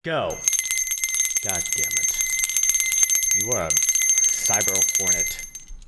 Go. God damn it. You are a cyber hornet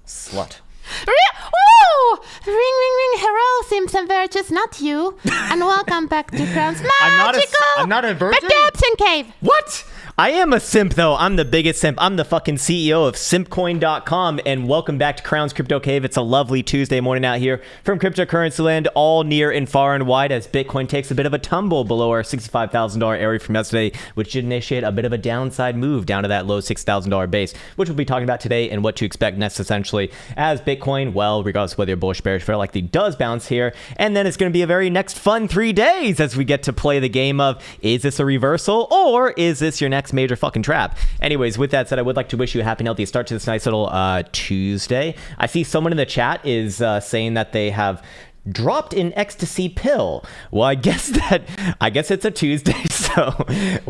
slut. Woo! Ring, ring, ring. Hello, Simpson Virtues, not you. And welcome back to Krown's magical I'm not a virgin? redemption cave. What? I am a simp, though. I'm the biggest simp. I'm the fucking CEO of simpcoin.com, and welcome back to Krown's Crypto Cave. It's a lovely Tuesday morning out here from cryptocurrency land, all near and far and wide, as Bitcoin takes a bit of a tumble below our $65,000 area from yesterday, which did initiate a bit of a downside move down to that low $6,000 base, which we'll be talking about today and what to expect next, essentially, as Bitcoin, well, regardless of whether you're bullish, bearish, very likely does bounce here, and then it's going to be a very next fun 3 days as we get to play the game of, is this a reversal, or is this your next major fucking trap? Anyways, with that said, I would like to wish you a happy and healthy start to this nice little Tuesday. I see someone in the chat is saying that they have dropped an ecstasy pill. Well, I guess it's a Tuesday, so fair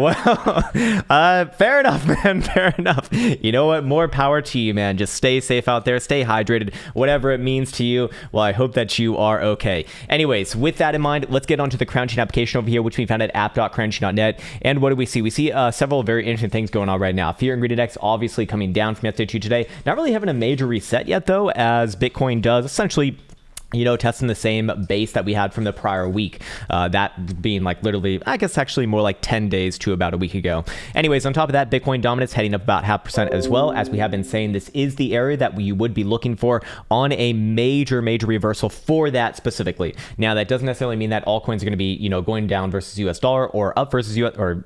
enough, man. Fair enough. You know what? More power to you, man. Just stay safe out there, stay hydrated, whatever it means to you. Well, I hope that you are okay. Anyways, with that in mind, let's get onto the Krown Chain application over here, which we found at app.krownchain.net. And what do we see? We see several very interesting things going on right now. Fear and Greed Index obviously coming down from yesterday to today. Not really having a major reset yet, though, as Bitcoin does essentially, you know, testing the same base that we had from the prior week. That being like literally, I guess actually more like 10 days to about a week ago. Anyways, on top of that, Bitcoin dominance heading up about 0.5% as well. As we have been saying, this is the area that we would be looking for on a major reversal for that specifically. Now, that doesn't necessarily mean that altcoins are going to be, you know, going down versus US dollar or up versus US or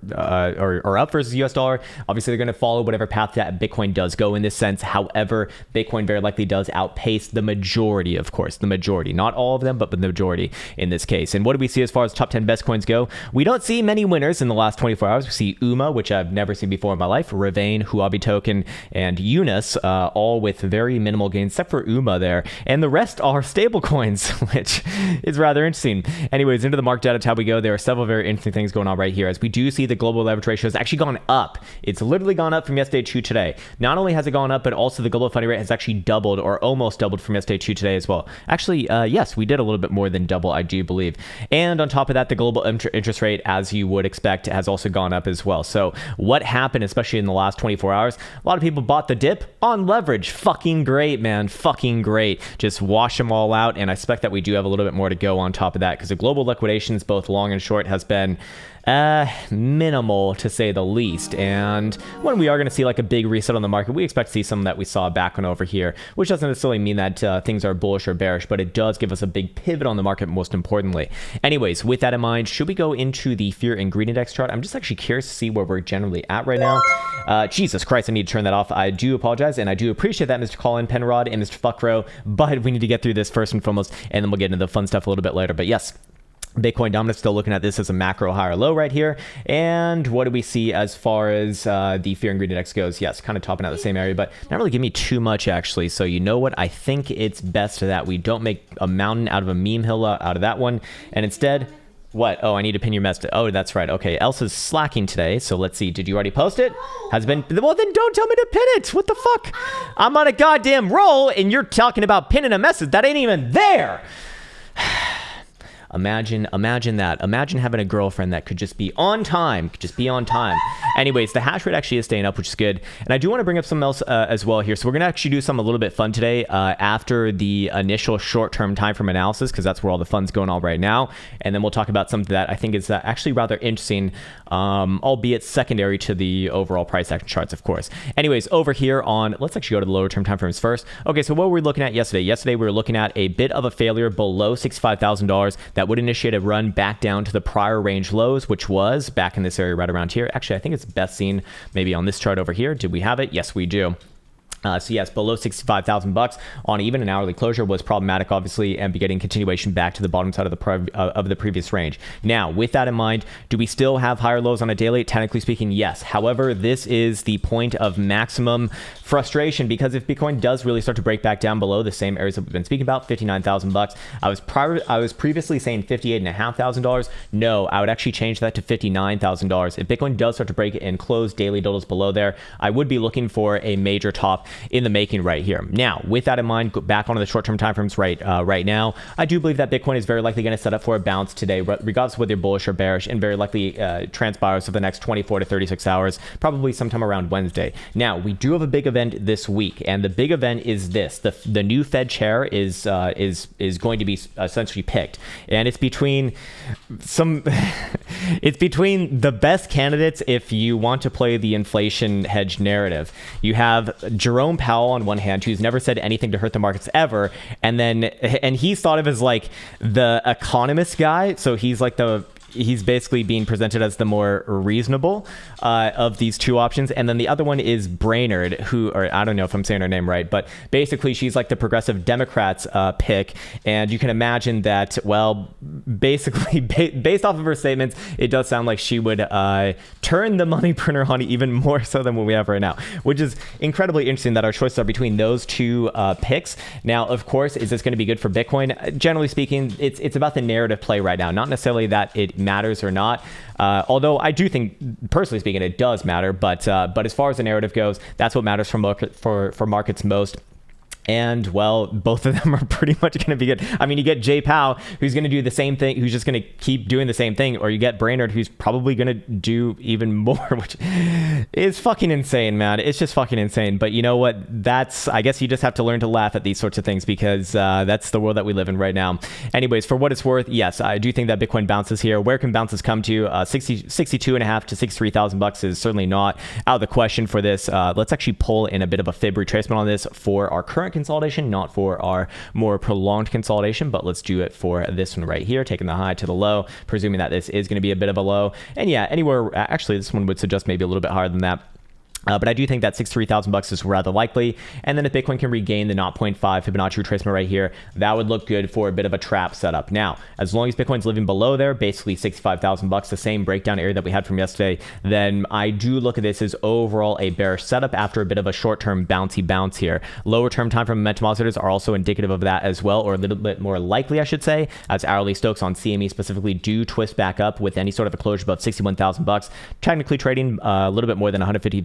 up versus US dollar. Obviously, they're going to follow whatever path that Bitcoin does go in this sense. However, Bitcoin very likely does outpace the majority, of course, the majority. Not all of them, but the majority in this case. And what do we see as far as top 10 best coins go? We don't see many winners in the last 24 hours. We see UMA, which I've never seen before in my life, Ravane, Huobi Token, and Eunice, all with very minimal gains, except for UMA there. And the rest are stable coins, which is rather interesting. Anyways, into the market data tab we go. There are several very interesting things going on right here, as we do see the global leverage ratio has actually gone up. It's literally gone up from yesterday to today. Not only has it gone up, but also the global funding rate has actually doubled or almost doubled from yesterday to today as well. Actually, yes, we did a little bit more than double, I do believe. And on top of that, the global interest rate, as you would expect, has also gone up as well. So what happened, especially in the last 24 hours, a lot of people bought the dip on leverage. Fucking great, man. Fucking great. Just wash them all out. And I expect that we do have a little bit more to go on top of that, because the global liquidations, both long and short, has been minimal to say the least. And when we are going to see like a big reset on the market, we expect to see some that we saw back on over here, which doesn't necessarily mean that things are bullish or bearish, but it does give us a big pivot on the market, most importantly. Anyways, with that in mind, should we go into the Fear and Greed Index chart? I'm just actually curious to see where we're generally at right now. Jesus Christ, I need to turn that off. I do apologize, and I do appreciate that, Mr. Colin Penrod and Mr. Fuckrow, but we need to get through this first and foremost, and then we'll get into the fun stuff a little bit later. But yes, Bitcoin dominance, still looking at this as a macro high or low right here. And what do we see as far as the Fear and Greed Index goes? Yes, kind of topping out the same area, but not really giving me too much, actually. So you know what? I think it's best that we don't make a mountain out of a meme hill out of that one. And instead, what? Oh, I need to pin your message. Oh, that's right. Okay, Elsa's slacking today. So let's see. Did you already post it? Has been? Well, then don't tell me to pin it. What the fuck? I'm on a goddamn roll, and you're talking about pinning a message that ain't even there. Imagine that. Imagine having a girlfriend that could just be on time. Anyways, the hash rate actually is staying up, which is good. And I do want to bring up something else as well here. So we're going to actually do something a little bit fun today after the initial short-term time frame analysis, because that's where all the fun's going on right now. And then we'll talk about something that I think is actually rather interesting, albeit secondary to the overall price action charts, of course. Anyways, over here on, let's actually go to the lower term time frames first. Okay, so what were we looking at yesterday? Yesterday, we were looking at a bit of a failure below $65,000 that would initiate a run back down to the prior range lows, which was back in this area right around here. Actually, I think it's best seen maybe on this chart over here. Did we have it? Yes, we do. So yes, below 65,000 bucks on even an hourly closure was problematic, obviously, and be getting continuation back to the bottom side of the previous range. Now, with that in mind, do we still have higher lows on a daily? Technically speaking, yes. However, this is the point of maximum frustration, because if Bitcoin does really start to break back down below the same areas that we've been speaking about, 59,000 bucks. I was previously saying $58,500. No, I would actually change that to $59,000. If Bitcoin does start to break and close daily totals below there, I would be looking for a major top in the making right here. Now, with that in mind, go back onto the short-term timeframes right now. I do believe that Bitcoin is very likely going to set up for a bounce today, regardless of whether you're bullish or bearish, and very likely transpires over the next 24 to 36 hours, probably sometime around Wednesday. Now, we do have a big event this week, and the big event is this: the new Fed chair is going to be essentially picked, and it's between it's between the best candidates if you want to play the inflation hedge narrative. You have Jerome Powell on one hand, who's never said anything to hurt the markets ever, and he's thought of as like the economist guy, so he's basically being presented as the more reasonable of these two options. And then the other one is Brainerd, or I don't know if I'm saying her name right, but basically she's like the progressive Democrats pick. And you can imagine that, well, basically based off of her statements, it does sound like she would turn the money printer on even more so than what we have right now, which is incredibly interesting that our choices are between those two picks. Now, of course, is this going to be good for Bitcoin? Generally speaking, it's about the narrative play right now, not necessarily that it matters or not. Although I do think, personally speaking, it does matter. But as far as the narrative goes, that's what matters for markets most. And, well, both of them are pretty much going to be good. I mean, you get Jay Powell, who's going to do the same thing, who's just going to keep doing the same thing, or you get Brainerd, who's probably going to do even more, which is fucking insane, man. It's just fucking insane. But you know what? I guess you just have to learn to laugh at these sorts of things, because that's the world that we live in right now. Anyways, for what it's worth, yes, I do think that Bitcoin bounces here. Where can bounces come to? 62.5 to 63,000 bucks is certainly not out of the question for this. Let's actually pull in a bit of a fib retracement on this for our current consolidation, not for our more prolonged consolidation, but let's do it for this one right here, taking the high to the low, presuming that this is going to be a bit of a low. And yeah, anywhere, actually this one would suggest maybe a little bit higher than that. But I do think that 63,000 bucks is rather likely. And then if Bitcoin can regain the 0.5 Fibonacci retracement right here, that would look good for a bit of a trap setup. Now, as long as Bitcoin's living below there, basically 65,000 bucks, the same breakdown area that we had from yesterday, then I do look at this as overall a bearish setup after a bit of a short-term bouncy bounce here. Lower term time frame momentum oscillators are also indicative of that as well, or a little bit more likely, I should say, as hourly Stokes on CME specifically do twist back up with any sort of a closure above 61,000 bucks. Technically trading a little bit more than 150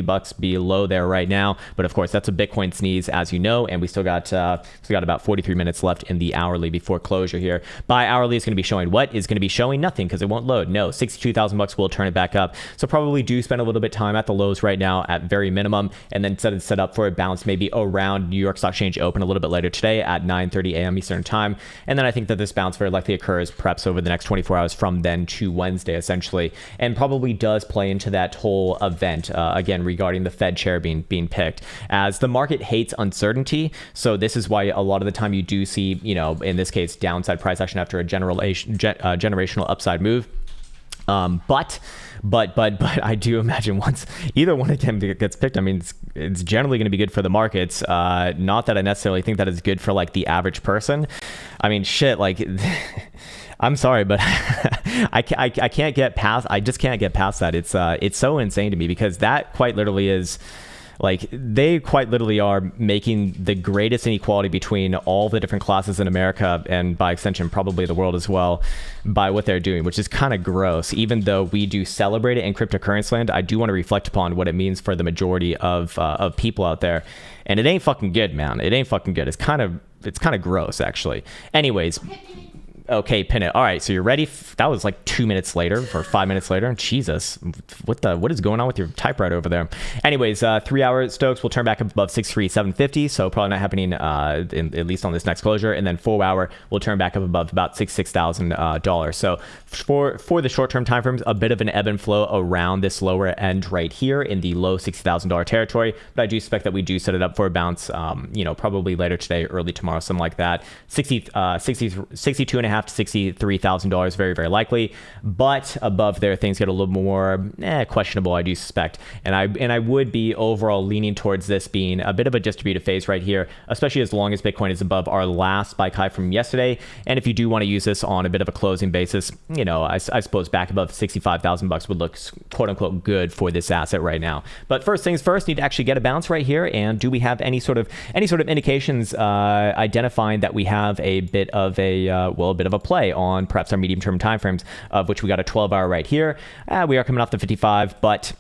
bucks below there right now, but of course that's a Bitcoin sneeze, as you know, and we still got about 43 minutes left in the hourly before closure here. By hourly is going to be showing what? Is going to be showing nothing, because it won't load. No, 62,000 bucks will turn it back up. So probably do spend a little bit of time at the lows right now at very minimum, and then set up for a bounce maybe around New York Stock Exchange open a little bit later today at 9:30 a.m. Eastern time. And then I think that this bounce very likely occurs perhaps over the next 24 hours from then to Wednesday essentially, and probably does play into that whole event again regarding the Fed chair being picked, as the market hates uncertainty. So this is why a lot of the time you do see, you know, in this case, downside price action after a generational upside move. But I do imagine once either one of them gets picked, I mean, it's generally going to be good for the markets. Not that I necessarily think that is good for like the average person. I mean, shit, like I'm sorry, but I can't get past. I just can't get past that. It's so insane to me, because that quite literally is. Like, they quite literally are making the greatest inequality between all the different classes in America, and by extension probably the world as well, by what they're doing, which is kind of gross. Even though we do celebrate it in cryptocurrency land, I do want to reflect upon what it means for the majority of people out there, and it ain't fucking good, man. It ain't fucking good. It's kind of gross, actually. Anyways. Okay, pin it. All right, so you're ready. That was like 2 minutes later or 5 minutes later. Jesus, what is going on with your typewriter over there? Anyways, 3 hour Stokes will turn back up above 63,750, so probably not happening at least on this next closure. And then 4 hour will turn back up above about $66,000. So for the short term timeframes, a bit of an ebb and flow around this lower end right here in the low $60,000 territory. But I do expect that we do set it up for a bounce. Probably later today, early tomorrow, something like that. 62.5 to $63,000, very, very likely. But above there, things get a little more questionable, I do suspect. And I would be overall leaning towards this being a bit of a distributed phase right here, especially as long as Bitcoin is above our last spike high from yesterday. And if you do want to use this on a bit of a closing basis, you know, I suppose back above 65,000 bucks would look quote unquote good for this asset right now. But first things first, need to actually get a bounce right here. And do we have any sort of indications identifying that we have a bit of a play on perhaps our medium term timeframes, of which we got a 12 hour right here. We are coming off the 55, but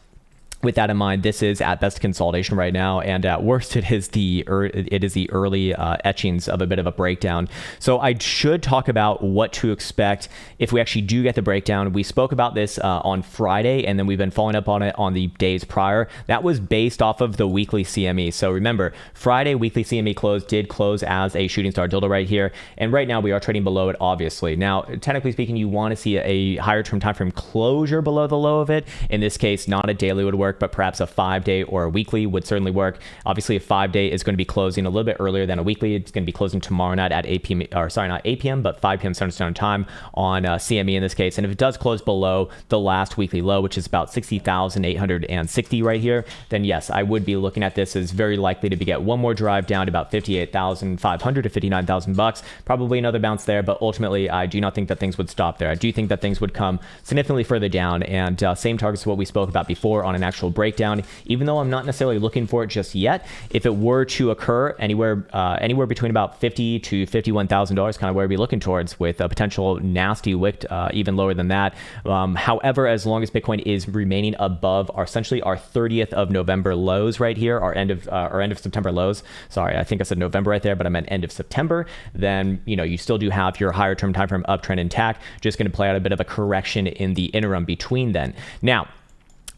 with that in mind, this is at best consolidation right now, and at worst, it is the early etchings of a bit of a breakdown. So I should talk about what to expect if we actually do get the breakdown. We spoke about this on Friday, and then we've been following up on it on the days prior. That was based off of the weekly CME. So remember, Friday weekly CME did close as a shooting star dildo right here, and right now we are trading below it, obviously. Now, technically speaking, you want to see a higher term time frame closure below the low of it. In this case, not a daily would work, but perhaps a 5-day or a weekly would certainly work. Obviously, a 5-day is going to be closing a little bit earlier than a weekly. It's going to be closing tomorrow night at 8 p.m. or sorry, not 8 p.m., but 5 p.m. Central Standard Time on CME in this case. And if it does close below the last weekly low, which is about 60,860 right here, then yes, I would be looking at this as very likely to get one more drive down to about 58,500 to 59,000 bucks. Probably another bounce there, but ultimately, I do not think that things would stop there. I do think that things would come significantly further down, and same targets to what we spoke about before on an actual breakdown. Even though I'm not necessarily looking for it just yet, if it were to occur anywhere between about $50,000 to $51,000, kind of where we'd be looking towards, with a potential nasty wick even lower than that. However, as long as Bitcoin is remaining above essentially our 30th of November lows right here, our end of September lows. Sorry, I think I said November right there, but I meant end of September. Then you still do have your higher term time frame uptrend intact. Just going to play out a bit of a correction in the interim between then. Now,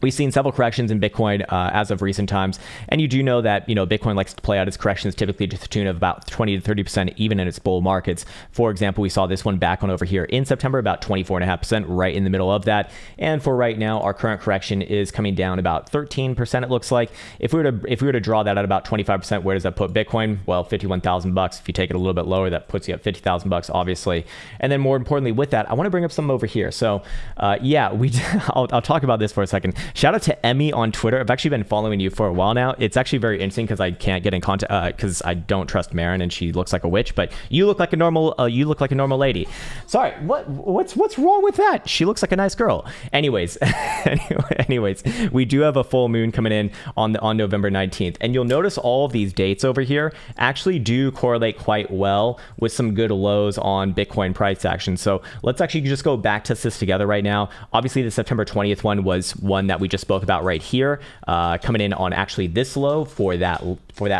we've seen several corrections in Bitcoin as of recent times, and you do know that Bitcoin likes to play out its corrections typically to the tune of about 20 to 30% even in its bull markets. For example, we saw this one back on over here in September, about 24.5%, right in the middle of that. And for right now, our current correction is coming down about 13%. It looks like if we were to draw that at about 25%, where does that put Bitcoin? Well, 51,000 bucks. If you take it a little bit lower, that puts you at 50,000 bucks, obviously. And then more importantly, with that, I want to bring up something over here. So yeah, I'll talk about this for a second. Shout out to Emmy on Twitter. I've actually been following you for a while now. It's actually very interesting because I can't get in contact because I don't trust Marin and she looks like a witch. But you look like a normal lady. Sorry, what's wrong with that? She looks like a nice girl. Anyways, we do have a full moon coming in on November 19th, and you'll notice all of these dates over here actually do correlate quite well with some good lows on Bitcoin price action. So let's actually just go back to this together right now. Obviously, the September 20th one was one that we just spoke about right here, coming in on actually this low for that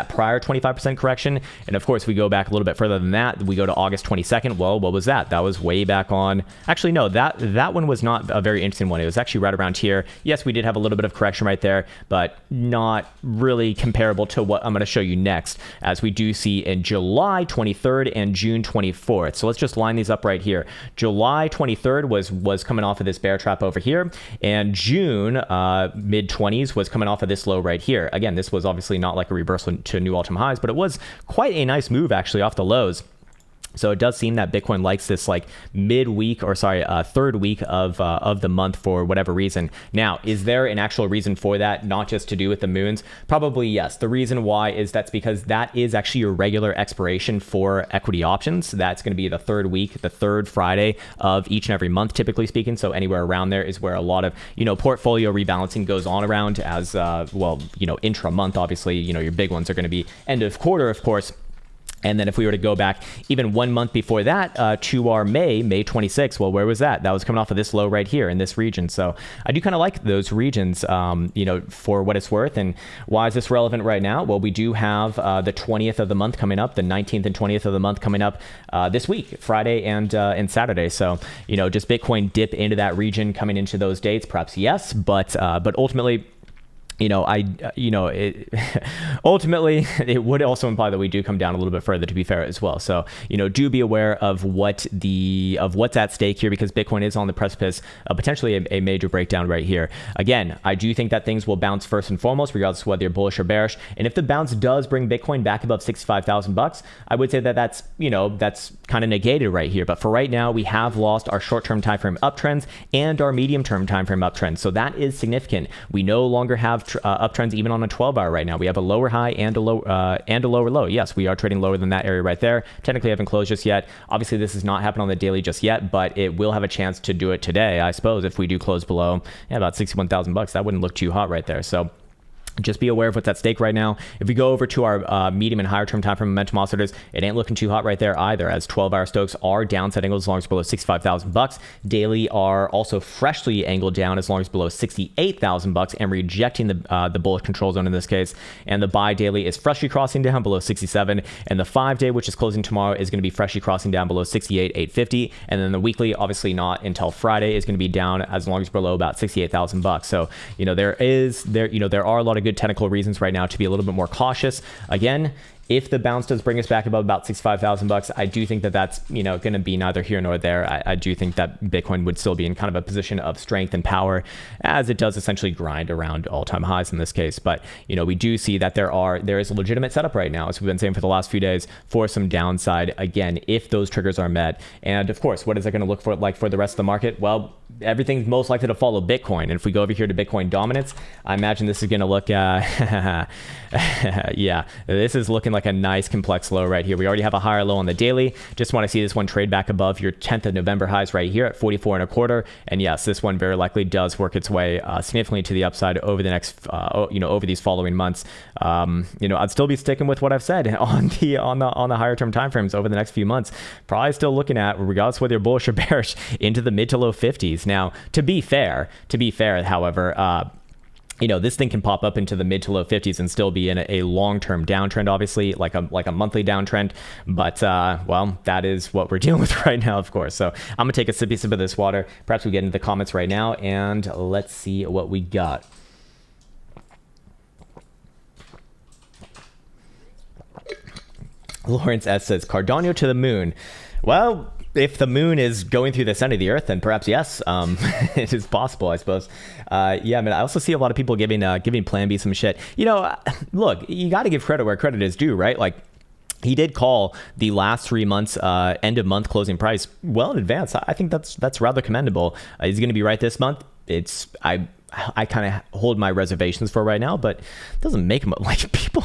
prior 25% correction. And of course, we go back a little bit further than that. We go to August 22nd. Well, what was that? That was way back on. Actually, no, that one was not a very interesting one. It was actually right around here. Yes, we did have a little bit of correction right there, but not really comparable to what I'm going to show you next, as we do see in July 23rd and June 24th. So let's just line these up right here. July 23rd was coming off of this bear trap over here, and June mid-20s was coming off of this low right here. Again, this was obviously not like a reversal to new all-time highs, but it was quite a nice move actually off the lows. So it does seem that Bitcoin likes this like midweek, or sorry, third week of the month for whatever reason. Now, is there an actual reason for that? Not just to do with the moons? Probably yes. The reason why is that's because that is actually your regular expiration for equity options. That's going to be the third week, the third Friday of each and every month, typically speaking. So anywhere around there is where a lot of portfolio rebalancing goes on around, as intra month. Obviously, your big ones are going to be end of quarter, of course. And then if we were to go back even 1 month before that to our May 26th, well, where was that? That was coming off of this low right here in this region. So I do kind of like those regions, for what it's worth. And why is this relevant right now? Well, we do have the 20th of the month coming up, the 19th and 20th of the month coming up this week, Friday and Saturday. So, just Bitcoin dip into that region coming into those dates, perhaps yes, but ultimately, ultimately it would also imply that we do come down a little bit further, to be fair as well. So, do be aware of what's at stake here, because Bitcoin is on the precipice of potentially a major breakdown right here. Again, I do think that things will bounce first and foremost, regardless of whether you're bullish or bearish. And if the bounce does bring Bitcoin back above 65,000 bucks, I would say that that's kind of negated right here. But for right now, we have lost our short-term time frame uptrends and our medium-term time frame uptrends. So that is significant. We no longer have uptrends even on a 12-hour right now. We have a lower high and a lower low. Yes, we are trading lower than that area right there. Technically, haven't closed just yet. Obviously, this has not happened on the daily just yet, but it will have a chance to do it today, I suppose, if we do close below about 61,000 bucks. That wouldn't look too hot right there. So Just be aware of what's at stake right now. If we go over to our medium and higher term time frame momentum oscillators, it ain't looking too hot right there either, as 12-hour Stokes are downside angles as long as below 65,000 bucks. Daily are also freshly angled down as long as below 68,000 bucks and rejecting the bullish control zone in this case. And the buy daily is freshly crossing down below 67, and the 5-day, which is closing tomorrow, is going to be freshly crossing down below 68,850. And then the weekly, obviously not until Friday, is going to be down as long as below about 68,000 bucks. So there are a lot of good technical reasons right now to be a little bit more cautious. Again, if the bounce does bring us back above about 65,000 bucks, I do think that that's, going to be neither here nor there. I do think that Bitcoin would still be in kind of a position of strength and power, as it does essentially grind around all-time highs in this case. But, we do see that there is a legitimate setup right now, as we've been saying for the last few days, for some downside, again, if those triggers are met. And of course, what is it going to look like for the rest of the market? Well, everything's most likely to follow Bitcoin. And if we go over here to Bitcoin dominance, I imagine this is going to look, yeah, this is looking like a nice complex low right here. We already have a higher low on the daily. Just want to see this one trade back above your 10th of November highs right here at 44.25. And yes, this one very likely does work its way significantly to the upside over the next, over these following months. I'd still be sticking with what I've said on the higher term timeframes over the next few months. Probably still looking at, regardless whether you're bullish or bearish, into the mid to low 50s. Now, to be fair, however, this thing can pop up into the mid to low 50s and still be in a long-term downtrend, obviously, like a monthly downtrend. But, well, that is what we're dealing with right now, of course. So I'm going to take a sippy sip of this water. Perhaps we get into the comments right now, and let's see what we got. Lawrence S. says, Cardano to the moon. Well, if the moon is going through the center of the earth, then perhaps yes, it is possible, I suppose. Yeah, I mean, I also see a lot of people giving Plan B some shit. Look, you got to give credit where credit is due, right? Like, he did call the last 3 months end of month closing price well in advance. I think that's rather commendable. He's going to be right this month. I kind of hold my reservations for right now, but it doesn't make him like people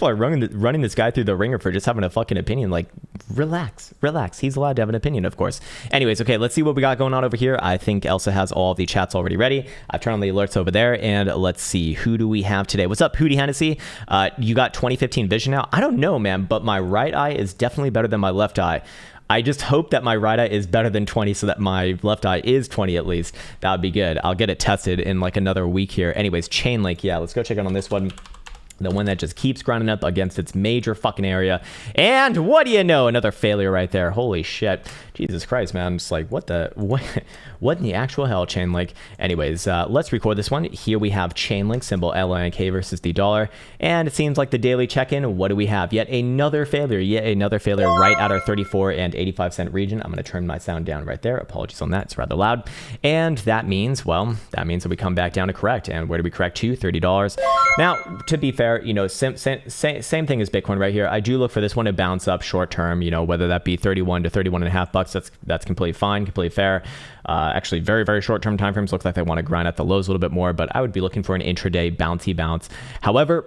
are running this guy through the ringer for just having a fucking opinion. Like, relax. He's allowed to have an opinion, of course. Anyways, okay, let's see what we got going on over here. I think Elsa has all of the chats already ready. I've turned on the alerts over there, and let's see, who do we have today? What's up, Hootie Hennessy? You got 2015 vision now? I don't know, man, but my right eye is definitely better than my left eye. I just hope that my right eye is better than 20 so that my left eye is 20 at least. That would be good. I'll get it tested in like another week here. Anyways, Chainlink. Yeah, let's go check out on this one. The one that just keeps grinding up against its major fucking area. And what do you know? Another failure right there. Holy shit. Jesus Christ, man. I'm just like, what in the actual hell, Chainlink? Anyways, let's record this one. Here we have Chainlink, symbol LINK versus the dollar. And it seems like the daily check-in, what do we have? Yet another failure right at our 34 and 85 cent region. I'm going to turn my sound down right there. Apologies on that. It's rather loud. And that means that we come back down to correct. And where do we correct to? $30. Now, to be fair, same thing as Bitcoin right here. I do look for this one to bounce up short term, whether that be 31 to 31 and a half bucks. That's completely fine, completely fair. Actually, very, very short term timeframes looks like they want to grind at the lows a little bit more, but I would be looking for an intraday bouncy bounce. However,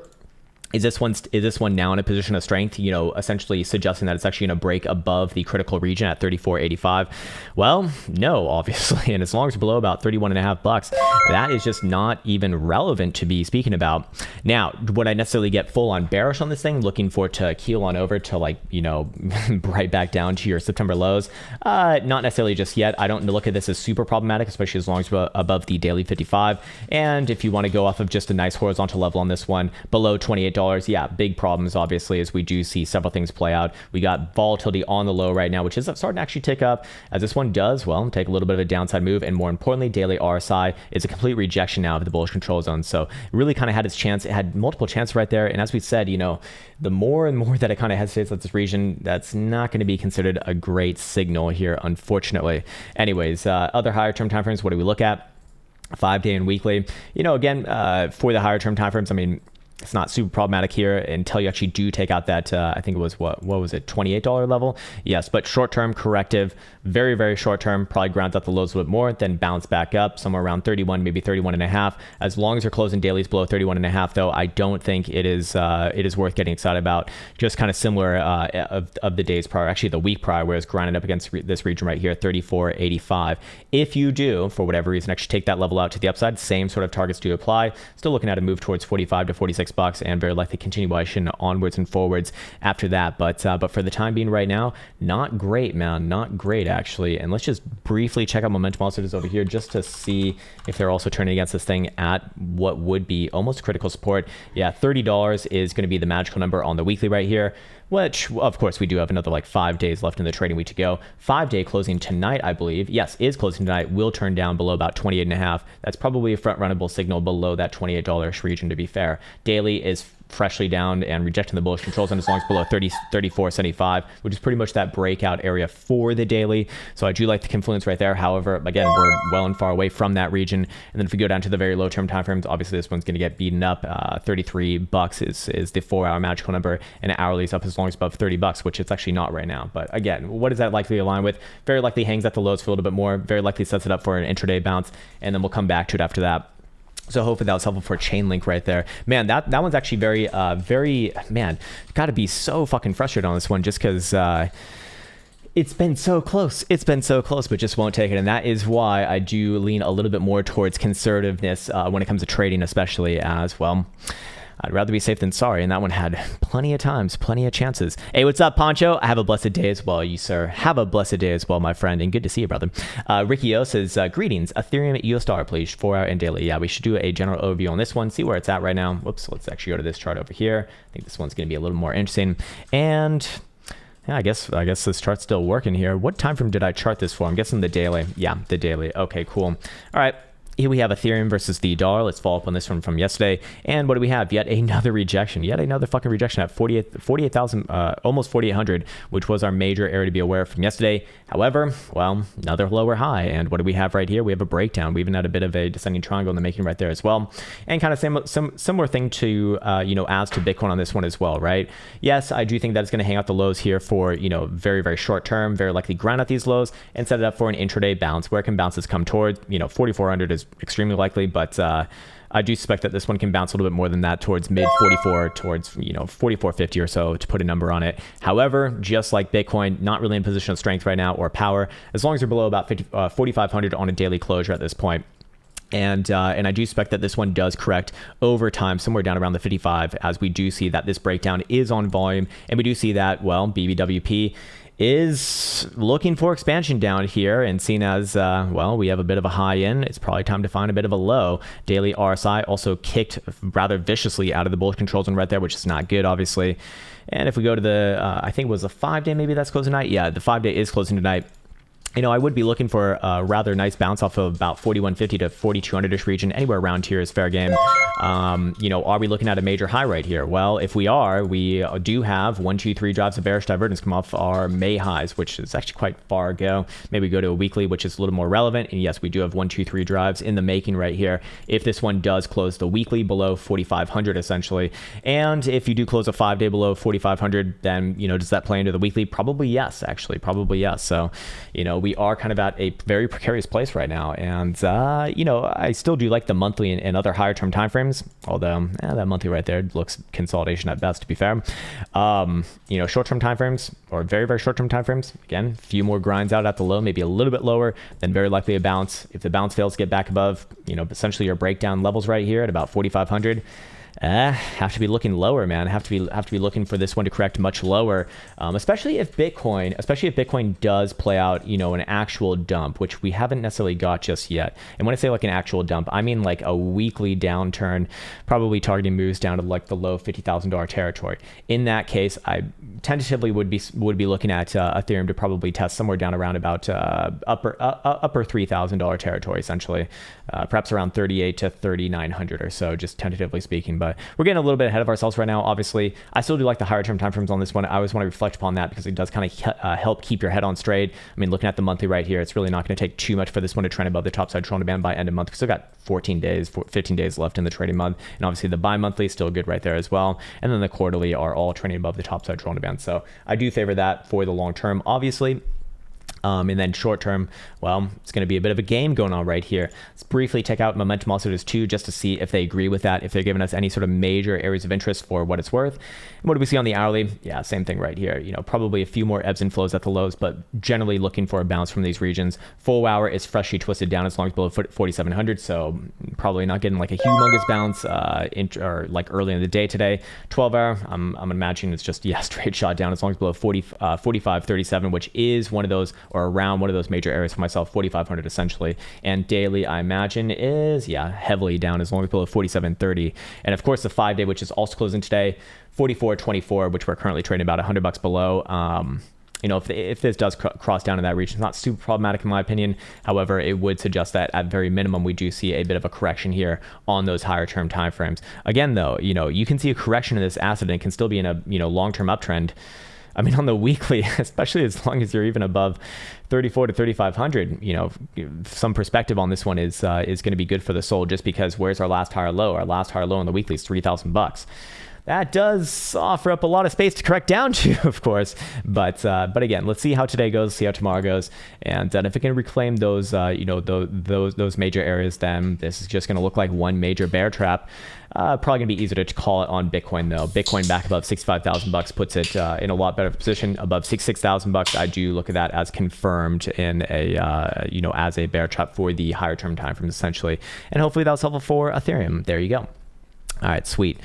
Is this one now in a position of strength, essentially suggesting that it's actually going to break above the critical region at 34.85? Well, no, obviously. And as long as we're below about 31.5 bucks, that is just not even relevant to be speaking about. Now, would I necessarily get full on bearish on this thing, looking for it to keel on over to right back down to your September lows? Not necessarily just yet. I don't look at this as super problematic, especially as long as we're above the daily 55. And if you want to go off of just a nice horizontal level on this one, below $28, yeah, big problems, obviously, as we do see several things play out. We got volatility on the low right now, which is starting to actually tick up, as this one does, well, take a little bit of a downside move. And more importantly, daily RSI is a complete rejection now of the bullish control zone. So it really kind of had its chance. It had multiple chances right there. And as we said, the more and more that it kind of hesitates at this region, that's not going to be considered a great signal here, unfortunately. Anyways, other higher term timeframes, what do we look at? 5-day and weekly. Again, for the higher term timeframes, I mean, it's not super problematic here until you actually do take out that, I think it was, what was it, $28 level? Yes, but short-term corrective, very, very short-term, probably grounds out the lows a little bit more, then bounce back up somewhere around 31, maybe 31 and a half. As long as you're closing dailies below 31 and a half, though, I don't think it is worth getting excited about. Just kind of similar of the days prior, actually the week prior, where it's grinding up against this region right here, 34.85. If you do, for whatever reason, actually take that level out to the upside, same sort of targets do apply. Still looking at a move towards 45 to 46 bucks, and very likely continuation onwards and forwards after that. But for the time being right now, not great, man, not great actually. And let's just briefly check out momentum oscillators over here just to see if they're also turning against this thing at what would be almost critical support. Yeah, $30 is going to be the magical number on the weekly right here, which of course we do have another like 5 days left in the trading week to go. 5-day closing tonight, I believe. Yes, is closing tonight. Will turn down below about 28 and a half. That's probably a front runnable signal below that $28 region, to be fair. Daily is freshly down and rejecting the bullish controls, and as long as below 34.75, which is pretty much that breakout area for the daily. So I do like the confluence right there. However, again, we're well and far away from that region. And then if we go down to the very low term time frames, obviously this one's going to get beaten up. 33 bucks is the 4-hour magical number, and hourly is up as long as above 30 bucks, which it's actually not right now. But again, what does that likely align with? Very likely hangs at the lows for a little bit more, very likely sets it up for an intraday bounce, and then we'll come back to it after that. So hopefully that was helpful for Chainlink right there. Man, that one's actually very, man, got to be so fucking frustrated on this one just because it's been so close. It's been so close, but just won't take it. And that is why I do lean a little bit more towards conservativeness when it comes to trading, especially as well. I'd rather be safe than sorry, and that one had plenty of times, plenty of chances. Hey, what's up, Poncho? Have a blessed day as well, you sir. Have a blessed day as well, my friend, and good to see you, brother. Ricky O says, greetings, Ethereum US dollar, please, 4-hour and daily. Yeah, we should do a general overview on this one, see where it's at right now. Whoops, let's actually go to this chart over here. I think this one's going to be a little more interesting. And yeah, I guess this chart's still working here. What time frame did I chart this for? I'm guessing the daily. Yeah, the daily. Okay, cool. All right. Here we have Ethereum versus the dollar. Let's follow up on this one from yesterday. And what do we have? Yet another rejection. Yet another fucking rejection at 48,000, almost 4,800, which was our major area to be aware of from yesterday. However, well, another lower high. And what do we have right here? We have a breakdown. We even had a bit of a descending triangle in the making right there as well. And kind of similar thing to, as to Bitcoin on this one as well, right? Yes, I do think that it's going to hang out the lows here for, very, very short term, very likely grind out these lows and set it up for an intraday bounce. Where can bounces come toward? 4,400 is extremely likely, but I do suspect that this one can bounce a little bit more than that towards mid 44, towards 44.50 or so, to put a number on it. However, just like Bitcoin, not really in position of strength right now or power, as long as you're below about 4,500 on a daily closure at this point. And I do suspect that this one does correct over time, somewhere down around the 55, as we do see that this breakdown is on volume, and we do see that, well, BBWP is looking for expansion down here, and seen as, we have a bit of a high in, it's probably time to find a bit of a low. Daily RSI also kicked rather viciously out of the bullish control zone right there, which is not good, obviously. And if we go to the, I think it was a 5-day, maybe that's closing tonight. Yeah, the 5-day is closing tonight. I would be looking for a rather nice bounce off of about 4150 to 4200-ish region. Anywhere around here is fair game. Are we looking at a major high right here? Well, if we are, we do have 1, 2, 3 drives of bearish divergence come off our May highs, which is actually quite far ago. Maybe go to a weekly, which is a little more relevant. And yes, we do have 1, 2, 3 drives in the making right here. If this one does close the weekly below 4500, essentially, and if you do close a 5-day below 4500, then does that play into the weekly? Probably yes, actually, probably yes. So we are kind of at a very precarious place right now. And, I still do like the monthly and other higher term timeframes, although that monthly right there looks consolidation at best, to be fair. Short-term timeframes, or very, very short-term timeframes, again, a few more grinds out at the low, maybe a little bit lower, then very likely a bounce. If the bounce fails to get back above, essentially your breakdown levels right here at about 4,500, have to be looking lower, man. Have to be looking for this one to correct much lower, especially if Bitcoin does play out, an actual dump, which we haven't necessarily got just yet. And when I say like an actual dump, I mean like a weekly downturn, probably targeting moves down to like the low $50,000 territory. In that case, I tentatively would be looking at Ethereum to probably test somewhere down around about upper $3,000 territory, essentially, perhaps around 38 to 3,900 or so, just tentatively speaking. but we're getting a little bit ahead of ourselves right now. Obviously, I still do like the higher term timeframes on this one. I always want to reflect upon that because it does kind of help keep your head on straight. I mean, looking at the monthly right here, it's really not going to take too much for this one to trend above the top side Toronto band by end of month. We still got 15 days left in the trading month, and obviously the bi-monthly is still good right there as well, and then the quarterly are all trending above the top side Toronto band. So I do favor that for the long term, obviously. And then short term, well, it's going to be a bit of a game going on right here. Let's briefly check out momentum oscillators too, just to see if they agree with that, if they're giving us any sort of major areas of interest for what it's worth. And what do we see on the hourly? Yeah, same thing right here. You know, probably a few more ebbs and flows at the lows, but generally looking for a bounce from these regions. Full hour is freshly twisted down as long as below 4,700, so probably not getting like a humongous bounce or like early in the day today. 12 hour, I'm imagining it's just, yeah, straight shot down as long as below 45.37, which is one of those, or around one of those major areas for myself, 4,500 essentially. And daily, I imagine, is, yeah, heavily down as long as below 47.30. And of course, the 5-day, which is also closing today, 44.24, which we're currently trading about $100 below. You know, if this does cross down in that region, it's not super problematic in my opinion. However, it would suggest that at very minimum, we do see a bit of a correction here on those higher term timeframes. Again, though, you know, you can see a correction in this asset and it can still be in a, you know, long-term uptrend. I mean, on the weekly, especially as long as you're even above 34 to 3,500, you know, some perspective on this one is going to be good for the soul, just because where's our last higher low? Our last higher low on the weekly is $3,000. That does offer up a lot of space to correct down to, of course. But again, let's see how today goes, see how tomorrow goes, and if it can reclaim those, you know, those major areas, then this is just going to look like one major bear trap. Probably gonna be easier to call it on Bitcoin though. Bitcoin back above $65,000 puts it in a lot better position. Above $66,000, I do look at that as confirmed in a you know, as a bear trap for the higher term time frames essentially. And hopefully that was helpful for Ethereum. There you go. All right, sweet.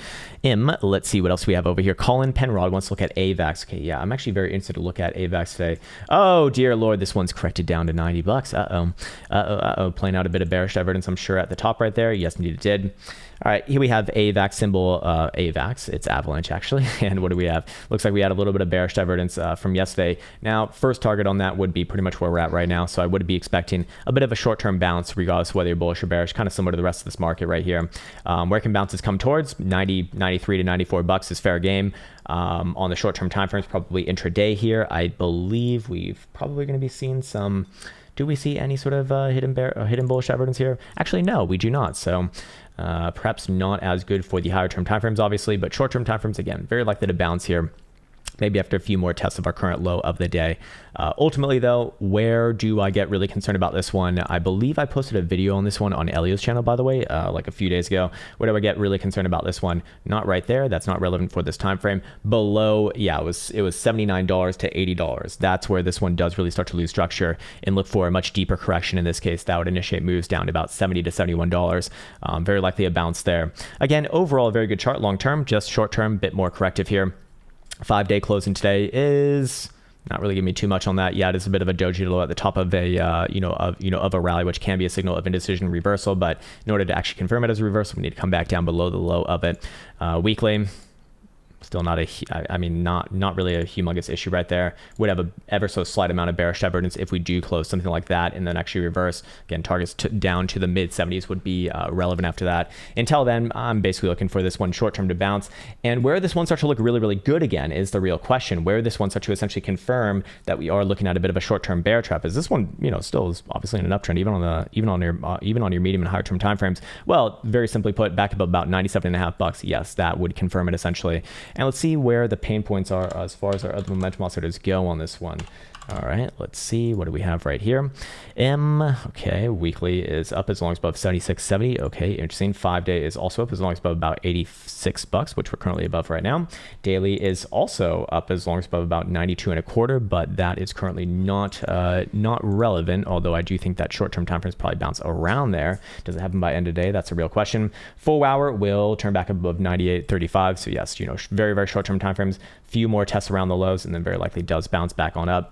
Let's see what else we have over here. Colin Penrod wants to look at AVAX. Okay, yeah, I'm actually very interested to look at AVAX today. Oh, dear Lord, this one's corrected down to $90. Uh-oh. Playing out a bit of bearish divergence, I'm sure, at the top right there. Yes, indeed it did. All right, here we have AVAX symbol, AVAX. It's Avalanche, actually. And what do we have? Looks like we had a little bit of bearish divergence from yesterday. Now, first target on that would be pretty much where we're at right now. So I would be expecting a bit of a short-term bounce, regardless of whether you're bullish or bearish, kind of similar to the rest of this market right here. Where can bounces come towards? 93 to $94 is fair game. On the short-term time frames, probably intraday here. I believe we've probably going to be seeing some... Do we see any sort of hidden bullish divergence here? Actually, no, we do not. So perhaps not as good for the higher term timeframes, obviously, but short term timeframes, again, very likely to bounce here. Maybe after a few more tests of our current low of the day. Ultimately, though, where do I get really concerned about this one? I believe I posted a video on this one on Elio's channel, by the way, like a few days ago. Where do I get really concerned about this one? Not right there. That's not relevant for this time frame. Below, yeah, it was $79 to $80. That's where this one does really start to lose structure and look for a much deeper correction. In this case, that would initiate moves down to about $70 to $71. Very likely a bounce there. Again, overall, a very good chart long term, just short term, bit more corrective here. 5-day closing today is not really giving me too much on that. Yeah, it is a bit of a doji low at the top of a of a rally, which can be a signal of indecision reversal. But in order to actually confirm it as a reversal, we need to come back down below the low of it. Weekly, still not not really a humongous issue right there. Would have a ever so slight amount of bearish divergence if we do close something like that and then actually reverse. Again, targets down to the mid 70s would be relevant after that. Until then, I'm basically looking for this one short term to bounce. And where this one starts to look really, really good again is the real question. Where this one starts to essentially confirm that we are looking at a bit of a short term bear trap. Is this one, you know, still is obviously in an uptrend, even on your medium and higher term time frames? Well, very simply put, back up about $97.50. Yes, that would confirm it essentially. And let's see where the pain points are as far as our other momentum oscillators go on this one. All right, let's see. What do we have right here? Okay, weekly is up as long as above 76.70. Okay, interesting. 5-day is also up as long as above about $86, which we're currently above right now. Daily is also up as long as above about 92.25, but that is currently not relevant. Although I do think that short-term time frames probably bounce around there. Does it happen by end of day? That's a real question. Full hour will turn back above 98.35. So yes, you know, very, very short-term time frames. Few more tests around the lows, and then very likely does bounce back on up.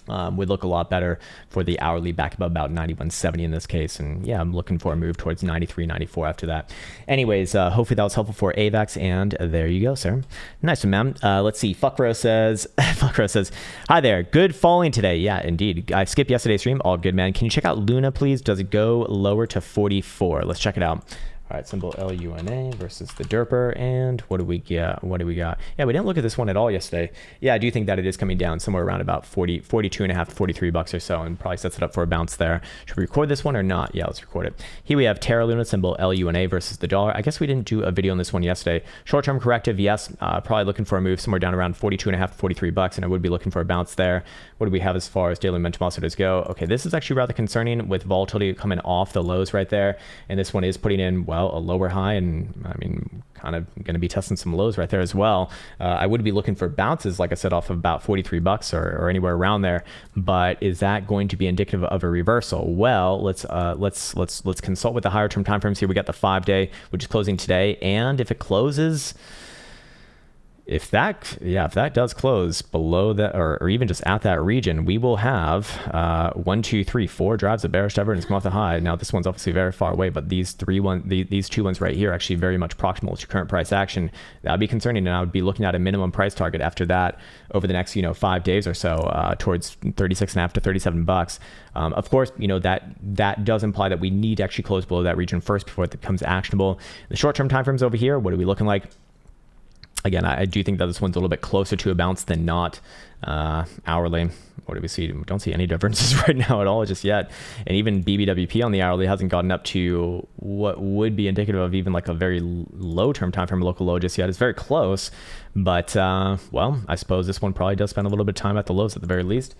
Would look a lot better for the hourly back above about 91.70 in this case. And yeah, I'm looking for a move towards 93.94 after that. Anyways, hopefully that was helpful for AVAX. And there you go, sir. Nice one, man. Let's see. Fuckro says, hi there. Good falling today. Yeah, indeed. I skipped yesterday's stream. All good, man. Can you check out Luna, please? Does it go lower to 44? Let's check it out. All right, symbol LUNA versus the Derper. And what do we get? What do we got? Yeah, we didn't look at this one at all yesterday. Yeah, I do think that it is coming down somewhere around about 42 and a half to 43 bucks or so, and probably sets it up for a bounce there. Should we record this one or not? Yeah, let's record it. Here we have Terra Luna, symbol LUNA versus the dollar. I guess we didn't do a video on this one yesterday. Short-term corrective, yes. Probably looking for a move somewhere down around 42 and a half to 43 bucks, and I would be looking for a bounce there. What do we have as far as daily momentum oscillators go? Okay, this is actually rather concerning with volatility coming off the lows right there, and this one is putting in, well, a lower high, and I mean, kind of going to be testing some lows right there as well. I would be looking for bounces, like I said, off of about 43 bucks or anywhere around there. But is that going to be indicative of a reversal? Well, let's consult with the higher term timeframes here. We got the 5-day, which is closing today, and if it closes, if that does close below that, or even just at that region, we will have 1, 2, 3, 4 drives of bearish divergence come off the high. Now this one's obviously very far away, but these two ones right here are actually very much proximal to current price action. That would be concerning, and I would be looking at a minimum price target after that over the next 5 days or so towards 36.5 to 37 bucks. Of course, that does imply that we need to actually close below that region first before it becomes actionable. The short-term timeframes over here, what are we looking like? Again, I do think that this one's a little bit closer to a bounce than not. Hourly, what do we see? We don't see any differences right now at all just yet. And even BBWP on the hourly hasn't gotten up to what would be indicative of even like a very low term time frame local low just yet. It's very close, but well, I suppose this one probably does spend a little bit of time at the lows at the very least,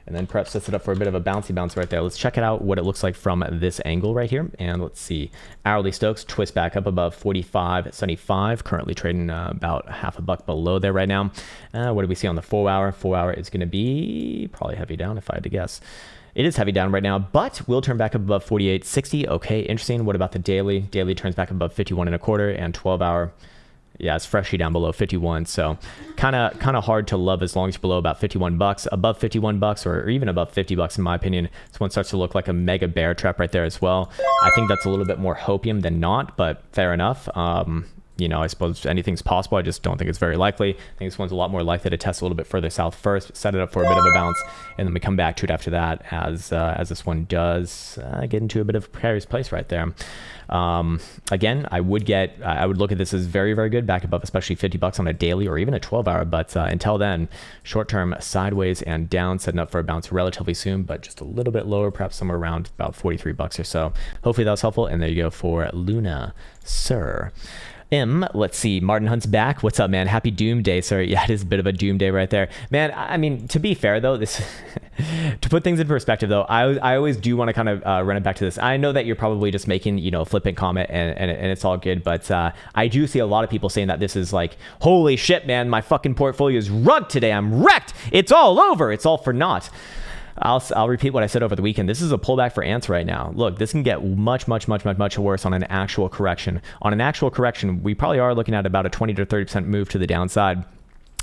and then perhaps sets it up for a bit of a bouncy bounce right there. Let's check it out, what it looks like from this angle right here. And let's see, hourly Stokes twist back up above 45.75, currently trading about half a buck below there right now. What do we see on the 4 hour? 4 hour is going to be probably heavy down if I had to guess. It is heavy down right now, but will turn back up above 48.60. Okay, interesting. What about the daily? Daily turns back above 51.25, and 12 hour, yeah, it's freshly down below 51. So kind of hard to love as long as you're below about 51 bucks. Above 51 bucks or even above 50 bucks in my opinion, this one starts to look like a mega bear trap right there as well. I think that's a little bit more hopium than not, but fair enough. I suppose anything's possible. I just don't think it's very likely. I think this one's a lot more likely to test a little bit further south first, set it up for a bit of a bounce, and then we come back to it after that as this one does get into a bit of a precarious place right there. Again, I would look at this as very, very good back above, especially 50 bucks on a daily or even a 12 hour. But until then, short term sideways and down, setting up for a bounce relatively soon, but just a little bit lower, perhaps somewhere around about 43 bucks or so. Hopefully that was helpful. And there you go for Luna, sir. Let's see. Martin Hunt's back. What's up, man? Happy Doomsday, sir. Yeah, it is a bit of a doomsday right there, man. I mean, to be fair though, this to put things in perspective though, I always do want to kind of run it back to this. I know that you're probably just making a flippant comment and it's all good, but I do see a lot of people saying that this is like, holy shit, man, my fucking portfolio is rugged today. I'm wrecked. It's all over. It's all for naught. I'll repeat what I said over the weekend. This is a pullback for ants right now. Look, this can get much worse on an actual correction. On an actual correction, we probably are looking at about a 20 to 30% move to the downside.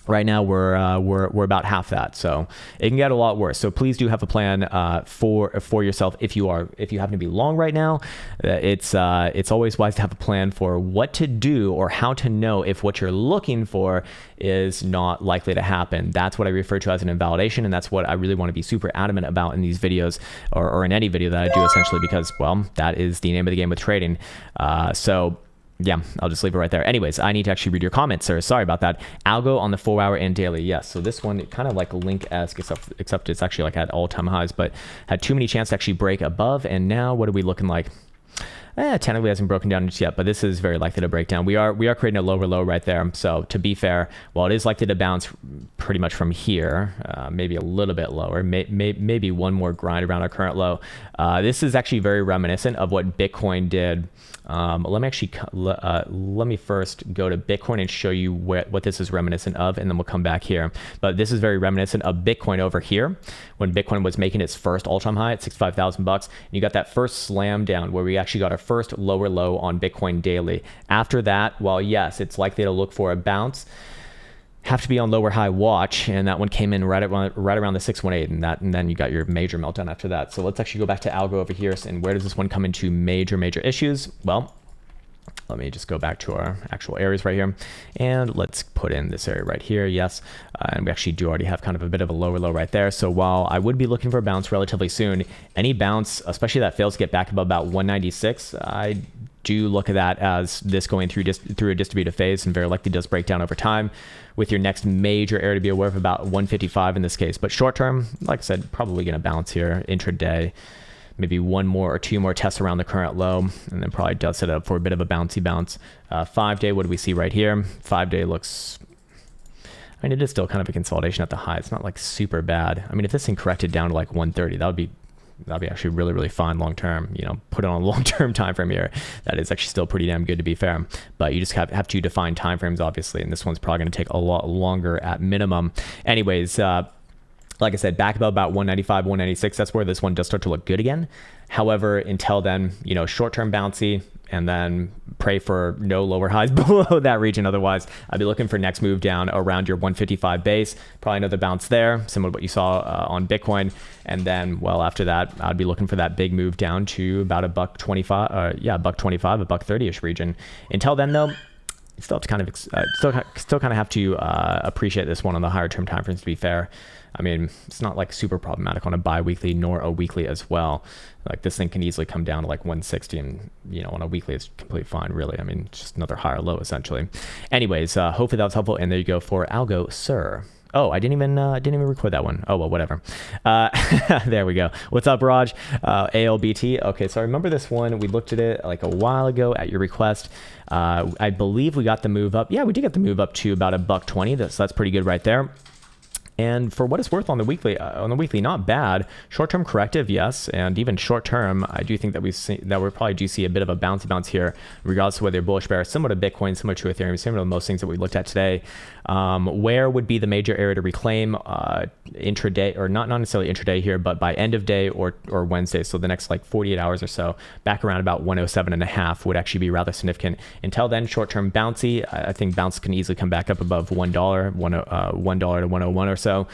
Right now we're about half that, so it can get a lot worse. So please do have a plan for yourself if you happen to be long right now. It's always wise to have a plan for what to do or how to know if what you're looking for is not likely to happen. That's what I refer to as an invalidation, and that's what I really want to be super adamant about in these videos or in any video that I do, essentially, because, well, that is the name of the game with trading. So yeah, I'll just leave it right there. Anyways, I need to actually read your comments, sir. Sorry about that. Algo on the 4 hour and daily. Yes, so this one, kind of like Link-esque, except it's actually like at all-time highs, but had too many chances to actually break above. And now what are we looking like? Technically hasn't broken down just yet, but this is very likely to break down. We are creating a lower low right there. So to be fair, while it is likely to bounce pretty much from here, maybe a little bit lower, maybe one more grind around our current low. This is actually very reminiscent of what Bitcoin did. Let me first go to Bitcoin and show you what this is reminiscent of, and then we'll come back here. But this is very reminiscent of Bitcoin over here when Bitcoin was making its first all-time high at 65,000 bucks. You got that first slam down where we actually got our first lower low on Bitcoin daily. After that, well, yes, it's likely to look for a bounce. Have to be on lower high watch, and that one came in right around the 618, and then you got your major meltdown after that. So let's actually go back to algo over here. And where does this one come into major issues? Well, let me just go back to our actual areas right here, and let's put in this area right here. Yes, and we actually do already have kind of a bit of a lower low right there. So while I would be looking for a bounce relatively soon, any bounce, especially that fails to get back above about 196, I do look at that as this going through a distributed phase, and very likely does break down over time, with your next major area to be aware of about 155 in this case. But short term, like I said, probably going to bounce here. Intraday, maybe one more or two more tests around the current low, and then probably does set up for a bit of a bouncy bounce. 5-day, what do we see right here? 5-day looks, I mean, it is still kind of a consolidation at the high. It's not like super bad. I mean, if this thing corrected down to like 130, that'd be actually really, really fine long term. You know, put it on a long term time frame here. That is actually still pretty damn good, to be fair. But you just have to define time frames, obviously, and this one's probably going to take a lot longer at minimum. Anyways, like I said, back above about 195, 196, that's where this one does start to look good again. However, until then, you know, short term bouncy, and then pray for no lower highs below that region. Otherwise, I'd be looking for next move down around your 155 base. Probably another bounce there, similar to what you saw on Bitcoin. And then, well, after that, I'd be looking for that big move down to about $1.25, $1.25, $1.30-ish region. Until then, though, you still have to kind of still kind of have to appreciate this one on the higher term time frames, to be fair. I mean, it's not like super problematic on a bi-weekly nor a weekly as well. Like this thing can easily come down to like 160, and you know, on a weekly it's completely fine, really. I mean, it's just another higher low essentially. Anyways, hopefully that was helpful. And there you go for Algo Sir. Oh, I didn't even record that one. Oh, well, whatever. There we go. What's up, Raj? ALBT. Okay, so I remember this one. We looked at it like a while ago at your request. I believe we got the move up. Yeah, we did get the move up to about $1.20. So that's pretty good right there. And for what it's worth on the weekly, not bad. Short-term corrective, yes, and even short-term, I do think that we probably do see a bit of a bounce here, regardless of whether you're bullish, bear, similar to Bitcoin, similar to Ethereum, similar to most things that we looked at today. Where would be the major area to reclaim intraday, or not necessarily intraday here, but by end of day or Wednesday, so the next like 48 hours or so, back around about 107.5 would actually be rather significant. Until then, short-term bouncy, I think bounce can easily come back up above $1 to 101 or so.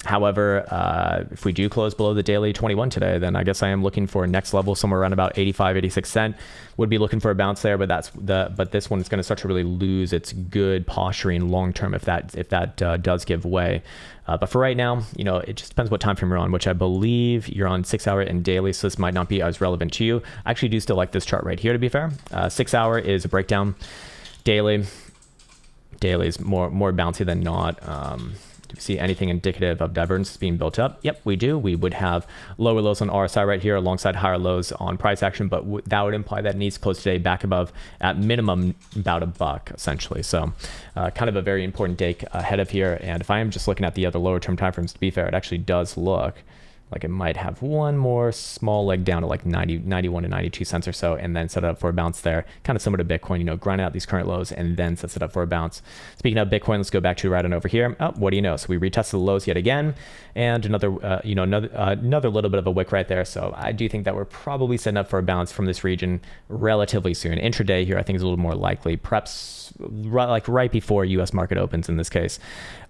However, if we do close below the daily 21 today, then I guess I am looking for next level somewhere around about 85, 86 cent. Would be looking for a bounce there, but this one is going to start to really lose its good posturing long term if that does give way. But for right now, you know, it just depends what time frame you're on, which I believe you're on 6 hour and daily, so this might not be as relevant to you. I actually do still like this chart right here, to be fair. 6 hour is a breakdown. Daily is more bouncy than not. Do we see anything indicative of divergence being built up? Yep, we do. We would have lower lows on RSI right here alongside higher lows on price action, but that would imply that it needs to close today back above at minimum about $1 essentially. So kind of a very important day ahead of here. And if I am just looking at the other lower term timeframes, to be fair, it actually does look like it might have one more small leg down to like 91 to 92 cents or so, and then set it up for a bounce there. Kind of similar to Bitcoin, you know, grind out these current lows and then sets it up for a bounce. Speaking of Bitcoin, let's go back to right on over here. Oh, what do you know? So we retested the lows yet again, and another little bit of a wick right there. So I do think that we're probably setting up for a bounce from this region relatively soon. Intraday here, I think is a little more likely. Perhaps like right before U.S. market opens in this case.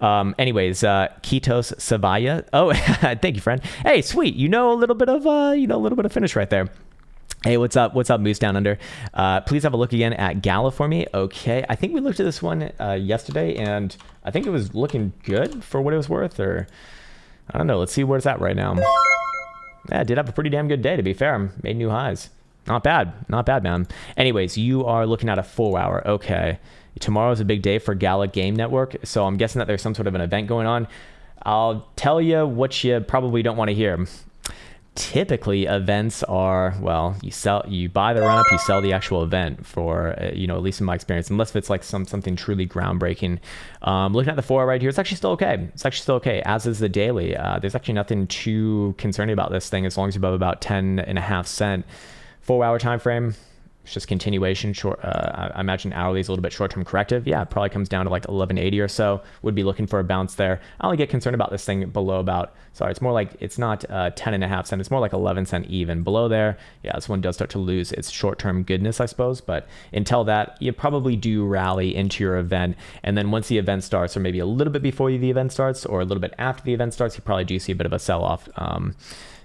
Anyways, Ketos Savaya. Oh, thank you, friend. Hey, sweet. You know a little bit of finish right there. Hey, what's up? What's up, Moose Down Under? Please have a look again at Gala for me. Okay, I think we looked at this one yesterday, and I think it was looking good for what it was worth, or I don't know. Let's see where it's at right now. Yeah, it did have a pretty damn good day, to be fair. Made new highs. Not bad, man. Anyways, you are looking at a 4 hour. Okay, tomorrow's a big day for Gala Game Network, so I'm guessing that there's some sort of an event going on. I'll tell you what you probably don't want to hear. Typically, events are, well, you buy the run-up, you sell the actual event for, at least in my experience, unless it's like something truly groundbreaking. Looking at the 4 hour right here, it's actually still okay. As is the daily. There's actually nothing too concerning about this thing as long as you're above about 10.5 cent. 4 hour time frame. It's just continuation. Short. I imagine hourly is a little bit short-term corrective. Yeah, it probably comes down to like 1180 or so. Would be looking for a bounce there. I only get concerned about this thing below about. Sorry, it's more like it's not 10.5 cent. It's more like 11 cent even below there. Yeah, this one does start to lose its short-term goodness, I suppose. But until that, you probably do rally into your event, and then once the event starts, or maybe a little bit before the event starts, or a little bit after the event starts, you probably do see a bit of a sell-off.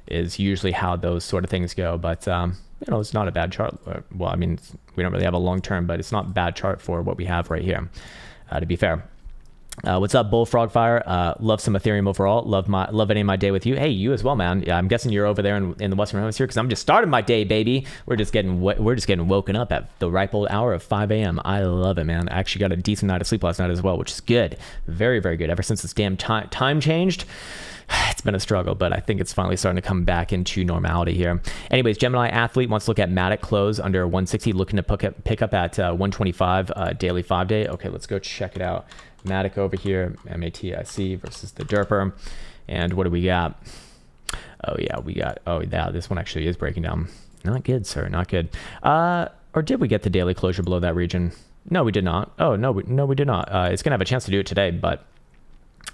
Is usually how those sort of things go, but it's not a bad chart. Well, I mean, we don't really have a long term, but it's not a bad chart for what we have right here, to be fair. What's up, Bullfrogfire? Love some Ethereum overall. Love ending my day with you. Hey, you as well, man. Yeah, I'm guessing you're over there in the Western Hemisphere because I'm just starting my day, baby. We're just getting woken up at the ripe old hour of 5 a.m. I love it, man. I actually got a decent night of sleep last night as well, which is good. Very, very good. Ever since this damn time changed, it's been a struggle, but I think it's finally starting to come back into normality here. Anyways, Gemini Athlete wants to look at Matic close under 160, looking to pick up at 125 daily 5-day. Okay, let's go check it out. Matic over here, MATIC versus the Derper. And what do we got? This one actually is breaking down. Not good, sir, not good. Or did we get the daily closure below that region? No, we did not. Oh, no, we did not. It's going to have a chance to do it today, but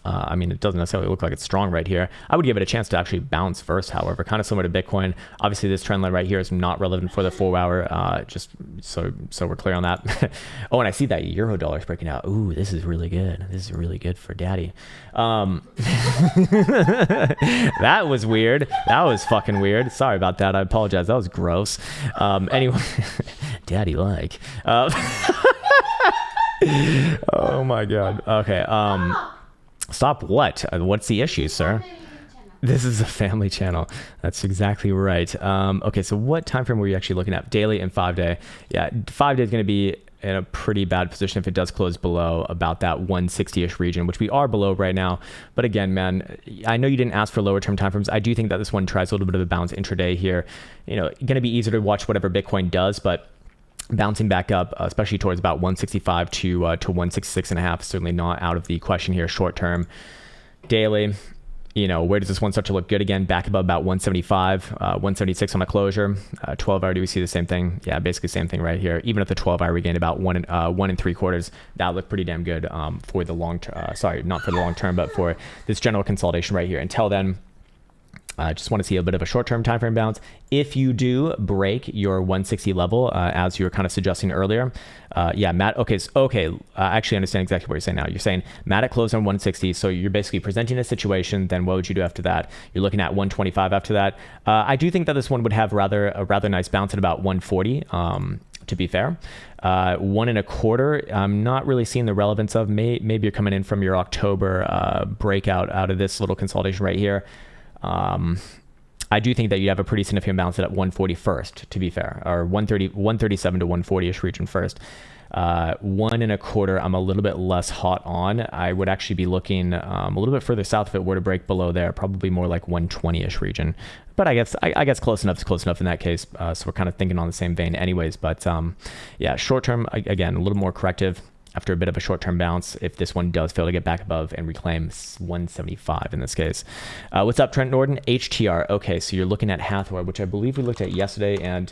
I mean, it doesn't necessarily look like it's strong right here. I would give it a chance to actually bounce first, however, kind of similar to Bitcoin. Obviously, this trend line right here is not relevant for the 4-hour, just so we're clear on that. Oh, and I see that euro dollar is breaking out. Ooh, this is really good. This is really good for daddy. That was weird. That was fucking weird. Sorry about that. I apologize. That was gross. Anyway, daddy like. Oh my God. Okay. Stop what? What's the issue, sir? This is a family channel. That's exactly right. Okay, so what time frame were you actually looking at? Daily and 5-day. Yeah, 5-day is going to be in a pretty bad position if it does close below about that 160-ish region, which we are below right now. But again, man, I know you didn't ask for lower term timeframes. I do think that this one tries a little bit of a bounce intraday here. You know, going to be easier to watch whatever Bitcoin does, but bouncing back up, especially towards about 165 to 166.5, certainly not out of the question here. Short term, daily, you know, where does this one start to look good again? Back above about 175, 176 on a closure. 12 hour, do we see the same thing? Yeah, basically same thing right here. Even at the 12 hour, we gained about 1 3/4. That looked pretty damn good for the long term. Sorry, not for the long term, but for this general consolidation right here. Until then, I just want to see a bit of a short-term time frame bounce. If you do break your 160 level, as you were kind of suggesting earlier, Matt. Okay, I actually understand exactly what you're saying now. You're saying Matt at close on 160, so you're basically presenting a situation. Then what would you do after that? You're looking at 125 after that. I do think that this one would have a rather nice bounce at about 140. To be fair, 1 1/4. I'm not really seeing the relevance of. Maybe you're coming in from your October breakout out of this little consolidation right here. I do think that you have a pretty significant bounce at 140 first, to be fair, or 137 to 140-ish region first. 1 1/4, I'm a little bit less hot on. I would actually be looking a little bit further south if it were to break below there, probably more like 120-ish region. But I guess close enough is close enough in that case. So we're kind of thinking on the same vein anyways. But yeah, short term, again, a little more corrective after a bit of a short-term bounce, if this one does fail to get back above and reclaim 175 in this case. What's up, Trent Norton? HTR. Okay, so you're looking at Hathaway, which I believe we looked at yesterday, and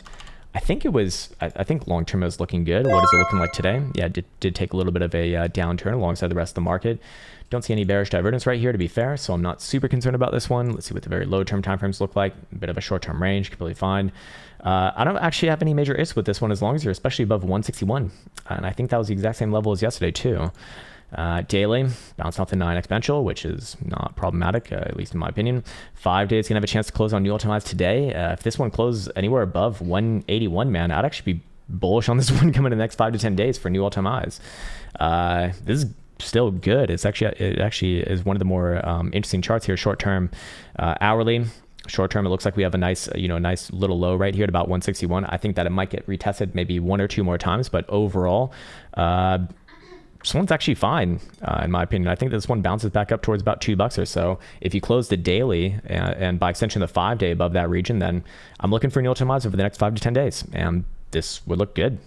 I think it was, I think long-term is looking good. What is it looking like today? Yeah, it did take a little bit of a downturn alongside the rest of the market. Don't see any bearish divergence right here, to be fair, so I'm not super concerned about this one. Let's see what the very low-term timeframes look like. A bit of a short-term range, completely fine. I don't actually have any major issues with this one as long as you're especially above 161. And I think that was the exact same level as yesterday too. Daily, bounced off the 9 exponential, which is not problematic, at least in my opinion. 5 days gonna have a chance to close on new all-time highs today. If this one closes anywhere above 181, man, I'd actually be bullish on this one coming in the next 5 to 10 days for new all-time highs. This is still good. It actually is one of the more interesting charts here. Short term, hourly. Short term, it looks like we have a nice, nice little low right here at about 161. I think that it might get retested maybe 1 or 2 more times, but overall, this one's actually fine, in my opinion. I think this one bounces back up towards about $2 or so. If you close the daily and by extension the 5 day above that region, then I'm looking for new all-time highs over the next 5 to 10 days, and this would look good.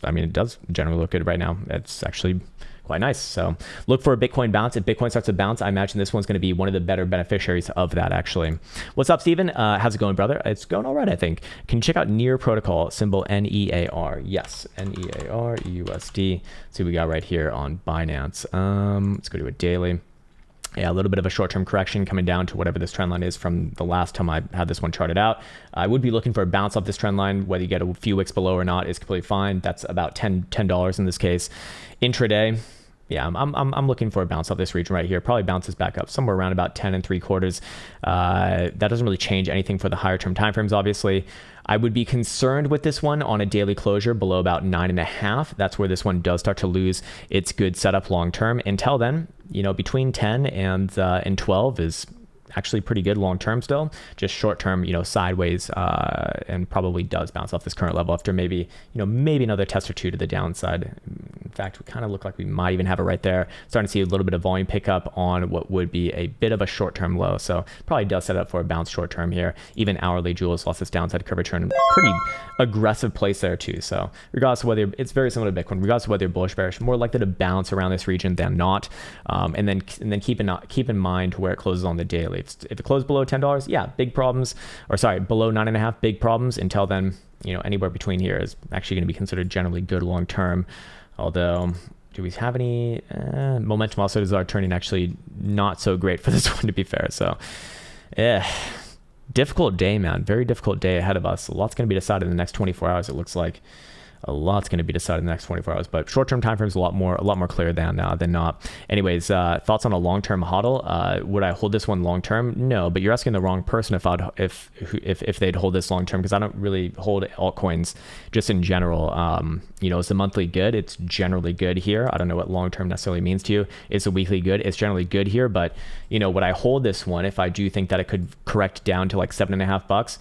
I mean, it does generally look good right now. It's actually quite nice. So look for a Bitcoin bounce. If Bitcoin starts to bounce, I imagine this one's going to be one of the better beneficiaries of that, actually. What's up, Steven? How's it going, brother? It's going all right, I think. Can you check out Near Protocol, symbol NEAR? Yes, NEAR, USD. See what we got right here on Binance. Let's go to a daily. Yeah, a little bit of a short-term correction coming down to whatever this trend line is from the last time I had this one charted out. I would be looking for a bounce off this trend line. Whether you get a few wicks below or not is completely fine. That's about $10 in this case. Intraday, yeah, I'm looking for a bounce off this region right here. Probably bounces back up somewhere around about 10 3/4. That doesn't really change anything for the higher term timeframes, obviously. I would be concerned with this one on a daily closure below about 9.5. That's where this one does start to lose its good setup long term. Until then, between 10 and 12 is actually pretty good long term still. Just short term, sideways, and probably does bounce off this current level after maybe another test or two to the downside. In fact, we kind of look like we might even have it right there. Starting to see a little bit of volume pickup on what would be a bit of a short term low. So probably does set up for a bounce short term here. Even hourly, Jules lost this downside curvature in a pretty aggressive place there too. So regardless of whether it's very similar to Bitcoin, regardless of whether you're bullish, bearish, more likely to bounce around this region than not. And then keep in mind where it closes on the daily. If it closed below $10, yeah, big problems. Or sorry, below 9.5, big problems. Until then, anywhere between here is actually going to be considered generally good long term. Although, do we have any momentum oscillators are turning actually not so great for this one, to be fair. So, difficult day, man. Very difficult day ahead of us. A lot's going to be decided in the next 24 hours. It looks like a lot's going to be decided in the next 24 hours, but short-term time frames a lot more clear than not. Anyways, thoughts on a long-term hodl? Would I hold this one long-term? No, but you're asking the wrong person if they'd hold this long-term, because I don't really hold altcoins just in general. Is the monthly good? It's generally good here. I don't know what long-term necessarily means to you. Is the weekly good? It's generally good here, but would I hold this one if I do think that it could correct down to like $7.5?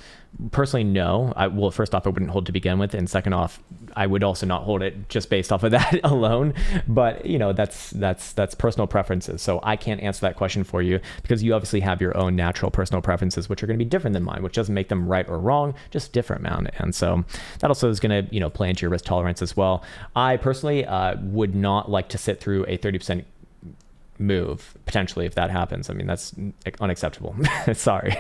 Personally, no. First off, I wouldn't hold to begin with, and second off, I would also not hold it just based off of that alone. But that's personal preferences. So I can't answer that question for you, because you obviously have your own natural personal preferences, which are going to be different than mine, which doesn't make them right or wrong, just different, man. And so that also is going to play into your risk tolerance as well. I personally would not like to sit through a 30% move potentially if that happens. I mean, that's unacceptable. Sorry.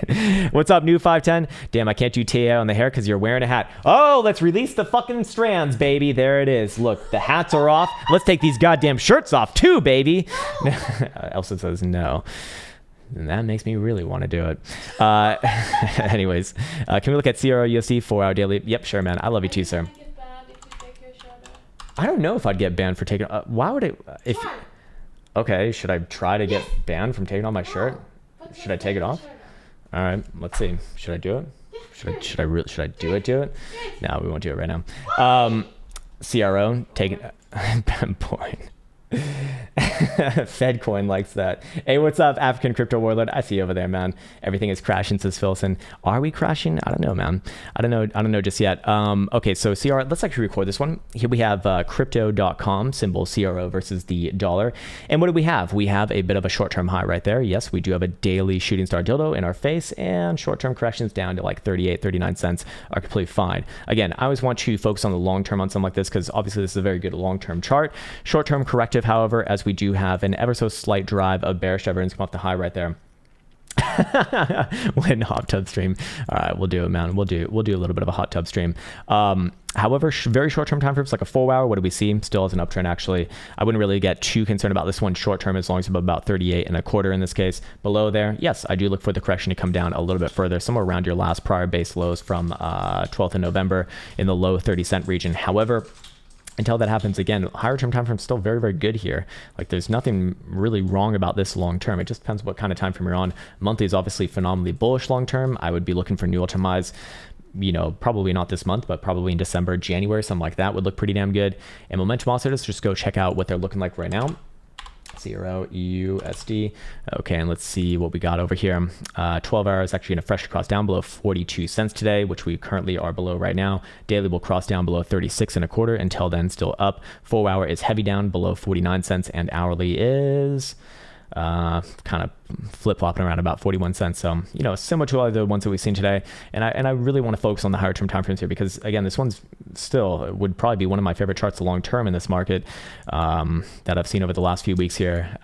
What's up, new 510? Damn, I can't do TA on the hair because you're wearing a hat. Oh, let's release the fucking strands, baby. There it is. Look, the hats are off. Let's take these goddamn shirts off too, baby. Elsa says no. And that makes me really want to do it. Anyways, can we look at CRO USD 4-hour daily? Yep, sure, man. I love you too, sir. I don't know if I'd get banned for taking. Why would it? Okay, should I try to get banned from taking off my shirt? Should I take it off? All right, let's see. Should I do it? Should I do it? No, we won't do it right now. CRO, take it. Boring. Fedcoin likes that. Hey, what's up, African crypto warlord? I see you over there, man. Everything is crashing, says Philson. Are we crashing? I don't know, man. I don't know just yet. Okay, so CR, let's actually record this one. Here we have crypto.com, symbol CRO versus the dollar. And what do we have? We have a bit of a short-term high right there. Yes, we do have a daily shooting star dildo in our face, and short-term corrections down to like 38, 39 cents are completely fine. Again, I always want to focus on the long-term on something like this, because obviously this is a very good long-term chart. Short-term corrective, however, as we do have an ever so slight drive of bearish divergence come off the high right there. When hot tub stream. All right, we'll do it, man. We'll do a little bit of a hot tub stream. However, very short-term time frames, like a 4-hour, what do we see? Still as an uptrend, actually. I wouldn't really get too concerned about this one short-term, as long as it's about 38.25 in this case. Below there, yes, I do look for the correction to come down a little bit further, somewhere around your last prior base lows from 12th of November in the low 30-cent region. However, until that happens again, higher term time frame is still very, very good here. Like, there's nothing really wrong about this long term. It just depends what kind of time frame you're on. Monthly is obviously phenomenally bullish long term. I would be looking for new all-time highs, probably not this month, but probably in December, January, something like that would look pretty damn good. And momentum oscillators, just go check out what they're looking like right now. CRO USD. Okay, and let's see what we got over here. 12 hours actually going to fresh cross down below 42 cents today, which we currently are below right now. Daily will cross down below 36.25. Until then, still up. 4-hour is heavy down below 49 cents, and hourly is kind of flip-flopping around about 41 cents. So, similar to all the ones that we've seen today. And I really want to focus on the higher term time frames here, because again, this one's still would probably be one of my favorite charts long term in this market that I've seen over the last few weeks here.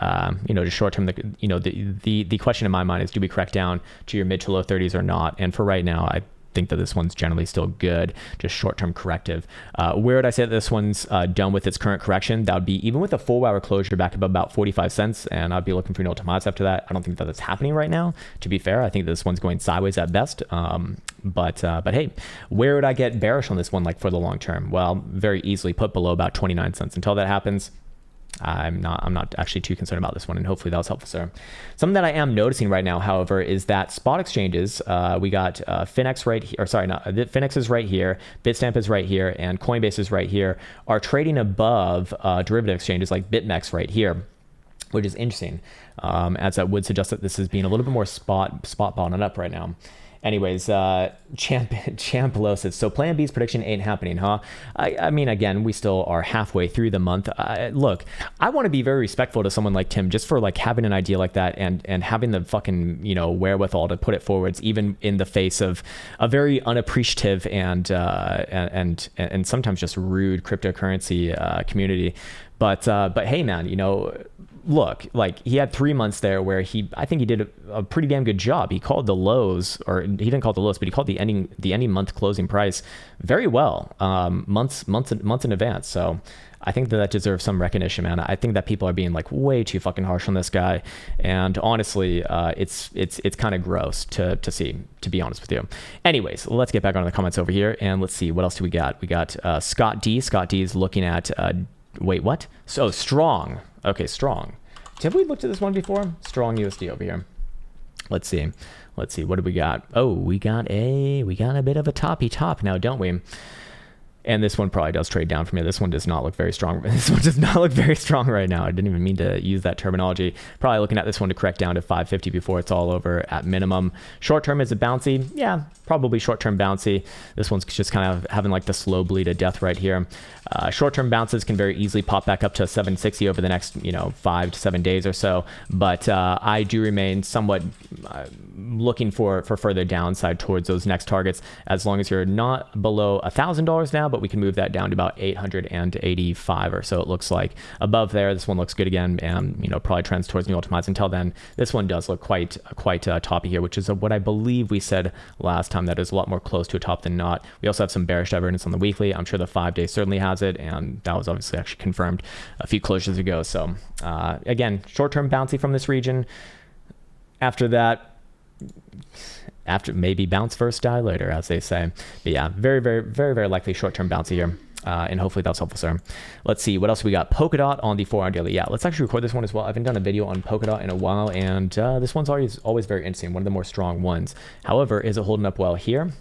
Just short term, the question in my mind is, do we correct down to your mid to low 30s or not? And for right now, I think that this one's generally still good, just short-term corrective. Where would I say that this one's done with its current correction? That would be even with a 4-hour closure back above about 45 cents, and I'd be looking for all-time highs after that. I don't think that that's happening right now, to be fair. I think this one's going sideways at best. But hey, where would I get bearish on this one, like for the long term? Well, very easily put below about 29 cents. Until that happens, I'm not actually too concerned about this one, and hopefully that was helpful, sir. Something that I am noticing right now, however, is that spot exchanges, we got Finex right here, or sorry, not Finex is right here, Bitstamp is right here, and Coinbase is right here, are trading above derivative exchanges like BitMEX right here. which is interesting, as that would suggest that this is being a little bit more spot bottoming up right now. Anyways, Champ Low says, so Plan B's prediction ain't happening, huh? I mean, again, we still are halfway through the month. Look, I want to be very respectful to someone like Tim just for like having an idea like that and having the fucking, wherewithal to put it forwards, even in the face of a very unappreciative and sometimes just rude cryptocurrency community. But hey, man, look, like he had 3 months there where I think he did a pretty damn good job. He called the lows, or he didn't call the lows, but he called the ending month closing price very well, months in advance. So I think that deserves some recognition, man. I think that people are being like way too fucking harsh on this guy, and honestly, it's kind of gross to see, to be honest with you. Anyways, let's get back on the comments over here, and let's see what else do we got. We got Scott D. Scott D is looking at wait, what? So Strong. Okay, Strong. Have we looked at this one before? Strong USD over here. Let's see. What do we got? Oh, we got a bit of a toppy top now, don't we? And this one probably does trade down for me. This one does not look very strong. This one does not look very strong right now. I didn't even mean to use that terminology. Probably looking at this one to correct down to 550 before it's all over at minimum. Short term, is it bouncy? Yeah, probably short term bouncy. This one's just kind of having like the slow bleed of death right here. Short term bounces can very easily pop back up to 760 over the next 5 to 7 days or so. But I do remain somewhat looking for further downside towards those next targets, as long as you're not below $1,000 now, but we can move that down to about 885 or so. It looks like above there, this one looks good again, and probably trends towards new ultimates. Until then, this one does look quite toppy here, which is what I believe we said last time, that is a lot more close to a top than not. We also have some bearish divergence on the weekly. I'm sure the 5-day certainly has it, and that was obviously actually confirmed a few closures ago. So again, short-term bouncy from this region. After that, maybe bounce first, die later, as they say. But yeah, very, very, very, very likely short-term bouncy here. And hopefully that's helpful, sir. Let's see, what else we got? Polkadot on the 4-hour daily. Yeah, let's actually record this one as well. I haven't done a video on Polkadot in a while, and this one's always very interesting, one of the more strong ones. However, is it holding up well here?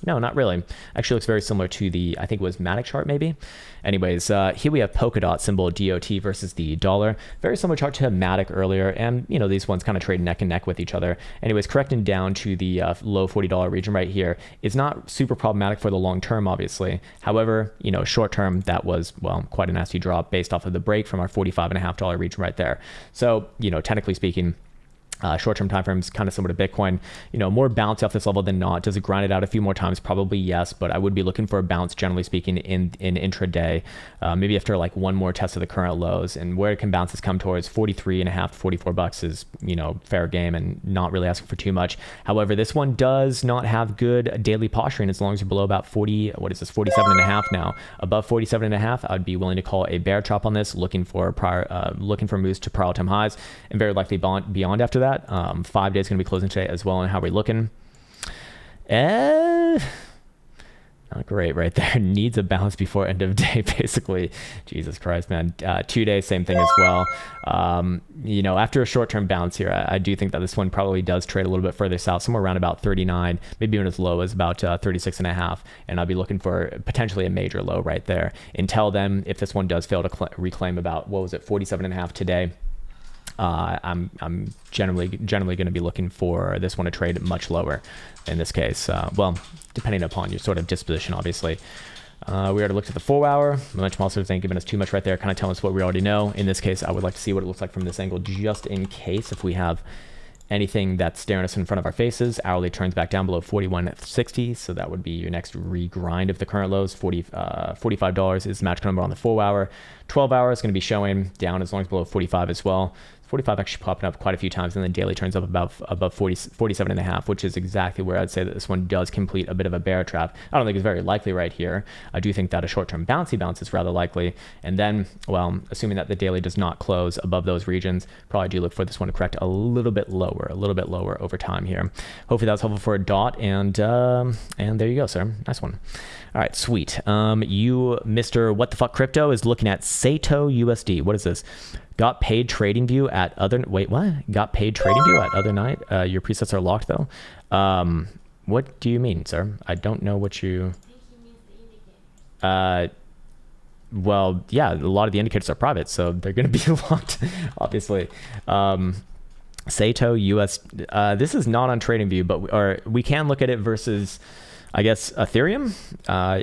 No, not really. Actually looks very similar to the, I think it was Matic chart maybe. Anyways, here we have Polkadot symbol DOT versus the dollar. Very similar chart to Matic earlier, and these ones kind of trade neck and neck with each other. Anyways, correcting down to the low $40 region right here is not super problematic for the long term, obviously. However, short term, that was, well, quite a nasty drop based off of the break from our $45.50 region right there. So, technically speaking, short-term time frames kind of similar to Bitcoin, more bounce off this level than not. Does it grind it out a few more times? Probably yes, but I would be looking for a bounce, generally speaking, in intraday, maybe after like one more test of the current lows. And where it can bounces come towards $43.50 to $44 is fair game and not really asking for too much. However, this one does not have good daily posturing as long as you're below about 47.5 now. Above 47.5, I'd be willing to call a bear chop on this, looking for moves to prior all-time highs, and very likely beyond after that. 5 days going to be closing today as well. And how are we looking? Not great right there. Needs a bounce before end of day, basically. Jesus Christ, man. 2 days, same thing as well. After a short-term bounce here, I do think that this one probably does trade a little bit further south, somewhere around about 39, maybe even as low as about 36.5. And I'll be looking for potentially a major low right there. Until then, if this one does fail to reclaim about, 47.5 today, I'm generally going to be looking for this one to trade much lower in this case. Well, depending upon your sort of disposition, obviously. We already looked at the 4-hour. Momentum also ain't giving us too much right there, kind of telling us what we already know. In this case, I would like to see what it looks like from this angle, just in case if we have anything that's staring us in front of our faces. Hourly turns back down below 41.60, so that would be your next regrind of the current lows. $45 is the magic number on the 4-hour. 12-hour is going to be showing down as long as below 45 as well. 45 actually popping up quite a few times, and then daily turns up above 47.5, which is exactly where I'd say that this one does complete a bit of a bear trap. I don't think it's very likely right here. I do think that a short-term bouncy bounce is rather likely. And then, well, assuming that the daily does not close above those regions, probably do look for this one to correct a little bit lower over time here. Hopefully that was helpful for a dot, and there you go, sir. Nice one. All right, sweet. You, Mr. What the Fuck Crypto, is looking at Sato USD. What is this? Got paid trading view at other... Wait, what? Got paid trading view at other night? Your presets are locked, though. What do you mean, sir? I don't know what you... well, yeah, a lot of the indicators are private, so they're going to be locked, obviously. Sato US, this is not on TradingView, but we can look at it versus, I guess, Ethereum,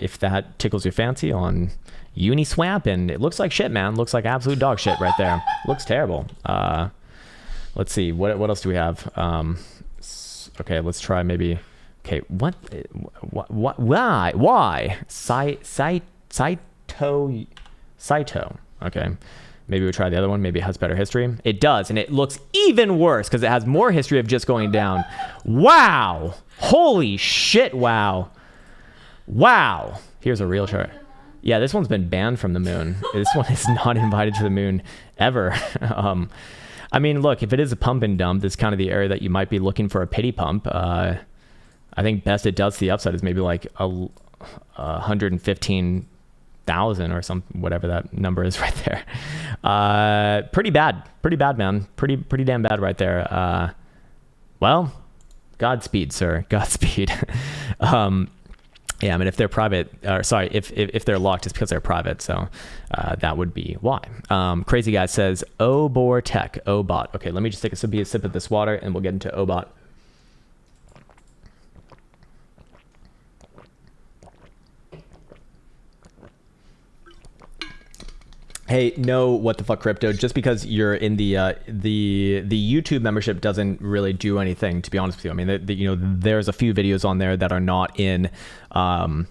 if that tickles your fancy, on Uniswap, and it looks like shit, man. Looks like absolute dog shit right there. Looks terrible. Let's see, what else do we have? Okay, let's try maybe. Okay, what why Saito. Okay, maybe we try the other one. Maybe it has better history. It does, and it looks even worse because it has more history of just going down. Wow, holy shit, wow. Here's a real chart. Yeah, this one's been banned from the moon. This one is not invited to the moon ever. I mean, look, if it is a pump and dump, this is kind of the area that you might be looking for a pity pump. I think best it does to the upside is maybe like 115,000 or something, whatever that number is right there. Pretty bad, man. Pretty damn bad right there. Well, Godspeed, sir. Godspeed. Yeah, I mean, if they're private, or sorry, if they're locked, it's because they're private. So that would be why. Crazy Guy says, Obor Tech, Obot. Okay, let me just take a sip of this water and we'll get into Obot. Hey, no, what the fuck, crypto? Just because you're in the YouTube membership doesn't really do anything, to be honest with you. I mean, there's a few videos on there that are not in regular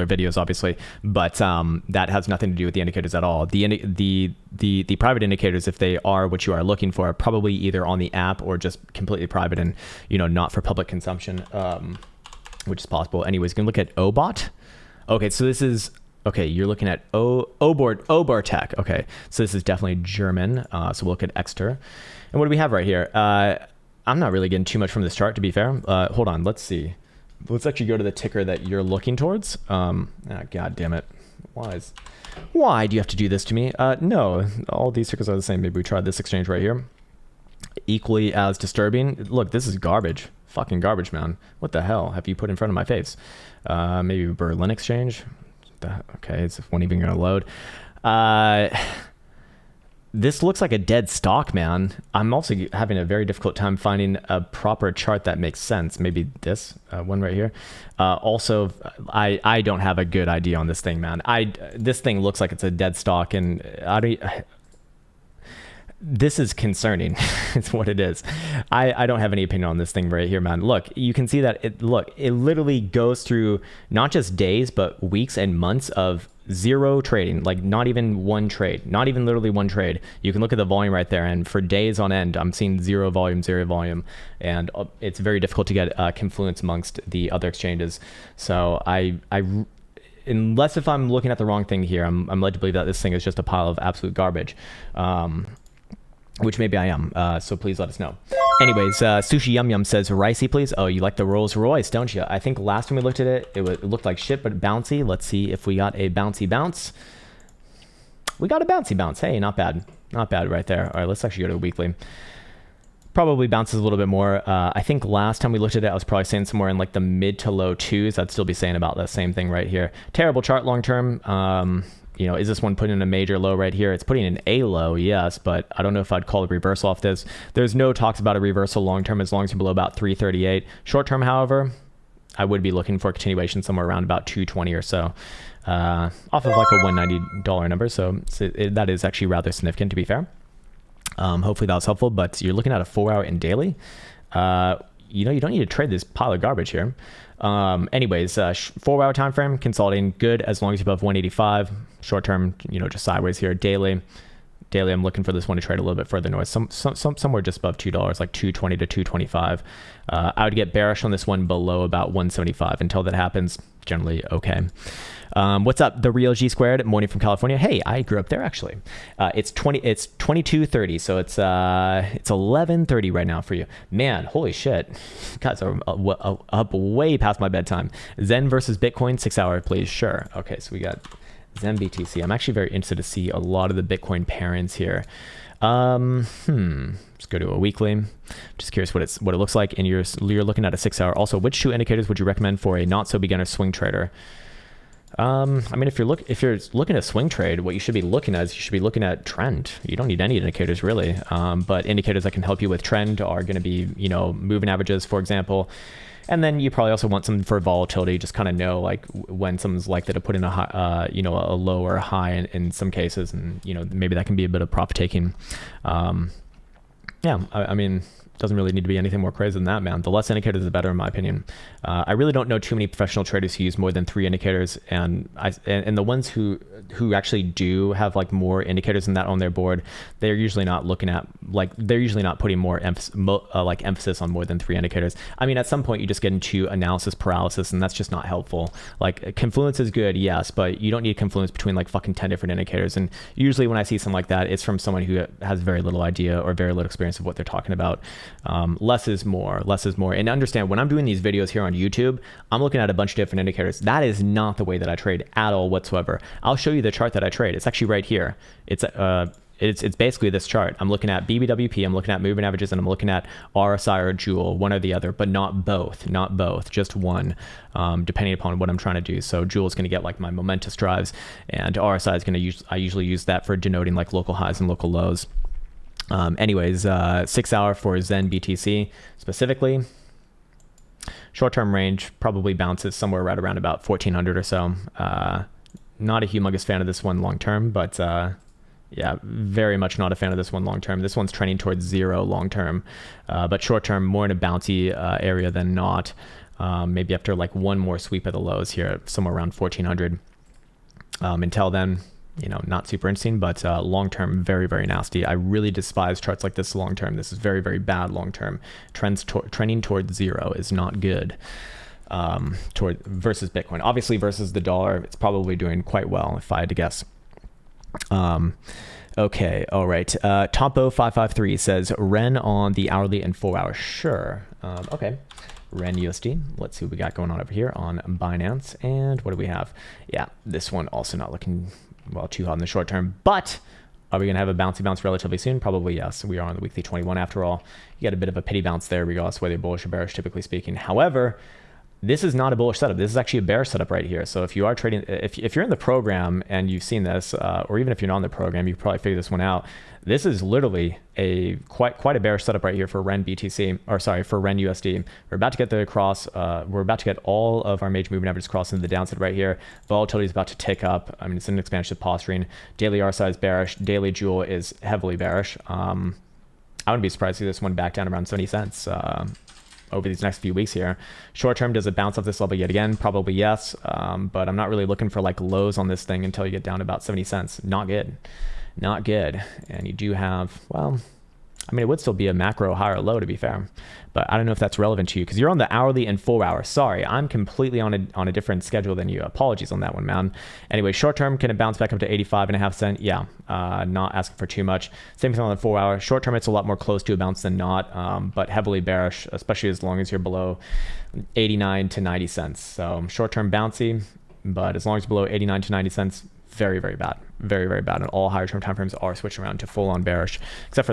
videos, obviously, but that has nothing to do with the indicators at all. The private indicators, if they are what you are looking for, are probably either on the app or just completely private and not for public consumption. Which is possible. Anyways, you can look at Obot. Okay, so this is, okay, you're looking at Obor Tech. Okay, so this is definitely German. So we'll look at Exter. And what do we have right here? I'm not really getting too much from this chart, to be fair. Hold on, let's see. Let's actually go to the ticker that you're looking towards. God damn it. Why do you have to do this to me? No, all these tickers are the same. Maybe we try this exchange right here. Equally as disturbing. Look, this is garbage. Fucking garbage, man. What the hell have you put in front of my face? Maybe Berlin Exchange. Okay, is one even gonna load? This looks like a dead stock, man. I'm also having a very difficult time finding a proper chart that makes sense. Maybe this one right here. Also, I don't have a good idea on this thing, man. This thing looks like it's a dead stock, and this is concerning. It's what it is. I don't have any opinion on this thing right here, man. Look, you can see that it literally goes through not just days, but weeks and months of zero trading, like not even one trade, not even literally one trade. You can look at the volume right there, and for days on end, I'm seeing zero volume, and it's very difficult to get confluence amongst the other exchanges. So unless if I'm looking at the wrong thing here, I'm led to believe that this thing is just a pile of absolute garbage. Which maybe I am, so please let us know. Anyways, Sushi Yum Yum says, Ricey, please. Oh, you like the Rolls Royce, don't you? I think last time we looked at it, it looked like shit, but bouncy. Let's see if we got a bouncy bounce. We got a bouncy bounce. Hey, not bad. Not bad right there. All right, let's actually go to the weekly. Probably bounces a little bit more. I think last time we looked at it, I was probably saying somewhere in like the mid to low twos. I'd still be saying about the same thing right here. Terrible chart long term. Is this one putting in a major low right here? It's putting in a low, yes, but I don't know if I'd call a reversal off this. There's no talks about a reversal long-term as long as you're below about 338. Short-term, however, I would be looking for a continuation somewhere around about 220 or so, off of like a $190 number. So that is actually rather significant, to be fair. Hopefully that was helpful, but you're looking at a 4-hour and daily. You don't need to trade this pile of garbage here. Anyways, 4-hour time frame, consolidating good as long as you're above 185. Short term, just sideways here. Daily, I'm looking for this one to trade a little bit further north, somewhere just above $2, like 220 to 225. I would get bearish on this one below about 175. Until that happens, generally okay. What's up, the real G squared? Morning from California. Hey, I grew up there actually. It's 22:30, so it's 11:30 right now for you. Man, holy shit, guys are up way past my bedtime. Zen versus Bitcoin, 6 hour, please. Sure. Okay, so we got Zen BTC. I'm actually very interested to see a lot of the Bitcoin pairings here. Let's go to a weekly. Just curious what it looks like. And you're looking at a 6 hour. Also, which 2 indicators would you recommend for a not so beginner swing trader? I mean, if you're looking at swing trade, what you should be looking at is you should be looking at trend. You don't need any indicators really, but indicators that can help you with trend are going to be, you know, moving averages, for example. And then you probably also want something for volatility. Just kind of know like when someone's likely to put in a high, you know, a low or a high in some cases, and you know maybe that can be a bit of profit taking. Yeah, I mean, doesn't really need to be anything more crazy than that, man. The less indicators, the better, in my opinion. I really don't know too many professional traders who use more than 3 indicators, and the ones who actually do have like more indicators than that on their board, they're usually not looking at they're usually not putting more emphasis on more than 3 indicators. I mean, at some point you just get into analysis paralysis, and that's just not helpful. Like confluence is good, yes, but you don't need confluence between like fucking 10 different indicators. And usually when I see something like that, it's from someone who has very little idea or very little experience of what they're talking about. Less is more. And understand, when I'm doing these videos here on YouTube, I'm looking at a bunch of different indicators. That is not the way that I trade at all whatsoever. I'll show you the chart that I trade. It's actually right here. It's basically this chart. I'm looking at BBWP, I'm looking at moving averages, and I'm looking at RSI or Joule, one or the other, but not both, just one, depending upon what I'm trying to do. So Joule is going to get like my momentous drives, and RSI is going to I usually use that for denoting like local highs and local lows. Anyways, 6 hour for Zen BTC specifically. Short-term range probably bounces somewhere right around about 1400 or so. Not a humongous fan of this one long-term, but yeah, very much not a fan of this one long-term. This one's trending towards 0 long-term, but short-term more in a bouncy area than not. Maybe after like one more sweep of the lows here, somewhere around 1400. Until then, you know, not super interesting, but long-term, very, very nasty. I really despise charts like this long-term. This is very, very bad long-term. Trending towards 0 is not good. Versus Bitcoin. Obviously, versus the dollar, it's probably doing quite well, if I had to guess. Okay, all right. Topo553 says, Ren on the hourly and 4 hour. Sure. Okay. Ren USD. Let's see what we got going on over here on Binance. And what do we have? Yeah, this one also not looking well too hot in the short term, but are we going to have a bouncy bounce relatively soon? Probably yes. We are on the weekly 21 after all. You get a bit of a pity bounce there regardless whether you're bullish or bearish, typically speaking. However, this is not a bullish setup. This is actually a bearish setup right here. So if you are trading, if you're in the program and you've seen this, or even if you're not in the program, you can probably figure this one out. This is literally a quite a bearish setup right here for Ren BTC, or sorry, for Ren USD. We're about to get the cross. We're about to get all of our major moving averages crossed into the downside right here. Volatility is about to tick up. I mean, it's an expansion posturing. Daily RSI is bearish. Daily Joule is heavily bearish. I wouldn't be surprised to see this one back down around 70 cents. Over these next few weeks here. Short term, does it bounce off this level yet again? Probably yes, but I'm not really looking for like lows on this thing until you get down to about 70 cents. Not good. And you do have, well, I mean, it would still be a macro high or low to be fair, but I don't know if that's relevant to you because you're on the hourly and 4 hour. Sorry, I'm completely on a different schedule than you. Apologies on that one, man. Anyway, short term, can it bounce back up to 85.5 cents? Yeah, not asking for too much. Same thing on the 4 hour. Short term, it's a lot more close to a bounce than not, but heavily bearish, especially as long as you're below 89 to 90 cents. So short term bouncy, but as long as you're below 89 to 90 cents, very, very bad. Very, very bad. And all higher term timeframes are switching around to full on bearish, except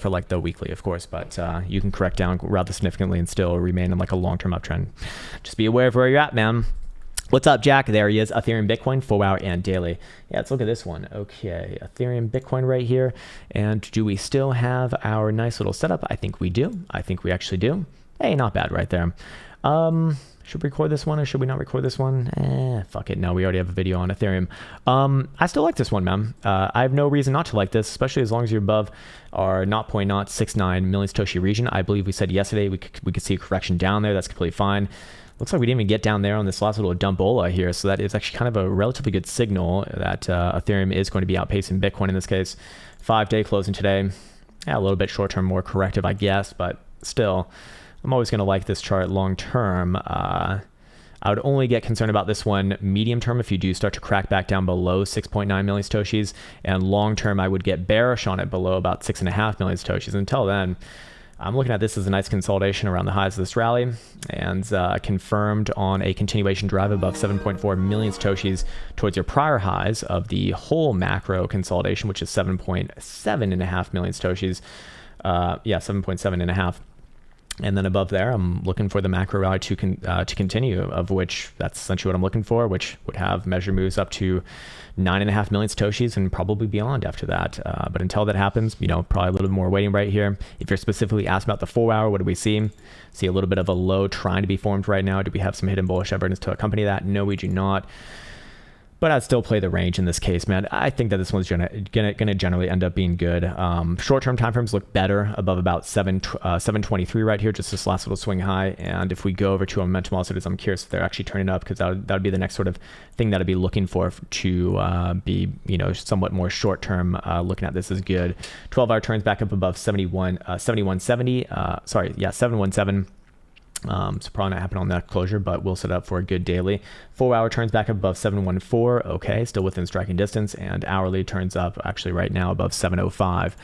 for like the weekly, of course. But you can correct down rather significantly and still remain in like a long-term uptrend. Just be aware of where you're at, man. What's up, Jack? There he is. Ethereum, Bitcoin, 4 hour and daily. Yeah, let's look at this one. Okay, Ethereum, Bitcoin right here. And do we still have our nice little setup? I think we do. I think we actually do. Hey, not bad right there. Should we record this one or should we not record this one? Fuck it. No, we already have a video on Ethereum. I still like this one, man. I have no reason not to like this, especially as long as you're above our 0.069 million Satoshi region. I believe we said yesterday we could see a correction down there. That's completely fine. Looks like we didn't even get down there on this last little dumbola here. So that is actually kind of a relatively good signal that Ethereum is going to be outpacing Bitcoin in this case. 5-day closing today. Yeah, a little bit short-term, more corrective, I guess, but still. I'm always going to like this chart long term. I would only get concerned about this one medium term if you do start to crack back down below 6.9 million Satoshis. And long term, I would get bearish on it below about 6.5 million Satoshis. Until then, I'm looking at this as a nice consolidation around the highs of this rally, and confirmed on a continuation drive above 7.4 million satoshis towards your prior highs of the whole macro consolidation, which is 7.7.5 million satoshis. 7.7.5. And then above there, I'm looking for the macro rally to continue, of which that's essentially what I'm looking for, which would have measure moves up to 9.5 million satoshis and probably beyond after that. But until that happens, probably a little bit more waiting right here. If you're specifically asked about the 4 hour, what do we see? See a little bit of a low trying to be formed right now. Do we have some hidden bullish evidence to accompany that? No, we do not. But I'd still play the range in this case, man. I think that this one's gonna generally end up being good. Short-term timeframes look better above about 723 right here, just this last little swing high. And if we go over to momentum oscillators, I'm curious if they're actually turning up, because that would be the next sort of thing that I'd be looking for to be, somewhat more short-term. Looking at this is good. 12-hour turns back up above 7170. 717. So probably not happening on that closure, but we'll set up for a good daily. 4 hour turns back up above 714. Okay, still within striking distance, and hourly turns up actually right now above 705.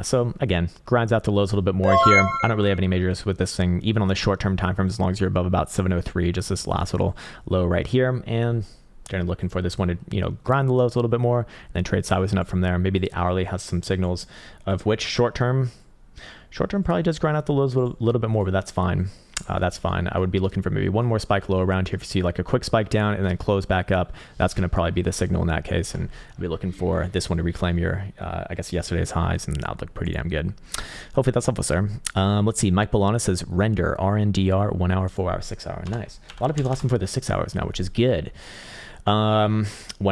So again, grinds out the lows a little bit more here. I don't really have any majors with this thing, even on the short-term time frames, as long as you're above about 703, just this last little low right here. And generally looking for this one to, grind the lows a little bit more, and then trade sideways and up from there. Maybe the hourly has some signals, of which short-term probably does grind out the lows a little bit more, but that's fine. That's fine. I would be looking for maybe one more spike low around here. If you see like a quick spike down and then close back up, that's going to probably be the signal in that case. And I'll be looking for this one to reclaim your, yesterday's highs, and that'll look pretty damn good. Hopefully that's helpful, sir. Let's see. Mike Bolana says render, RNDR, 1 hour, 4 hour, 6 hour. Nice. A lot of people asking for the 6 hours now, which is good. 1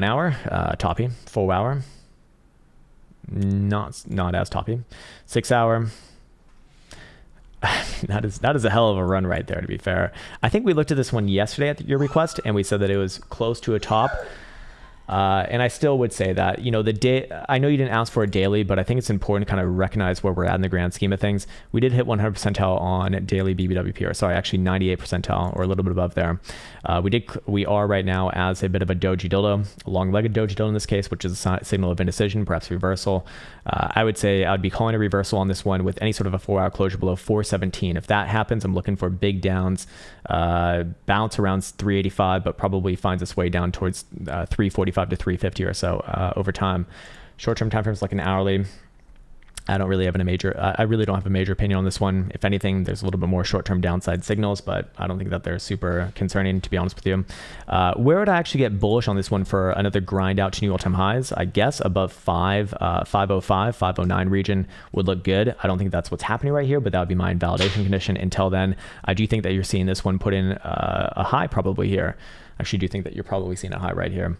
hour, toppy. 4 hour, not as toppy. 6 hour. That is a hell of a run right there, to be fair. I think we looked at this one yesterday at your request, and we said that it was close to a top. And I still would say that, the day, I know you didn't ask for a daily, but I think it's important to kind of recognize where we're at in the grand scheme of things. We did hit 100 percentile on daily BBWP, or sorry, actually 98 percentile, or a little bit above there. We are right now as a bit of a doji dildo, a long-legged doji dildo in this case, which is a signal of indecision, perhaps reversal. I would say I would be calling a reversal on this one with any sort of a 4 hour closure below 417. If that happens, I'm looking for big downs, bounce around 385, but probably finds its way down towards 345 to 350 or so over time. Short-term time frames like an hourly, I really don't have a major opinion on this one. If anything, there's a little bit more short-term downside signals, but I don't think that they're super concerning, to be honest with you. Where would I actually get bullish on this one for another grind out to new all-time highs? I guess above 505, 509 region would look good. I don't think that's what's happening right here, but that would be my invalidation condition. Until then, I do think that you're seeing this one put in a high probably here. I actually do think that you're probably seeing a high right here.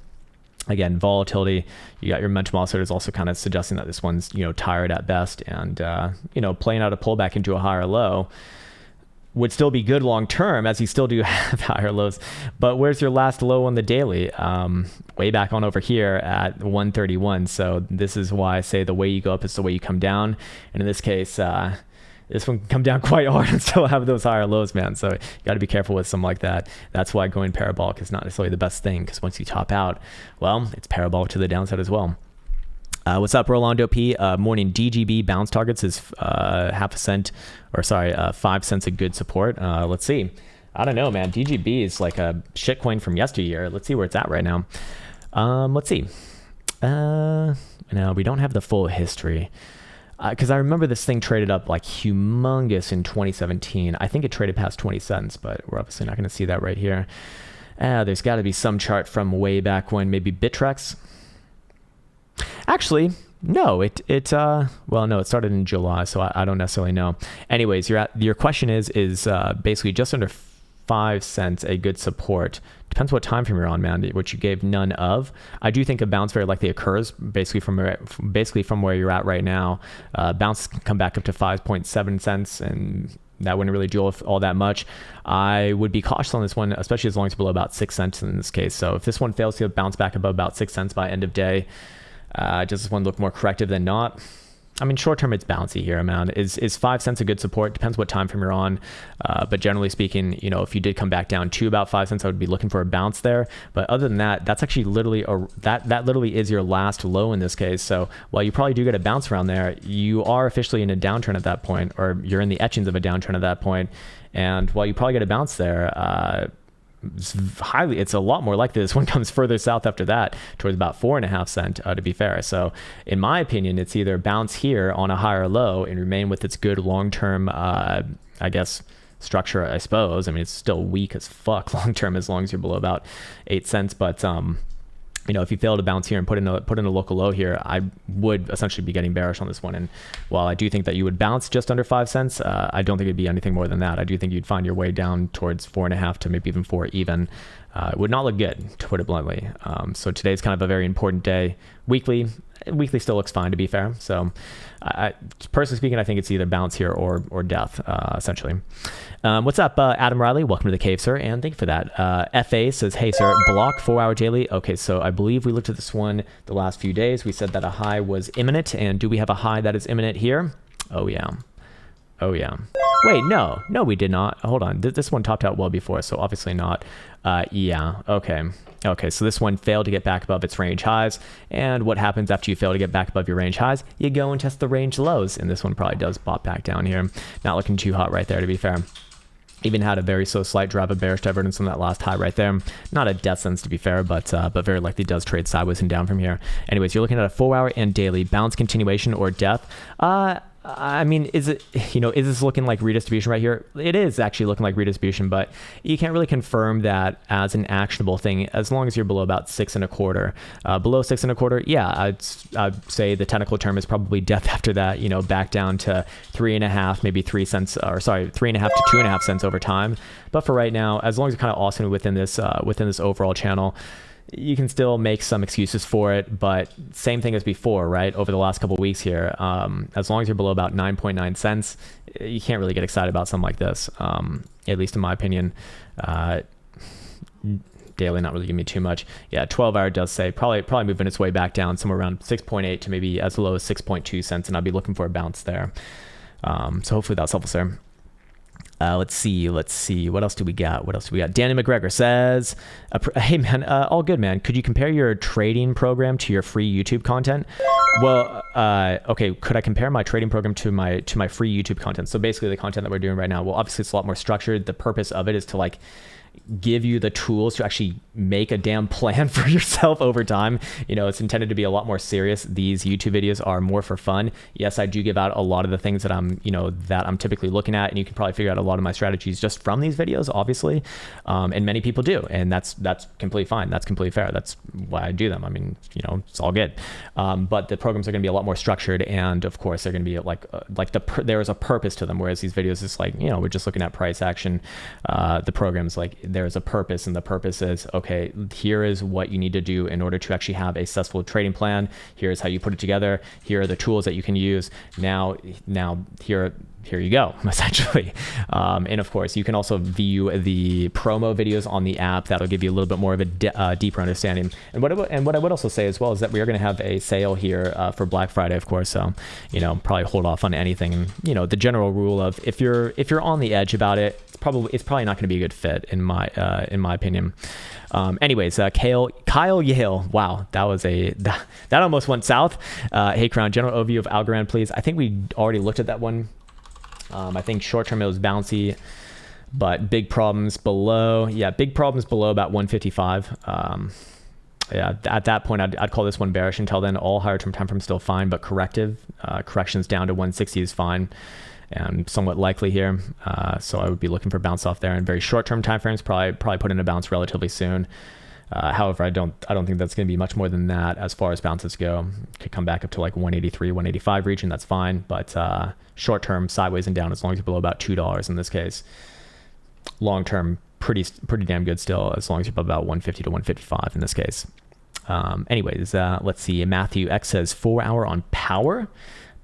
Again, volatility, you got your momentum oscillators also kind of suggesting that this one's, tired at best, and, playing out a pullback into a higher low would still be good long term, as you still do have higher lows. But where's your last low on the daily? Way back on over here at 131. So this is why I say the way you go up is the way you come down. And in this case, this one can come down quite hard and still have those higher lows, man. So you got to be careful with something like that. That's why going parabolic is not necessarily the best thing, because once you top out, well, it's parabolic to the downside as well. What's up, Rolando P? Morning. DGB bounce targets is 5 cents a good support. Let's see. I don't know, man. DGB is like a shitcoin from yesteryear. Let's see where it's at right now. Let's see. No, we don't have the full history. Because I remember this thing traded up like humongous in 2017. I think it traded past 20 cents, but we're obviously not going to see that right here. There's got to be some chart from way back when, maybe Bittrex. Actually, no, it started in July, so I don't necessarily know. Anyways, your question is basically just under 5 cents a good support. Depends what time frame you're on, man, which you gave none of. I do think a bounce very likely occurs basically from where you're at right now. Bounce can come back up to 5.7 cents, and that wouldn't really do all that much. I would be cautious on this one, especially as long as it's below about 6 cents in this case. So if this one fails to bounce back above about 6 cents by end of day, does this one look more corrective than not? I mean, short term, it's bouncy here, man. Is 5 cents a good support? Depends what time frame you're on. But generally speaking, you know, if you did come back down to about 5 cents, I would be looking for a bounce there. But other than that, that's actually literally that literally is your last low in this case. So while you probably do get a bounce around there, you are officially in a downtrend at that point, or you're in the etchings of a downtrend at that point. And while you probably get a bounce there, it's a lot more likely this one comes further south after that towards about 4.5 cents, to be fair. So in my opinion, it's either bounce here on a higher low and remain with its good long-term, I guess, structure, I suppose. I mean, it's still weak as fuck long-term as long as you're below about 8 cents. But, you know, if you fail to bounce here and put in a local low here, I would essentially be getting bearish on this one. And while I do think that you would bounce just under 5 cents, I don't think it'd be anything more than that. I do think you'd find your way down towards 4.5 to maybe even 4 even. It would not look good, to put it bluntly. So today's kind of a very important day. Weekly still looks fine, to be fair. So personally speaking, I think it's either bounce here or death, essentially. What's up, Adam Riley? Welcome to the cave, sir, and thank you for that. FA says, hey, sir, block 4-hour daily. Okay, so I believe we looked at this one the last few days. We said that a high was imminent, and do we have a high that is imminent here? Oh, yeah. Oh, yeah. Wait, no, we did not. Hold on. This one topped out well before, so obviously not. Yeah, okay. Okay, so this one failed to get back above its range highs. And what happens after you fail to get back above your range highs? You go and test the range lows. And this one probably does pop back down here. Not looking too hot right there, to be fair. Even had a very slight drive of bearish divergence on that last high right there. Not a death sense, to be fair, but very likely does trade sideways and down from here. Anyways, you're looking at a 4-hour and daily bounce continuation or death. I mean, is this looking like redistribution right here? It is actually looking like redistribution, but you can't really confirm that as an actionable thing as long as you're below about 6.25. Below 6.25, yeah, I'd say the technical term is probably death after that, you know, back down to 3.5, maybe 3 cents, or sorry, 3.5 to 2.5 cents over time. But for right now, as long as you're kind of awesome within this overall channel, you can still make some excuses for it, but same thing as before, right? Over the last couple of weeks here, as long as you're below about 9.9 cents, you can't really get excited about something like this, at least in my opinion. Daily not really giving me too much. Yeah, 12-hour does say probably moving its way back down somewhere around 6.8 to maybe as low as 6.2 cents, and I'd be looking for a bounce there. So hopefully that's helpful, sir. Let's see. What else do we got? Danny McGregor says, hey man, all good, man. Could you compare your trading program to your free YouTube content? Well, okay. Could I compare my trading program to my free YouTube content? So basically the content that we're doing right now, well, obviously it's a lot more structured. The purpose of it is to like give you the tools to actually make a damn plan for yourself over time. You know, it's intended to be a lot more serious. These YouTube videos are more for fun. Yes, I do give out a lot of the things that I'm typically looking at, and you can probably figure out a lot of my strategies just from these videos, obviously. And many people do, and that's completely fine. That's completely fair. That's why I do them. I mean, you know, it's all good. But the programs are going to be a lot more structured, and of course they're going to be there is a purpose to them. Whereas these videos is like, you know, we're just looking at price action. The programs, like, there's a purpose, and the purpose is, okay, here is what you need to do in order to actually have a successful trading plan. Here's how you put it together. Here are the tools that you can use. Now here you go, essentially. And of course, you can also view the promo videos on the app. That'll give you a little bit more of a deeper understanding. And what I would also say as well is that we are going to have a sale here for Black Friday, of course. So, you know, probably hold off on anything. And, you know, the general rule of if you're on the edge about it, it's probably not going to be a good fit in my opinion. Anyways, Kyle Yale. Wow, that almost went south. Hey, Krown, general overview of Algorand, please. I think we already looked at that one. I think short term it was bouncy, but big problems below. Yeah, big problems below about 155. Yeah, at that point, I'd call this one bearish. Until then, all higher term time frames still fine, but corrections down to 160 is fine and somewhat likely here. So I would be looking for bounce off there. And very short term time frames probably put in a bounce relatively soon. However, I don't think that's going to be much more than that as far as bounces go. Could come back up to like 183, 185 region. That's fine. But short term, sideways and down, as long as you're below about $2 in this case. Long term, pretty damn good still, as long as you're above about 150 to 155 in this case. Anyways, let's see. Matthew X says 4 hour on power.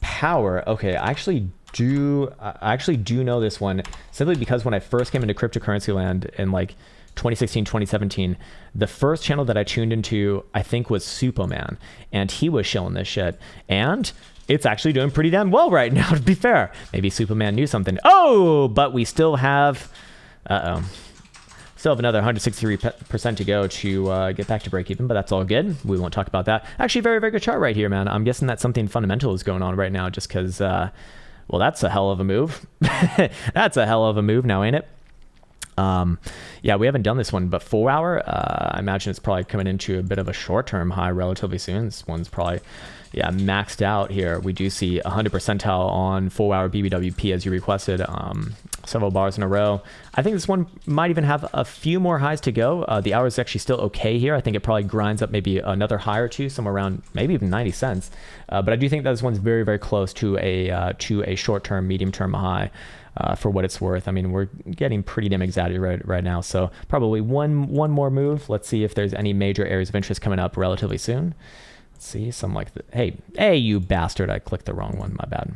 Okay, I actually do know this one simply because when I first came into cryptocurrency land in like 2016, 2017, the first channel that I tuned into, I think, was Superman, and he was shilling this shit, and it's actually doing pretty damn well right now, to be fair. Maybe Superman knew something. Oh, but we still have, still have another 163% to go to get back to break even, but that's all good. We won't talk about that. Actually, very, very good chart right here, man. I'm guessing that something fundamental is going on right now, just because, well, that's a hell of a move. That's a hell of a move now, ain't it? Yeah, we haven't done this one, but 4 hour, I imagine it's probably coming into a bit of a short-term high relatively soon. This one's probably, yeah, maxed out here. We do see 100 percentile on 4 hour BBWP as you requested, several bars in a row. I think this one might even have a few more highs to go. The hour is actually still okay here. I think it probably grinds up maybe another high or two, somewhere around maybe even 90 cents. But I do think that this one's very, very close to a short-term, medium-term high. For what it's worth. I mean, we're getting pretty damn exaggerated right now, so probably one more move. Let's see if there's any major areas of interest coming up relatively soon. Let's see, something like hey, you bastard, I clicked the wrong one, my bad.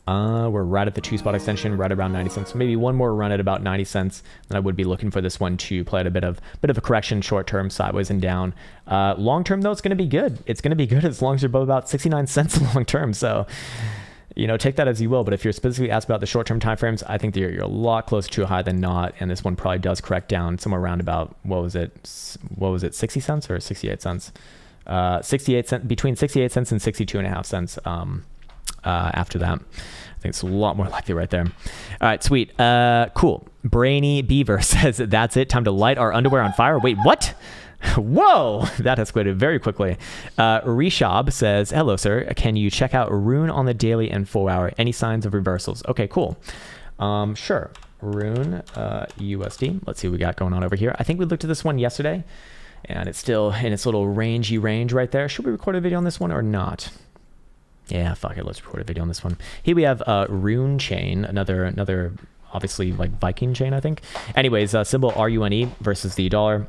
We're right at the 2-spot extension, right around 90 cents. So maybe one more run at about 90 cents, then I would be looking for this one to play at a bit of a correction, short term, sideways and down. Long term though, it's going to be good. It's going to be good as long as you're above about 69 cents long term. So, you know, take that as you will. But if you're specifically asked about the short-term timeframes, I think that you're a lot closer to a high than not. And this one probably does correct down somewhere around about, what was it, 60 cents or 68 cents? 68 cents, between 68 cents and 62.5 cents after that. I think it's a lot more likely right there. All right, sweet. Cool. Brainy Beaver says, that's it. Time to light our underwear on fire. Wait, what? Whoa, that escalated very quickly. Rishab says, hello, sir. Can you check out Rune on the daily and 4 hour? Any signs of reversals? Okay, cool. Sure. Rune USD. Let's see what we got going on over here. I think we looked at this one yesterday, and it's still in its little rangy range right there. Should we record a video on this one or not? Yeah, fuck it. Let's record a video on this one. Here we have Rune Chain, another obviously like Viking chain, I think. Anyways, symbol RUNE versus the dollar.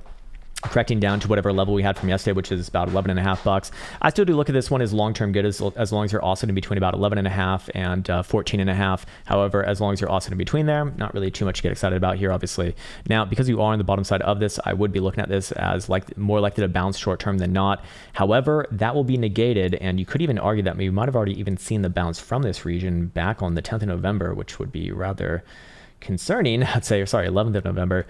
Correcting down to whatever level we had from yesterday, which is about 11.5 bucks. I still do look at this one as long-term good, as long as you're oscillating between about 11.5 and 14.5. However, as long as you're oscillating between there, not really too much to get excited about here, obviously. Now, because you are on the bottom side of this, I would be looking at this as more likely to bounce short-term than not. However, that will be negated, and you could even argue that we might have already even seen the bounce from this region back on the 10th of November, which would be rather concerning. I'd say, sorry, 11th of November.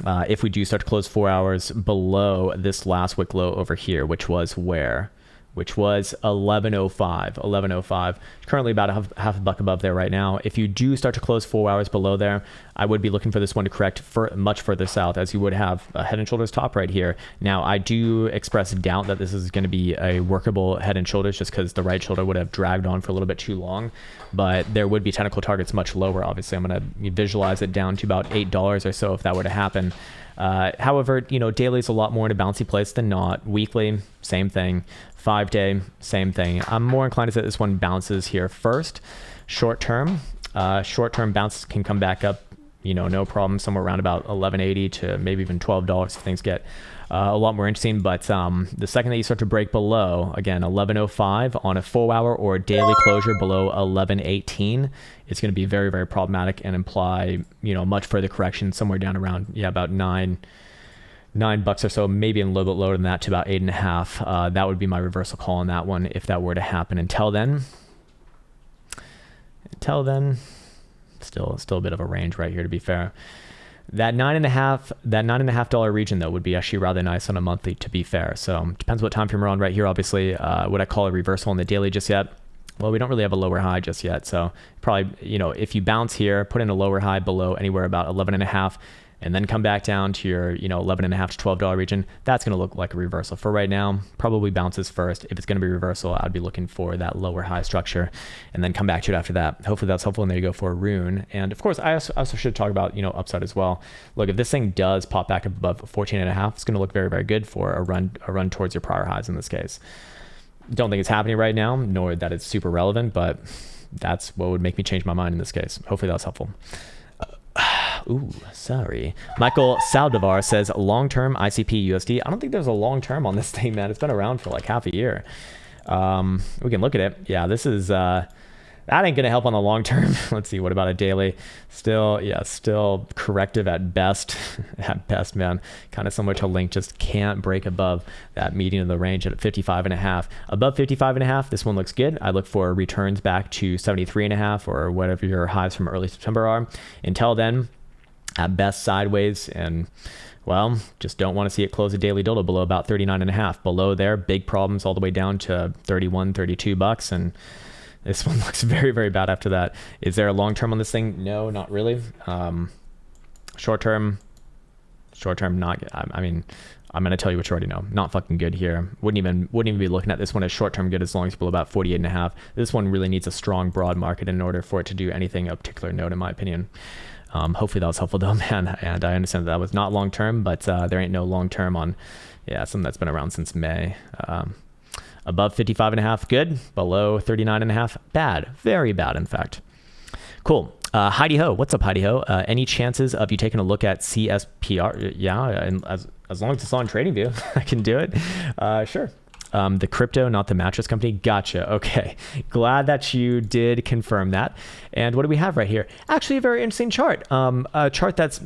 If we do start to close 4 hours below this last wick low over here, which was where? Which was 11.05. Currently about half a buck above there right now. If you do start to close 4 hours below there, I would be looking for this one to correct much further south, as you would have a head and shoulders top right here. Now, I do express doubt that this is going to be a workable head and shoulders, just because the right shoulder would have dragged on for a little bit too long. But there would be technical targets much lower. Obviously, I'm going to visualize it down to about $8 or so if that were to happen. However, you know, daily is a lot more in a bouncy place than not. Weekly, same thing. 5-day, same thing. I'm more inclined to say this one bounces here first. Short-term bounces can come back up, you know, no problem, somewhere around about $11.80 to maybe even $12 if things get a lot more interesting. But the second that you start to break below, again, 11.05 on a 4 hour or a daily closure below 11.18, it's going to be very, very problematic and imply, you know, much further correction somewhere down around, yeah, about $9 or so, maybe a little bit lower than that to about 8.5. That would be my reversal call on that one if that were to happen. Until then, still a bit of a range right here, to be fair. That $9.5 region though would be actually rather nice on a monthly, to be fair. So depends what time frame we're on right here. Obviously, would I call a reversal on the daily just yet? Well, we don't really have a lower high just yet. So probably, you know, if you bounce here, put in a lower high below anywhere about 11.5, and then come back down to your, you know, $11.5 to $12 region, that's going to look like a reversal. For right now, probably bounces first. If it's going to be reversal, I'd be looking for that lower high structure and then come back to it after that. Hopefully that's helpful. And there you go for a Rune. And of course, I also should talk about, you know, upside as well. Look, if this thing does pop back up above 14.5, it's going to look very, very good for a run towards your prior highs in this case. Don't think it's happening right now, nor that it's super relevant, but that's what would make me change my mind in this case. Hopefully that's helpful. Ooh, sorry. Michael Saldivar says long-term ICP USD. I don't think there's a long-term on this thing, man. It's been around for like half a year. We can look at it. Yeah, this is That ain't going to help on the long term. Let's see. What about a daily? Still corrective at best. At best, man. Kind of similar to Link. Just can't break above that median of the range at 55.5. Above 55.5, this one looks good. I look for returns back to 73.5 or whatever your highs from early September are. Until then, at best sideways, and well, just don't want to see it close a daily dildo below about 39.5. Below there, big problems all the way down to 31, 32 bucks, and this one looks very, very bad after that. Is there a long term on this thing? No, not really. Short term, not. I mean, I'm gonna tell you what you already know. Not fucking good here. Wouldn't even be looking at this one as short term good as long as below about 48.5. This one really needs a strong broad market in order for it to do anything of particular note, in my opinion. Hopefully that was helpful though, man. And I understand that was not long term, but there ain't no long term on, something that's been around since May. Above 55.5, good. Below 39.5, bad. Very bad, in fact. Cool. Heidi Ho, what's up, Heidi Ho? Any chances of you taking a look at CSPR? Yeah, and as long as it's on TradingView, I can do it. Sure. The crypto, not the mattress company. Gotcha. Okay. Glad that you did confirm that. And what do we have right here? Actually, a very interesting chart. A chart that's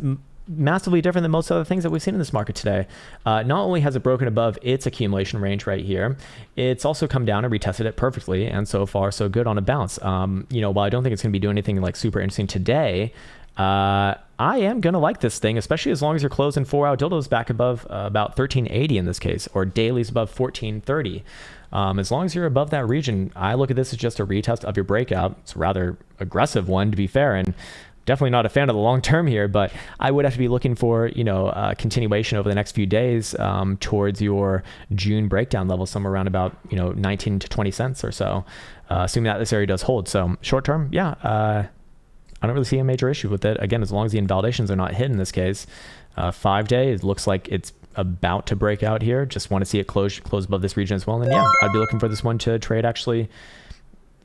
massively different than most other things that we've seen in this market today. Not only has it broken above its accumulation range right here, it's also come down and retested it perfectly. And so far, so good on a bounce. While I don't think it's going to be doing anything like super interesting today, I am going to like this thing, especially as long as you're closing 4-hour dildos back above about 1380 in this case, or dailies above 1430. As long as you're above that region, I look at this as just a retest of your breakout. It's a rather aggressive one, to be fair, and definitely not a fan of the long term here, but I would have to be looking for, a continuation over the next few days towards your June breakdown level, somewhere around about, 19 to 20 cents or so, assuming that this area does hold. So short term, I don't really see a major issue with it. Again, as long as the invalidations are not hit in this case. 5-day, it looks like it's about to break out here. Just want to see it close above this region as well. And I'd be looking for this one to trade actually,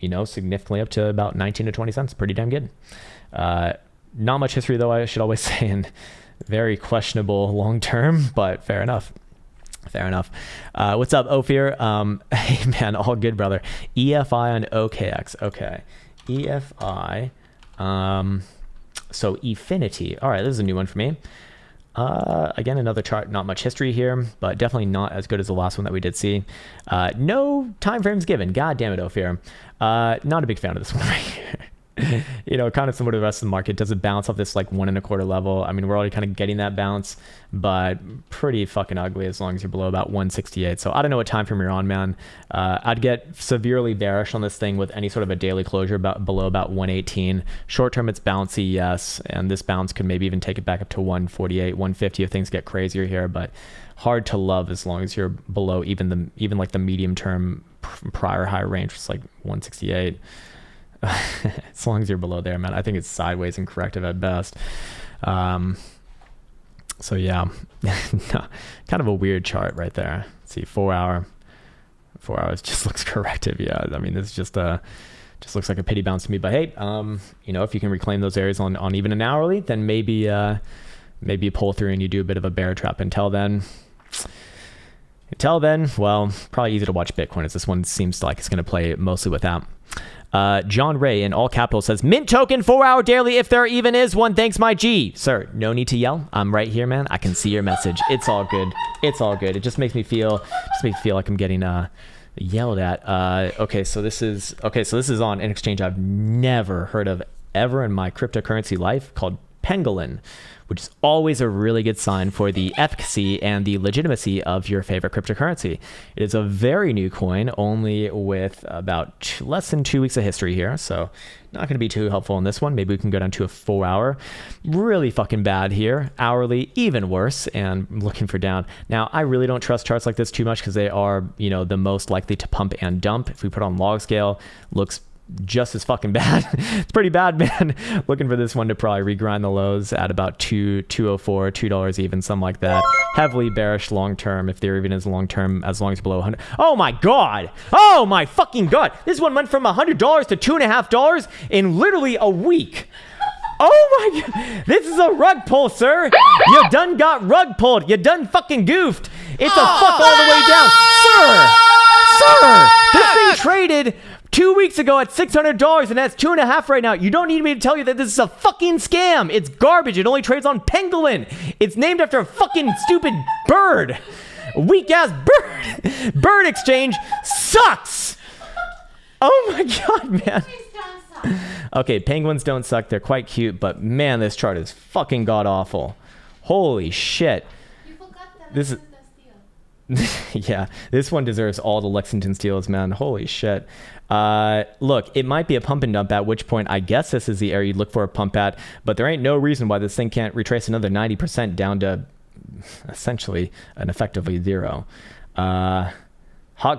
significantly up to about 19 to 20 cents. Pretty damn good. Not much history though, I should always say, and very questionable long term, but fair enough. What's up, Ophir? Hey man, all good, brother. EFI on OKX. Okay. EFI. So Efinity. All right, this is a new one for me. Again, another chart, not much history here, but definitely not as good as the last one that we did see. No time frames given. God damn it, Ophir. Not a big fan of this one right here. Kind of similar to the rest of the market. Does it bounce off this like 1.25 level? I mean, we're already kind of getting that bounce, but pretty fucking ugly as long as you're below about 168. So I don't know what time frame you're on, man. I'd get severely bearish on this thing with any sort of a daily closure below about 118. Short term, it's bouncy, yes, and this bounce could maybe even take it back up to 148, 150 if things get crazier here, but hard to love as long as you're below even like the medium term prior high range, it's like 168. As long as you're below there, man, I think it's sideways and corrective at best. So yeah, kind of a weird chart right there. Let's see, 4 hours just looks corrective. Yeah, I mean, this just looks like a pity bounce to me. But hey, if you can reclaim those areas on even an hourly, then maybe you pull through and you do a bit of a bear trap. Until then, well, probably easy to watch Bitcoin, as this one seems like it's going to play mostly without. John Ray in all capitals says, mint token 4-hour daily if there even is one. Thanks, my G. Sir, no need to yell. I'm right here, man. I can see your message. It's all good. It just makes me feel like I'm getting yelled at. Okay, so this is on an exchange I've never heard of ever in my cryptocurrency life, called Pangolin, which is always a really good sign for the efficacy and the legitimacy of your favorite cryptocurrency. It is a very new coin, only with about less than 2 weeks of history here, so not going to be too helpful in this one. Maybe we can go down to a 4-hour. Really fucking bad here. Hourly, even worse, and looking for down. Now, I really don't trust charts like this too much because they are, the most likely to pump and dump. If we put on log scale, looks just as fucking bad. It's pretty bad, man. Looking for this one to probably regrind the lows at about $2.04, $2 even, something like that. Heavily bearish long term, if there even is long term, as long as below 100. Oh my god! Oh my fucking god! This one went from $100 to $2.50 in literally a week. Oh my god! This is a rug pull, sir. You done got rug pulled. You done fucking goofed. It's a fuck all the way down, sir. This thing traded 2 weeks ago at $600 and that's 2.5 right now. You don't need me to tell you that this is a fucking scam. It's garbage. It only trades on Pangolin. It's named after a fucking stupid bird. Weak ass bird. Bird exchange sucks. Oh my god, man. Okay, penguins don't suck. They're quite cute, but man, this chart is fucking god awful. Holy shit. You forgot that this is yeah, this one deserves all the Lexington steals, man. Holy shit. Look, it might be a pump and dump, at which point I guess this is the area you'd look for a pump at, but there ain't no reason why this thing can't retrace another 90% down to essentially an effectively zero. Hot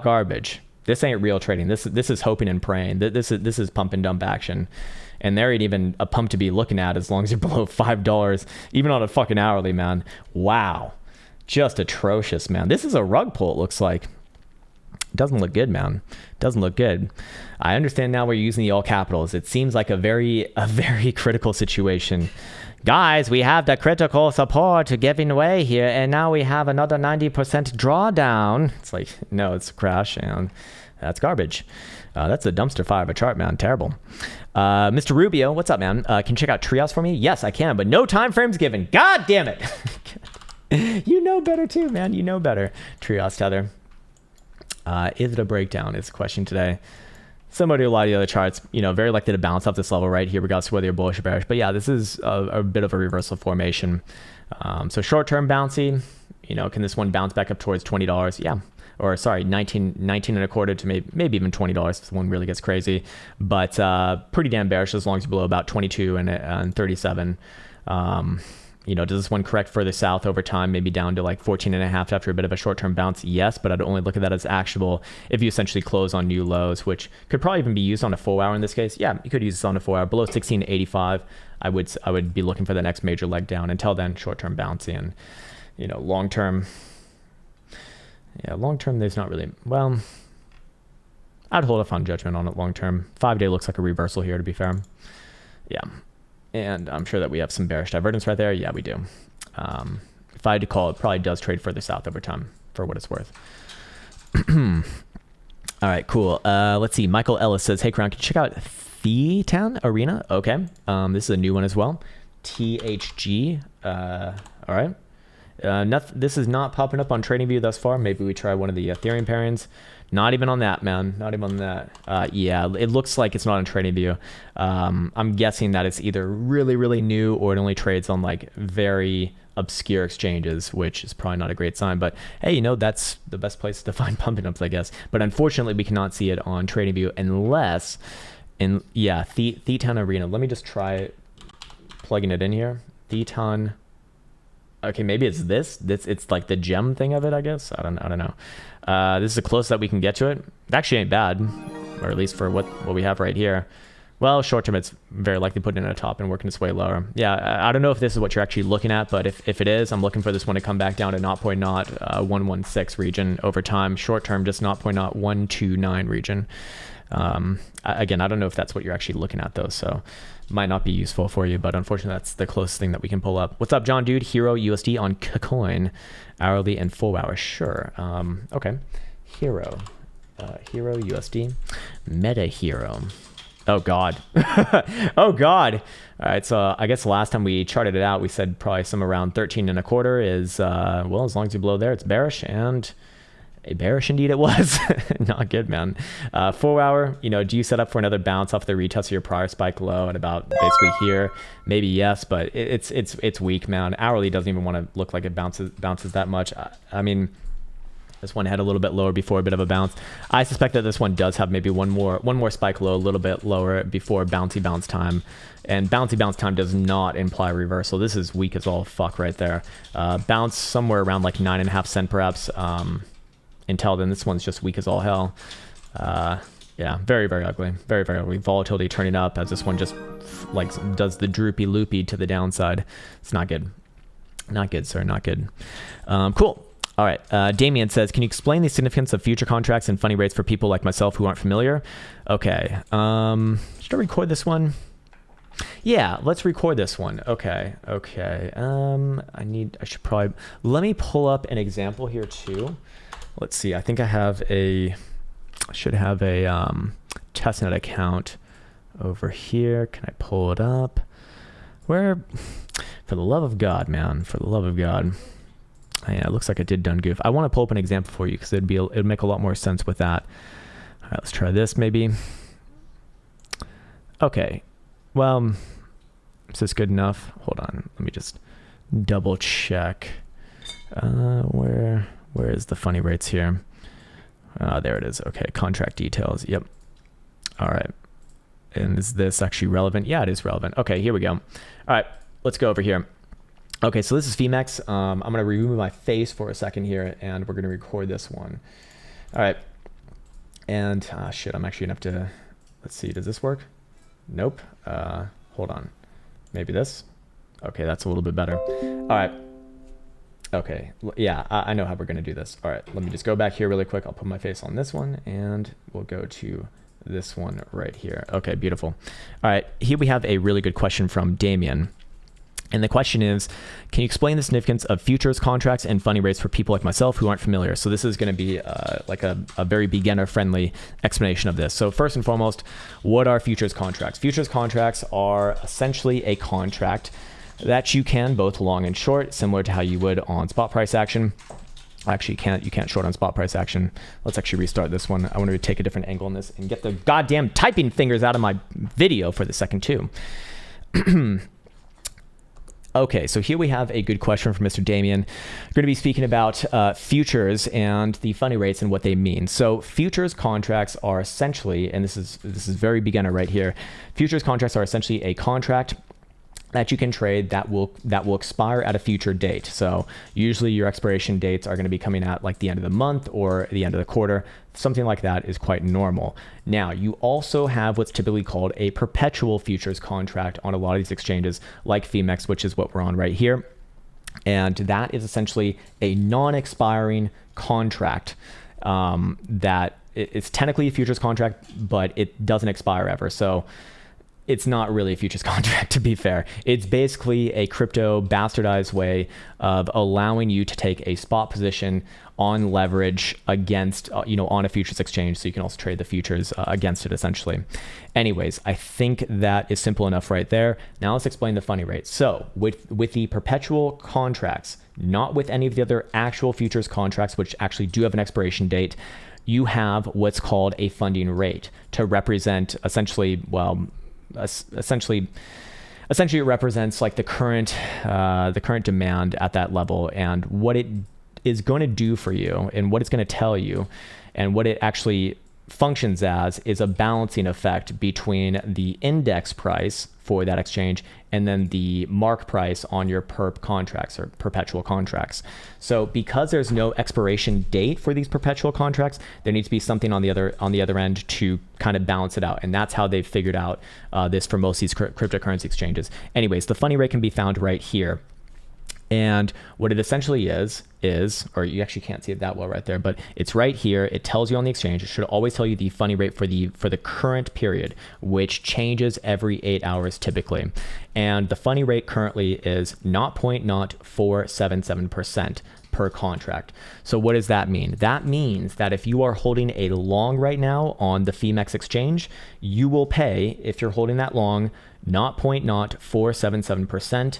garbage. This ain't real trading. This is hoping and praying. This is pump and dump action. And there ain't even a pump to be looking at as long as you're below $5, even on a fucking hourly, man. Wow. Just atrocious, man. This is a rug pull, it looks like. Doesn't look good, man. Doesn't look good. I understand now we're using the all capitals. It seems like a very critical situation. Guys, we have the critical support giving away here, and now we have another 90% drawdown. It's like, no, it's a crash, and that's garbage. That's a dumpster fire of a chart, man. Terrible. Mr. Rubio, what's up, man? Can you check out Trios for me? Yes, I can, but no time frames given. God damn it. You know better too, man. You know better. Trios Tether. Is it a breakdown is the question today. Similar to a lot of the other charts, you know, very likely to bounce off this level right here, regardless of whether you're bullish or bearish. But yeah, this is a bit of a reversal formation. So short-term bouncy, you know, can this one bounce back up towards $20? Yeah. Or sorry, 19 and a quarter to maybe even $20 if this one really gets crazy. But pretty damn bearish as long as you're below about 22 and 37. You know, does this one correct further south over time, maybe down to like 14 and a half after a bit of a short-term bounce? Yes, but I'd only look at that as actionable if you essentially close on new lows, which could probably even be used on a 4 hour in this case. Yeah, you could use this on a 4 hour. Below 16.85, I would be looking for the next major leg down. Until then, short-term bouncy, and, you know, long-term, yeah, long-term there's not really, well, I'd hold off on judgment on it long-term. 5-day looks like a reversal here, to be fair. Yeah. And I'm sure that we have some bearish divergence right there. Yeah, we do. If I had to call, it probably does trade further south over time for what it's worth. All right, cool. Let's see. Michael Ellis says, hey, Krown, can you check out Thetan Arena? Okay. This is a new one as well. THG. All right. This is not popping up on TradingView thus far. Maybe we try one of the Ethereum pairings. Not even on that, man. Not even on that. Yeah, it looks like it's not on TradingView. I'm guessing that it's either really, really new or it only trades on like very obscure exchanges, which is probably not a great sign. But hey, you know, that's the best place to find pumping ups, I guess. But unfortunately, we cannot see it on TradingView unless, yeah, Thetan Arena. Let me just try plugging it in here. Thetan. Okay, maybe it's this. It's like the gem thing of it, I guess. I don't know. This is the closest that we can get to it. It actually ain't bad, or at least for what we have right here. Well, short term, it's very likely putting in a top and working its way lower. Yeah, I don't know if this is what you're actually looking at, but if it is, I'm looking for this one to come back down to 0.116 region over time. Short term, just 0.129 region. Again, I don't know if that's what you're actually looking at though, so might not be useful for you, but unfortunately that's the closest thing that we can pull up. What's up, John Dude? Hero USD on Kcoin, hourly and 4 hours. Sure. Okay. Hero USD, Meta Hero. Oh God. Oh God. All right. So I guess the last time we charted it out, we said probably some around 13 and a quarter is, well, as long as you're below there, it's bearish, and a bearish indeed it was. Not good, man. 4 hour, you know, do you set up for another bounce off the retest of your prior spike low at about basically here? Maybe yes, but it's weak, man. Hourly doesn't even want to look like it bounces that much. I mean, this one had a little bit lower before a bit of a bounce. I suspect that this one does have maybe one more spike low, a little bit lower before bouncy bounce time. And bouncy bounce time does not imply reversal. This is weak as all fuck right there. Bounce somewhere around like 9.5 cents perhaps. Until then, this one's just weak as all hell. Yeah, very, very ugly. Very, very ugly. Volatility turning up as this one just like does the droopy loopy to the downside. It's not good. Not good, sir. Not good. Cool. All right. Damien says, can you explain the significance of future contracts and funding rates for people like myself who aren't familiar? Okay. Should I record this one? Yeah, let's record this one. Okay. Okay. I should probably, let me pull up an example here too. Let's see. I think I should have a testnet account over here. Can I pull it up? Where, for the love of God, man, for the love of God. Yeah, it looks like it did done goof. I want to pull up an example for you because it'd make a lot more sense with that. All right, let's try this maybe. Okay, well, is this good enough? Hold on, let me just double check. Where is the funny rates here? There it is. Okay, contract details. Yep. All right. And is this actually relevant? Yeah, it is relevant. Okay, here we go. All right, let's go over here. Okay, so this is Femex. I'm going to remove my face for a second here, and we're going to record this one. All right. And shit, I'm actually going to have to, let's see, does this work? Nope. Hold on. Maybe this? Okay, that's a little bit better. All right. Okay, yeah, I know how we're going to do this. All right, let me just go back here really quick. I'll put my face on this one, and we'll go to this one right here. Okay, beautiful. All right, here we have a really good question from Damien. And the question is, can you explain the significance of futures contracts and funding rates for people like myself who aren't familiar? So this is going to be like a very beginner-friendly explanation of this. So first and foremost, what are futures contracts? Futures contracts are essentially a contract that you can both long and short, similar to how you would on spot price action. Actually, you can't short on spot price action. Let's actually restart this one. I want to take a different angle on this and get the goddamn typing fingers out of my video for the second too. Okay, so here we have a good question from Mr. Damien. We're going to be speaking about futures and the funding rates and what they mean. So futures contracts are essentially, and this is very beginner right here. Futures contracts are essentially a contract that you can trade that will expire at a future date. So usually your expiration dates are going to be coming at like the end of the month or the end of the quarter. Something like that is quite normal. Now, you also have what's typically called a perpetual futures contract on a lot of these exchanges like Femex, which is what we're on right here. And that is essentially a non-expiring contract that it's technically a futures contract, but it doesn't expire ever. So it's not really a futures contract, to be fair. It's basically a crypto bastardized way of allowing you to take a spot position on leverage against, on a futures exchange. So you can also trade the futures against it, essentially. Anyways, I think that is simple enough right there. Now let's explain the funding rate. So with the perpetual contracts, not with any of the other actual futures contracts, which actually do have an expiration date, you have what's called a funding rate to represent essentially it represents like the current demand at that level, and what it is going to do for you and what it's going to tell you and what it actually functions as is a balancing effect between the index price for that exchange and then the mark price on your perp contracts or perpetual contracts. So because there's no expiration date for these perpetual contracts, there needs to be something on the other end to kind of balance it out. And that's how they've figured out this for most of these cryptocurrency exchanges. Anyways, the funding rate can be found right here. And what it essentially is, or you actually can't see it that well right there, but it's right here. It tells you on the exchange. It should always tell you the funding rate for the current period, which changes every 8 hours typically. And the funding rate currently is 0.0477% per contract. So what does that mean? That means that if you are holding a long right now on the Femex exchange, you will pay, if you're holding that long, 0.0477%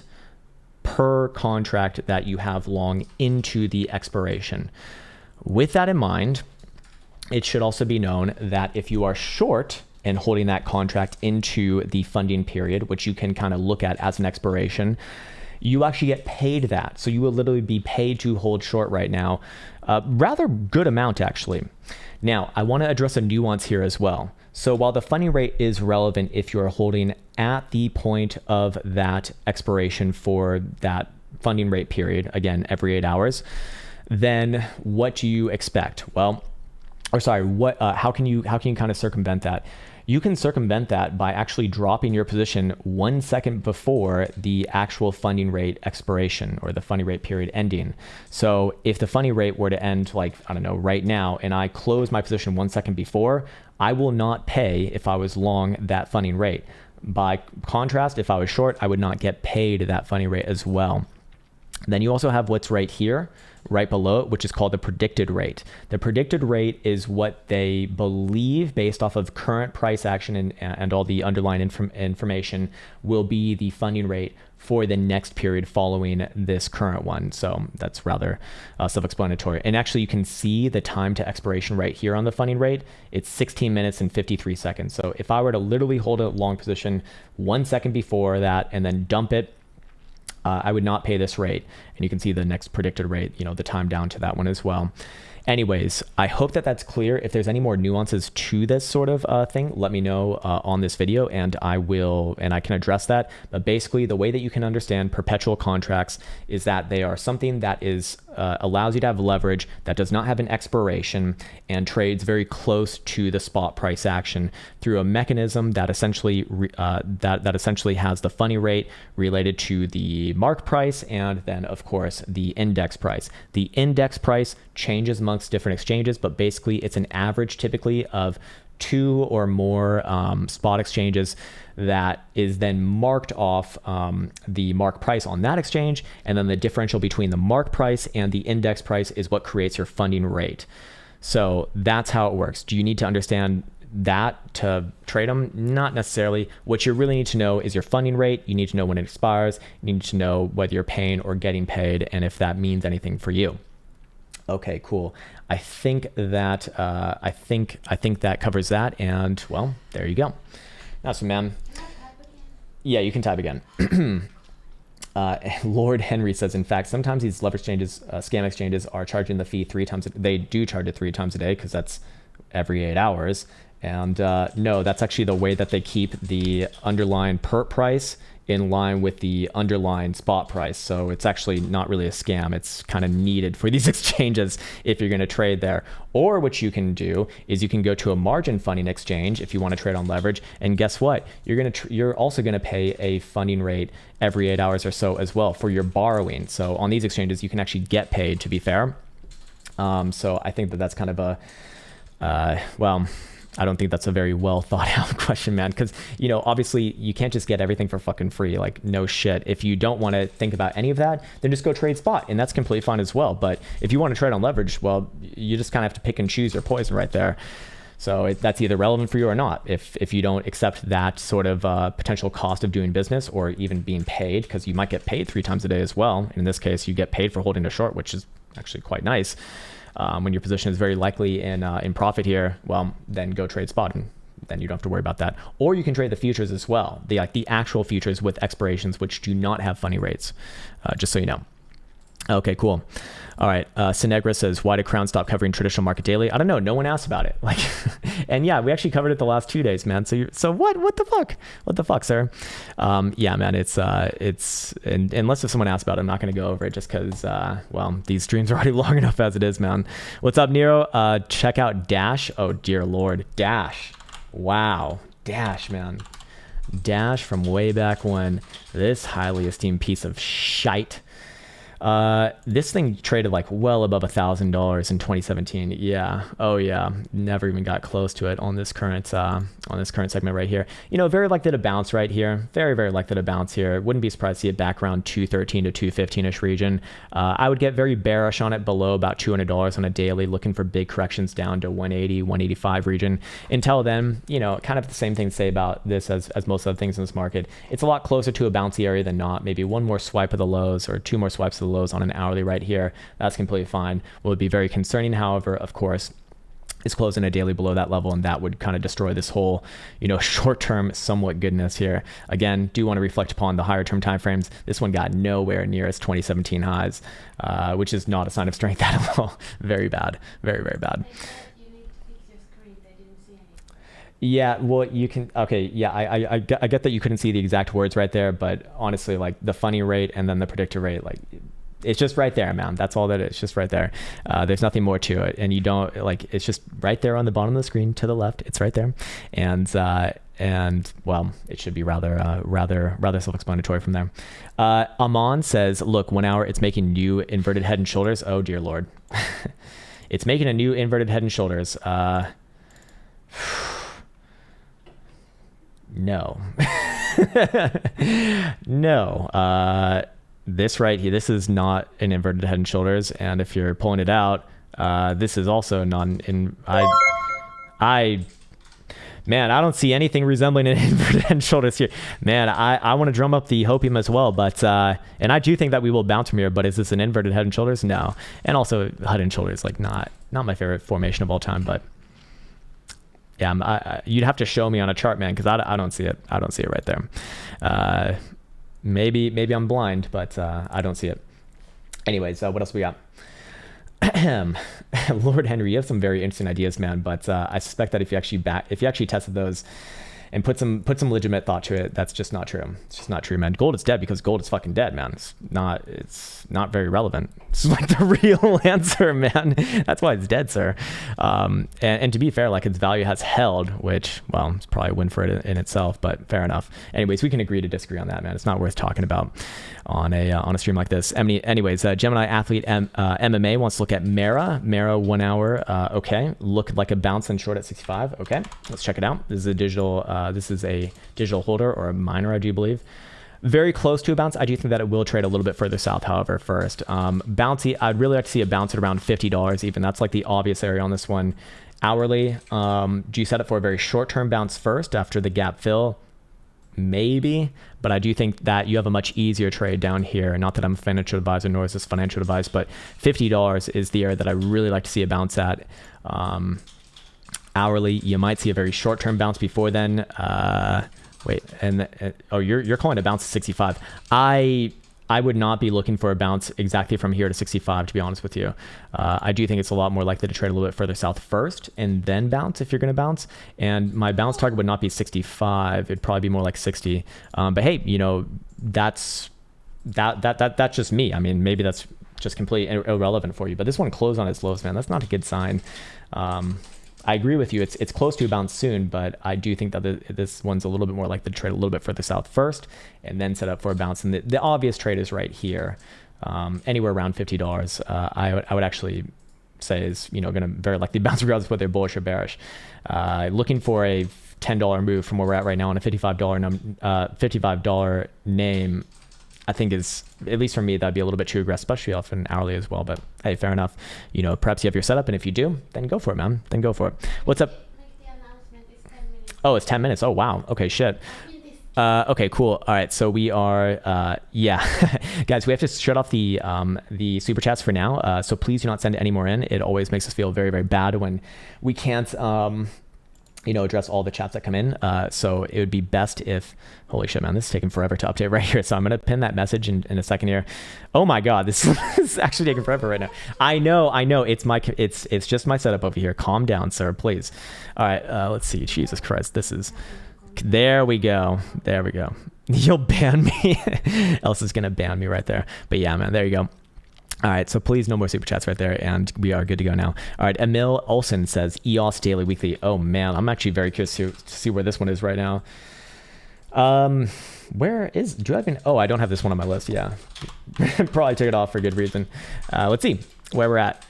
per contract that you have long into the expiration. With that in mind, it should also be known that if you are short and holding that contract into the funding period, which you can kind of look at as an expiration, you actually get paid that. So you will literally be paid to hold short right now. Rather good amount, actually. Now, I want to address a nuance here as well. So while the funding rate is relevant if you're holding at the point of that expiration for that funding rate period, again, every 8 hours, then what do you expect? Well, how can you kind of circumvent that? You can circumvent that by actually dropping your position 1 second before the actual funding rate expiration or the funding rate period ending. So if the funding rate were to end right now, and I close my position 1 second before, I will not pay if I was long that funding rate. By contrast, if I was short, I would not get paid that funding rate as well. Then you also have what's right here, right below it, which is called the predicted rate. The predicted rate is what they believe, based off of current price action and all the underlying information, will be the funding rate for the next period following this current one. So that's rather self-explanatory. And actually, you can see the time to expiration right here on the funding rate. It's 16 minutes and 53 seconds. So if I were to literally hold a long position 1 second before that and then dump it, I would not pay this rate. And you can see the next predicted rate, the time down to that one as well. Anyways, I hope that that's clear. If there's any more nuances to this sort of thing, let me know on this video, and I can address that. But basically, the way that you can understand perpetual contracts is that they are something that is allows you to have leverage that does not have an expiration and trades very close to the spot price action through a mechanism that essentially that essentially has the funding rate related to the mark price and then, of course, the index price. The index price changes amongst different exchanges, but basically it's an average typically of 2 or more spot exchanges that is then marked off the mark price on that exchange, and then the differential between the mark price and the index price is what creates your funding rate. So that's how it works. Do you need to understand that to trade them? Not necessarily. What you really need to know is your funding rate. You need to know when it expires. You need to know whether you're paying or getting paid, and if that means anything for you. Okay, cool. I think that that covers that, and well, there you go. Awesome, man. Yeah, you can type again. Lord Henry says, in fact, sometimes these leverage exchanges, scam exchanges, are charging the fee 3 times. They do charge it 3 times a day because that's every 8 hours. And no, that's actually the way that they keep the underlying perp price in line with the underlying spot price. So it's actually not really a scam. It's kind of needed for these exchanges if you're going to trade there. Or what you can do is you can go to a margin funding exchange if you want to trade on leverage. And guess what? You're also going to pay a funding rate every 8 hours or so as well for your borrowing. So on these exchanges, you can actually get paid, to be fair. So I think that that's kind of a, well, I don't think that's a very well thought out question, man. Because, obviously you can't just get everything for fucking free. Like, no shit. If you don't want to think about any of that, then just go trade spot. And that's completely fine as well. But if you want to trade on leverage, well, you just kind of have to pick and choose your poison right there. So that's either relevant for you or not. If you don't accept that sort of potential cost of doing business or even being paid, because you might get paid 3 times a day as well. In this case, you get paid for holding a short, which is actually quite nice. When your position is very likely in profit here, well, then go trade spot, and then you don't have to worry about that. Or you can trade the futures as well, the actual futures with expirations, which do not have funding rates, just so you know. Okay, cool. All right. Sinegra says, why did Krown stop covering traditional market daily? I don't know. No one asked about it. And yeah, we actually covered it the last 2 days, man. So what the fuck? What the fuck, sir? Yeah, man, it's and unless if someone asked about it, I'm not going to go over it just because, well, these streams are already long enough as it is, man. What's up, Nero? Check out Dash. Oh, dear Lord. Dash. Wow. Dash, man. Dash from way back when. This highly esteemed piece of shite. This thing traded like well above $1,000 in 2017. Yeah. Oh yeah. Never even got close to it on this current segment right here. Very likely to bounce right here. Very, very likely to bounce here. Wouldn't be surprised to see it back around 213 to 215-ish region. I would get very bearish on it below about $200 on a daily, looking for big corrections down to 180, 185 region. Until then, kind of the same thing to say about this as most other things in this market. It's a lot closer to a bouncy area than not. Maybe one more swipe of the lows or 2 more swipes of the lows on an hourly right here. That's completely fine. What would be very concerning, however, of course, is closing a daily below that level, and that would kind of destroy this whole, short-term somewhat goodness here. Again, do want to reflect upon the higher term timeframes. This one got nowhere near its 2017 highs, which is not a sign of strength at all. Very bad. Very, very bad. Yeah, well, you can, okay, yeah, I get that you couldn't see the exact words right there, but honestly, like the funding rate and then the predictor rate, like it's just right there, man. That's all that is, just right there. There's nothing more to it, and you don't, like, it's just right there on the bottom of the screen to the left. It's right there, and well, it should be rather self-explanatory from there. Amon says, look, 1 hour, it's making new inverted head and shoulders. Oh dear Lord. It's making a new inverted head and shoulders. No. No. this right here, this is not an inverted head and shoulders. And if you're pulling it out, this is also man, I don't see anything resembling an inverted head and shoulders here. Man, I want to drum up the hopium as well, but and I do think that we will bounce from here, but is this an inverted head and shoulders? No. And also head and shoulders, like not my favorite formation of all time, but yeah, you'd have to show me on a chart, man, because I don't see it. I don't see it right there. Maybe I'm blind, but I don't see it. Anyways, what else we got? Lord Henry, you have some very interesting ideas, man. But I suspect that if you actually tested those and put some legitimate thought to it, that's just not true. It's just not true, man. Gold is dead because gold is fucking dead, man. It's not very relevant. It's like the real answer, man. That's why it's dead, sir. And to be fair, like its value has held, which, well, it's probably a win for it in itself, but fair enough. Anyways, we can agree to disagree on that, man. It's not worth talking about on a stream like this. Anyways, Gemini Athlete MMA wants to look at Mara 1 hour. Okay, look like a bounce and short at 65. Okay, let's check it out. This is a digital holder or a miner, I do believe. Very close to a bounce. I do think that it will trade a little bit further south, however, first. Bouncy, I'd really like to see a bounce at around $50 even. That's like the obvious area on this one. Hourly, do you set it for a very short-term bounce first after the gap fill? Maybe, but I do think that you have a much easier trade down here. Not that I'm a financial advisor, nor is this financial advice, but $50 is the area that I really like to see a bounce at. Hourly, you might see a very short-term bounce before then. Wait, you're calling a bounce at 65. I would not be looking for a bounce exactly from here to 65, to be honest with you. I do think it's a lot more likely to trade a little bit further south first and then bounce if you're going to bounce. And my bounce target would not be 65. It'd probably be more like 60. But hey, you know, that's just me. I mean, maybe that's just completely irrelevant for you. But this one closed on its lows, man. That's not a good sign. I agree with you. It's close to a bounce soon, but I do think that this one's a little bit more like the trade a little bit further south first and then set up for a bounce. And the obvious trade is right here, anywhere around $50. I would actually say is, you know, going to very likely bounce regardless of whether they're bullish or bearish. Looking for a $10 move from where we're at right now on a $55 name, I think is, at least for me, that'd be a little bit too aggressive, especially off an hourly as well. But hey, fair enough. You know, perhaps you have your setup, and if you do, then go for it, man. Then go for it. What's up? Oh, it's 10 minutes. Oh, wow. Okay, shit. Okay, cool. All right, so we are, yeah, guys, we have to shut off the super chats for now. So please do not send any more in. It always makes us feel very, very bad when we can't, you know, address all the chats that come in. So it would be best if, holy shit, man, this is taking forever to update right here. So I'm going to pin that message in a second here. Oh my God, this is actually taking forever right now. I know. It's just my setup over here. Calm down, sir, please. All right, let's see. Jesus Christ. There we go. You'll ban me. Else is going to ban me right there. But yeah, man, there you go. All right, so please no more super chats right there, and we are good to go now. All right, Emil Olsen says EOS daily weekly. Oh man, I'm actually very curious to see where this one is right now. I don't have this one on my list. Yeah, probably took it off for good reason. Let's see where we're at.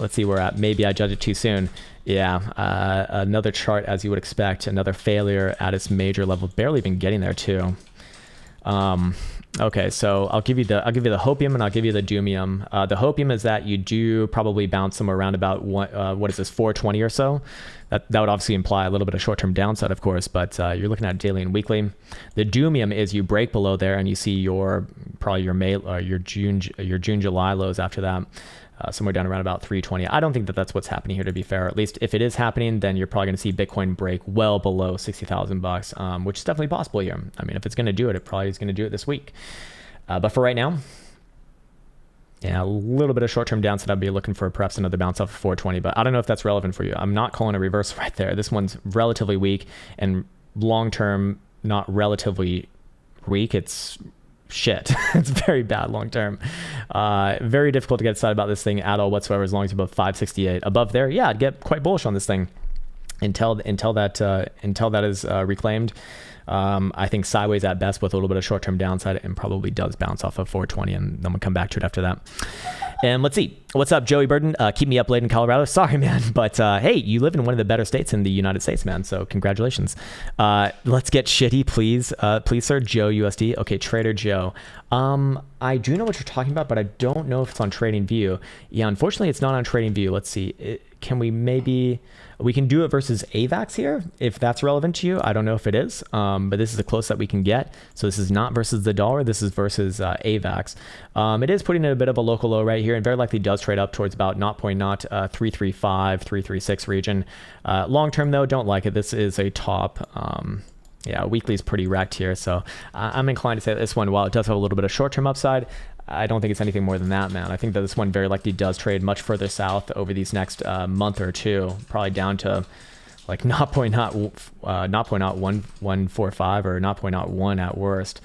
Maybe I judged it too soon. Yeah, another chart as you would expect. Another failure at its major level, barely even getting there too. Okay, so I'll give you the hopium and I'll give you the doomium. The hopium is that you do probably bounce somewhere around about what is this, 420 or so. That would obviously imply a little bit of short-term downside, of course, but you're looking at daily and weekly. The doomium is you break below there and you see your June July lows after that. Somewhere down around about 320. I don't think that that's what's happening here, to be fair. At least if it is happening, then you're probably going to see Bitcoin break well below $60,000, which is definitely possible here. I mean, if it's going to do it, it probably is going to do it this week. But for right now, yeah, a little bit of short-term downside. I'd be looking for perhaps another bounce off of 420, but I don't know if that's relevant for you. I'm not calling a reversal right there. This one's relatively weak, and long-term, not relatively weak. It's shit. It's very bad long term. Very difficult to get excited about this thing at all whatsoever, as long as you're above 568. Above there, yeah, I'd get quite bullish on this thing until that is reclaimed. I think sideways at best with a little bit of short-term downside, and probably does bounce off of 420, and then we'll come back to it after that. And let's see. What's up, Joey Burden? Keep me up late in Colorado. Sorry, man. But hey, you live in one of the better states in the United States, man. So congratulations. Let's get shitty, please. Please, sir. Joe USD. Okay, Trader Joe. I do know what you're talking about, but I don't know if it's on Trading View. Yeah, unfortunately, it's not on Trading View. Let's see. Can we maybe... We can do it versus AVAX here, if that's relevant to you. I don't know if it is, but this is the closest that we can get. So this is not versus the dollar. This is versus AVAX. It is putting in a bit of a local low right here and very likely does trade up towards about 0.335, 336 region. Long term, though, don't like it. This is a top... yeah, weekly is pretty wrecked here. So I'm inclined to say that this one, while it does have a little bit of short-term upside, I don't think it's anything more than that, man. I think that this one very likely does trade much further south over these next month or two, probably down to like 0.0145 or 0.01 at worst.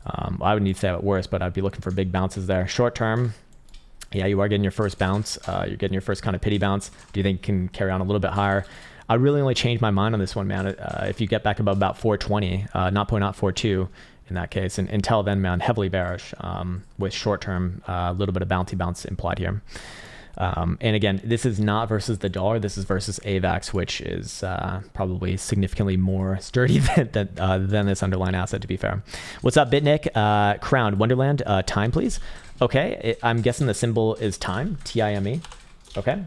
I would need to say at worst, but I'd be looking for big bounces there. Short term, yeah, you are getting your first bounce. You're getting your first kind of pity bounce. Do you think it can carry on a little bit higher? I really only changed my mind on this one, man. If you get back above about 420, 0.042 in that case, and until then, man, heavily bearish with short-term, a little bit of bounce implied here. And again, this is not versus the dollar. This is versus AVAX, which is probably significantly more sturdy than this underlying asset, to be fair. What's up, Bitnik? Krown, Wonderland, time, please. Okay, I'm guessing the symbol is time, T-I-M-E. Okay,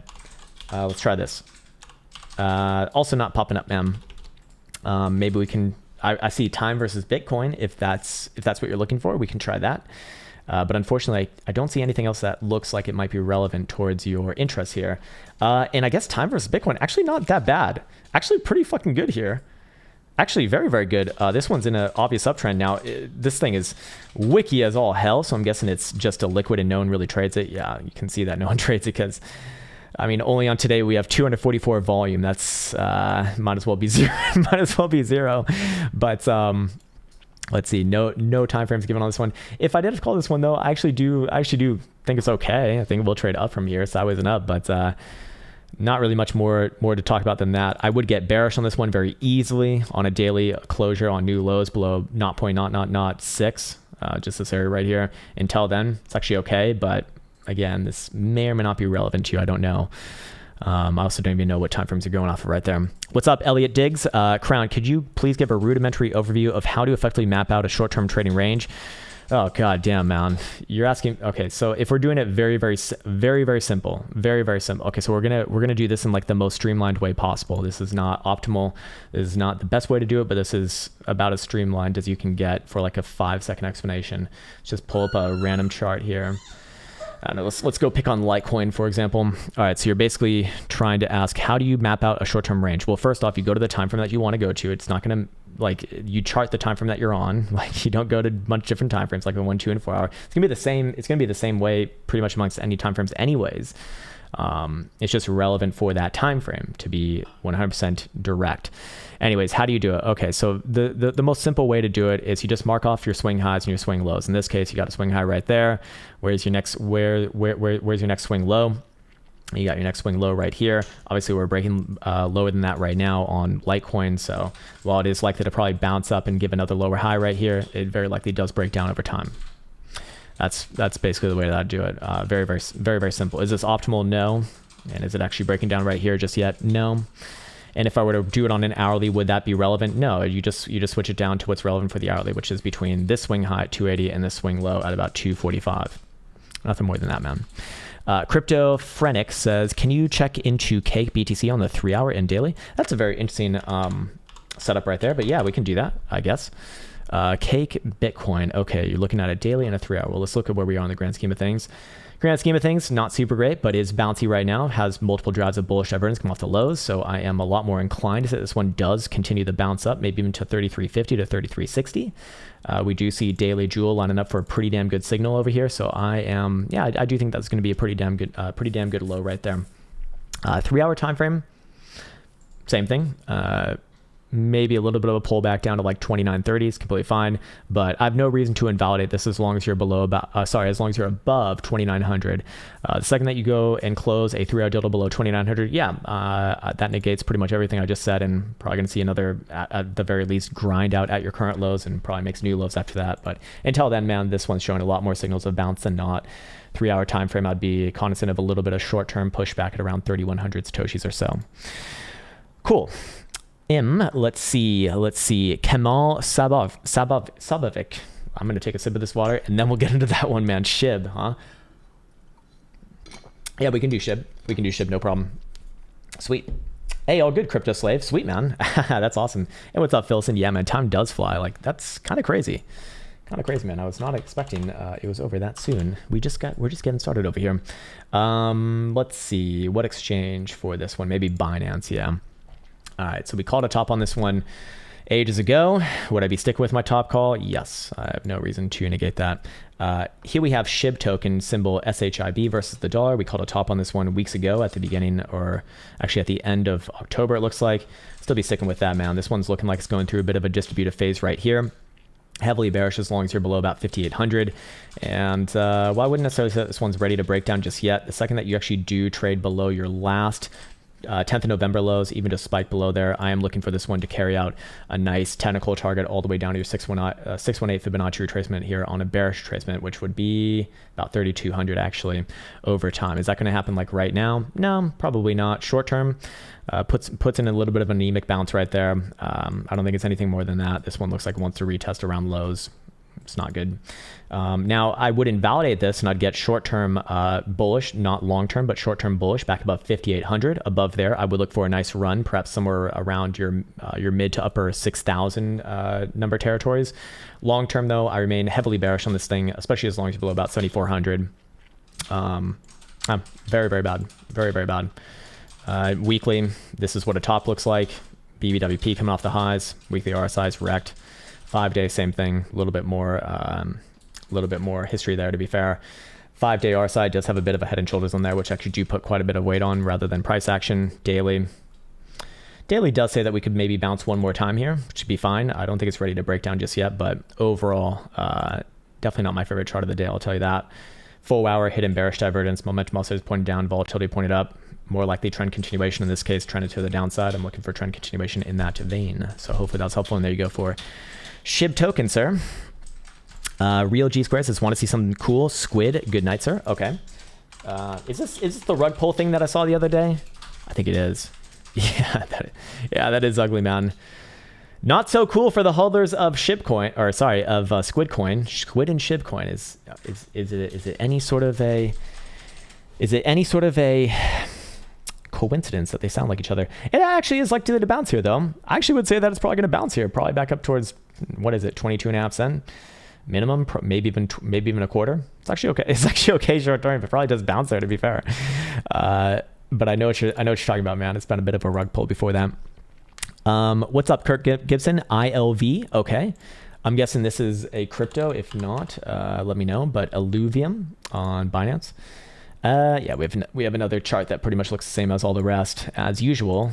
let's try this. Also not popping up, ma'am. Maybe we can... I see time versus Bitcoin. If that's what you're looking for, we can try that. But unfortunately, I don't see anything else that looks like it might be relevant towards your interests here. And I guess time versus Bitcoin, actually not that bad. Actually pretty fucking good here. Actually very, very good. This one's in an obvious uptrend. Now, this thing is wiki as all hell, so I'm guessing it's just a liquid and no one really trades it. Yeah, you can see that no one trades it because... I mean, only on today we have 244 volume. That's might as well be zero. Might as well be zero. But let's see. No time frames given on this one. If I did have to call this one though, I actually do think it's okay. I think we'll trade up from here, sideways and up. But not really much more to talk about than that. I would get bearish on this one very easily on a daily closure on new lows below 0.006. Just this area right here. Until then, it's actually okay, but. Again, this may or may not be relevant to you. I don't know. I also don't even know what time frames are going off of right there. What's up, Elliot Diggs? Krown, could you please give a rudimentary overview of how to effectively map out a short-term trading range? Oh, god damn, man. You're asking... Okay, so if we're doing it very, very simple. Very, very simple. Okay, so we're gonna do this in like the most streamlined way possible. This is not optimal. This is not the best way to do it, but this is about as streamlined as you can get for like a 5-second explanation. Let's just pull up a random chart here. I don't know, let's go pick on Litecoin, for example. All right, so you're basically trying to ask, how do you map out a short-term range? Well, first off, you go to the time frame that you want to go to. It's not going to, like, you chart the time frame that you're on. Like, you don't go to a bunch of different time frames, like the 1, 2, and 4 hour. It's going to be the same. It's going to be the same way pretty much amongst any time frames anyways. It's just relevant for that time frame to be 100% direct. Anyways, how do you do it? Okay, so the most simple way to do it is you just mark off your swing highs and your swing lows. In this case, you got a swing high right there. Where's your next where's your next swing low? You got your next swing low right here. Obviously, we're breaking lower than that right now on Litecoin. So while it is likely to probably bounce up and give another lower high right here, it very likely does break down over time. That's basically the way that I do it. Very simple. Is this optimal? No. And is it actually breaking down right here just yet? No. And if I were to do it on an hourly, would that be relevant? No. You just switch it down to what's relevant for the hourly, which is between this swing high at 280 and this swing low at about 245. Nothing more than that, man. Crypto Frenic says, can you check into Cake BTC on the 3-hour and daily? That's a very interesting setup right there. But yeah, we can do that, I guess. Cake Bitcoin. Okay, you're looking at a daily and a 3-hour. Well, let's look at where we are in the grand scheme of things. Grand scheme of things, not super great, but is bouncy right now. Has multiple drives of bullish divergence come off the lows, so I am a lot more inclined to say this one does continue the bounce up, maybe even to 3350 to 3360. We do see daily Jewel lining up for a pretty damn good signal over here, so I do think that's going to be a pretty damn good low right there. 3-hour time frame, same thing. maybe a little bit of a pullback down to like 29.30 is completely fine, but I have no reason to invalidate this as long as you're below as long as you're above 2,900. The second that you go and close a 3-hour dildo below 2,900, that negates pretty much everything I just said, and probably going to see another, at the very least, grind out at your current lows and probably makes new lows after that. But until then, man, this one's showing a lot more signals of bounce than not. 3-hour time frame, I'd be cognizant of a little bit of short-term pushback at around 3,100 Satoshis or so. Cool. Let's see. Kemal Sabovic. I'm going to take a sip of this water, and then we'll get into that one, man. SHIB, huh? Yeah, we can do SHIB. No problem. Sweet. Hey, all good, Crypto Slave. Sweet, man. That's awesome. And what's up, Philson? Yeah, man, time does fly. Like, that's kind of crazy. Man. I was not expecting it was over that soon. We're just getting started over here. Let's see. What exchange for this one? Maybe Binance, yeah. All right, so we called a top on this one ages ago. Would I be sticking with my top call? Yes, I have no reason to negate that. Here we have SHIB token, symbol SHIB versus the dollar. We called a top on this one weeks ago at the beginning, or actually at the end of October, it looks like. Still be sticking with that, man. This one's looking like it's going through a bit of a distributive phase right here. Heavily bearish as long as you're below about 5,800. And well, I wouldn't necessarily say that this one's ready to break down just yet. The second that you actually do trade below your last 10th of November lows, even just spike below there, I am looking for this one to carry out a nice technical target all the way down to your 618 Fibonacci retracement here on a bearish retracement, which would be about 3,200 actually over time. Is that going to happen like right now? No, probably not. Short term, puts in a little bit of an anemic bounce right there. I don't think it's anything more than that. This one looks like it wants to retest around lows. It's not good. Now, I would invalidate this and I'd get short-term bullish, not long-term, but short-term bullish back above 5,800. Above there, I would look for a nice run, perhaps somewhere around your mid to upper 6,000 number territories. Long-term, though, I remain heavily bearish on this thing, especially as long as you're below about 7,400. Very, very bad. Very, very bad. Weekly, this is what a top looks like. BBWP coming off the highs. Weekly RSI's wrecked. 5-day, same thing. A little bit more history there, to be fair. 5-day RSI does have a bit of a head and shoulders on there, which actually do put quite a bit of weight on rather than price action. Daily does say that we could maybe bounce one more time here, which would be fine. I don't think it's ready to break down just yet, but overall, definitely not my favorite chart of the day, I'll tell you that. Full hour hidden bearish divergence. Momentum also is pointed down, volatility pointed up. More likely trend continuation in this case, trended to the downside. I'm looking for trend continuation in that vein. So hopefully that's helpful. And there you go for SHIB token, sir. Real G Square says, want to see something cool? Squid, good night, sir. Okay. Is this the rug pull thing that I saw the other day? I think it is. Yeah, that is ugly, man. Not so cool for the holders of Squid Coin. Squid and SHIB Coin. Is it any sort of a coincidence that they sound like each other? It actually is likely to bounce here, though. I actually would say that it's probably going to bounce here, probably back up towards, what is it, 22.5 cents minimum, maybe even a quarter. It's actually okay. It's actually okay short term. It probably does bounce there, to be fair. But I know what you're talking about, man. It's been a bit of a rug pull before that. What's up, Kirk Gibson? ILV. Okay. I'm guessing this is a crypto. If not, let me know. But Illuvium on Binance. Yeah, we have another chart that pretty much looks the same as all the rest, as usual.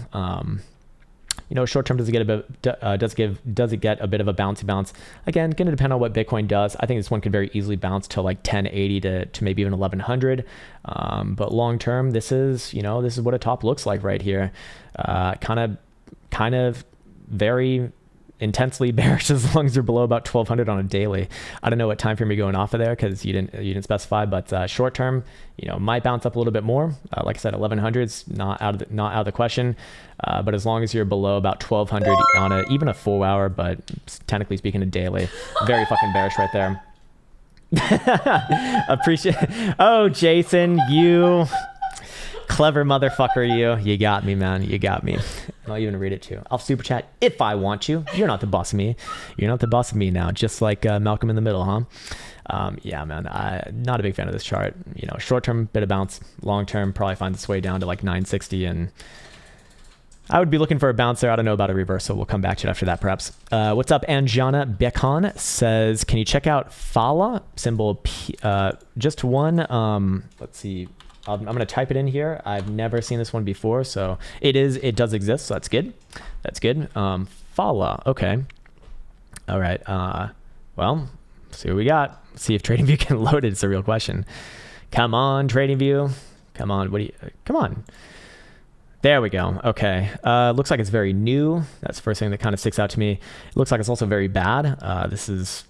Short term does it get a bit of a bouncy bounce? Again, going to depend on what Bitcoin does. I think this one could very easily bounce to like 1080 to maybe even 1100. But long term, this is what a top looks like right here. Kind of very intensely bearish as long as you're below about 1200 on a daily. I don't know what time frame you're going off of there because you didn't specify, but short term, might bounce up a little bit more. Like I said, 1100 is not out of the question. But as long as you're below about 1200 on even a 4 hour, but technically speaking a daily, very fucking bearish right there. Appreciate. Oh, Jason, you clever motherfucker, you got me, man. You got me. I'll even read it too. I'll super chat if I want you. You're not the boss of me. You're not the boss of me now. Just like Malcolm in the Middle, huh? Yeah, man. Not a big fan of this chart. Short term bit of bounce. Long term probably finds its way down to like 960, and I would be looking for a bounce there. I don't know about a reversal. We'll come back to it after that, perhaps. What's up? Anjana Bekon says, can you check out Fala symbol P? Just one. Let's see. I'm going to type it in here. I've never seen this one before, so it does exist, so that's good. That's good. Fala. Okay. All right. Well, see what we got. See if TradingView can load it. It's a real question. Come on, TradingView. Come on. Come on. There we go. Okay. Looks like it's very new. That's the first thing that kind of sticks out to me. It looks like it's also very bad. This is,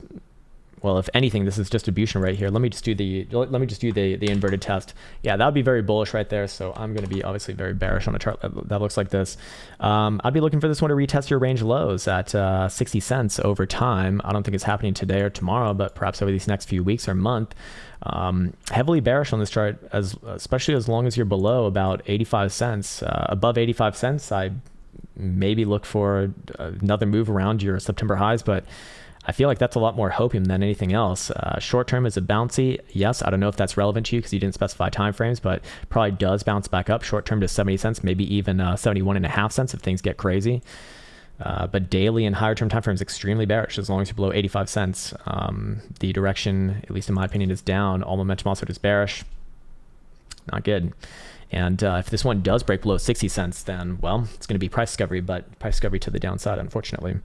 well, if anything, this is distribution right here. Let me just do the inverted test. Yeah, that would be very bullish right there. So I'm going to be obviously very bearish on a chart that looks like this. I'd be looking for this one to retest your range lows at 60 cents over time. I don't think it's happening today or tomorrow, but perhaps over these next few weeks or month. Heavily bearish on this chart, especially as long as you're below about 85 cents. Above 85 cents, I maybe look for another move around your September highs, but I feel like that's a lot more hopium than anything else. Short term is a bouncy. Yes, I don't know if that's relevant to you because you didn't specify time frames, but probably does bounce back up short term to 70 cents, maybe even 71.5 cents if things get crazy. But daily and higher term time frames extremely bearish as long as you're below 85 cents. The direction, at least in my opinion, is down. All momentum also is bearish. Not good. And if this one does break below 60 cents, then, well, it's going to be price discovery, but price discovery to the downside, unfortunately.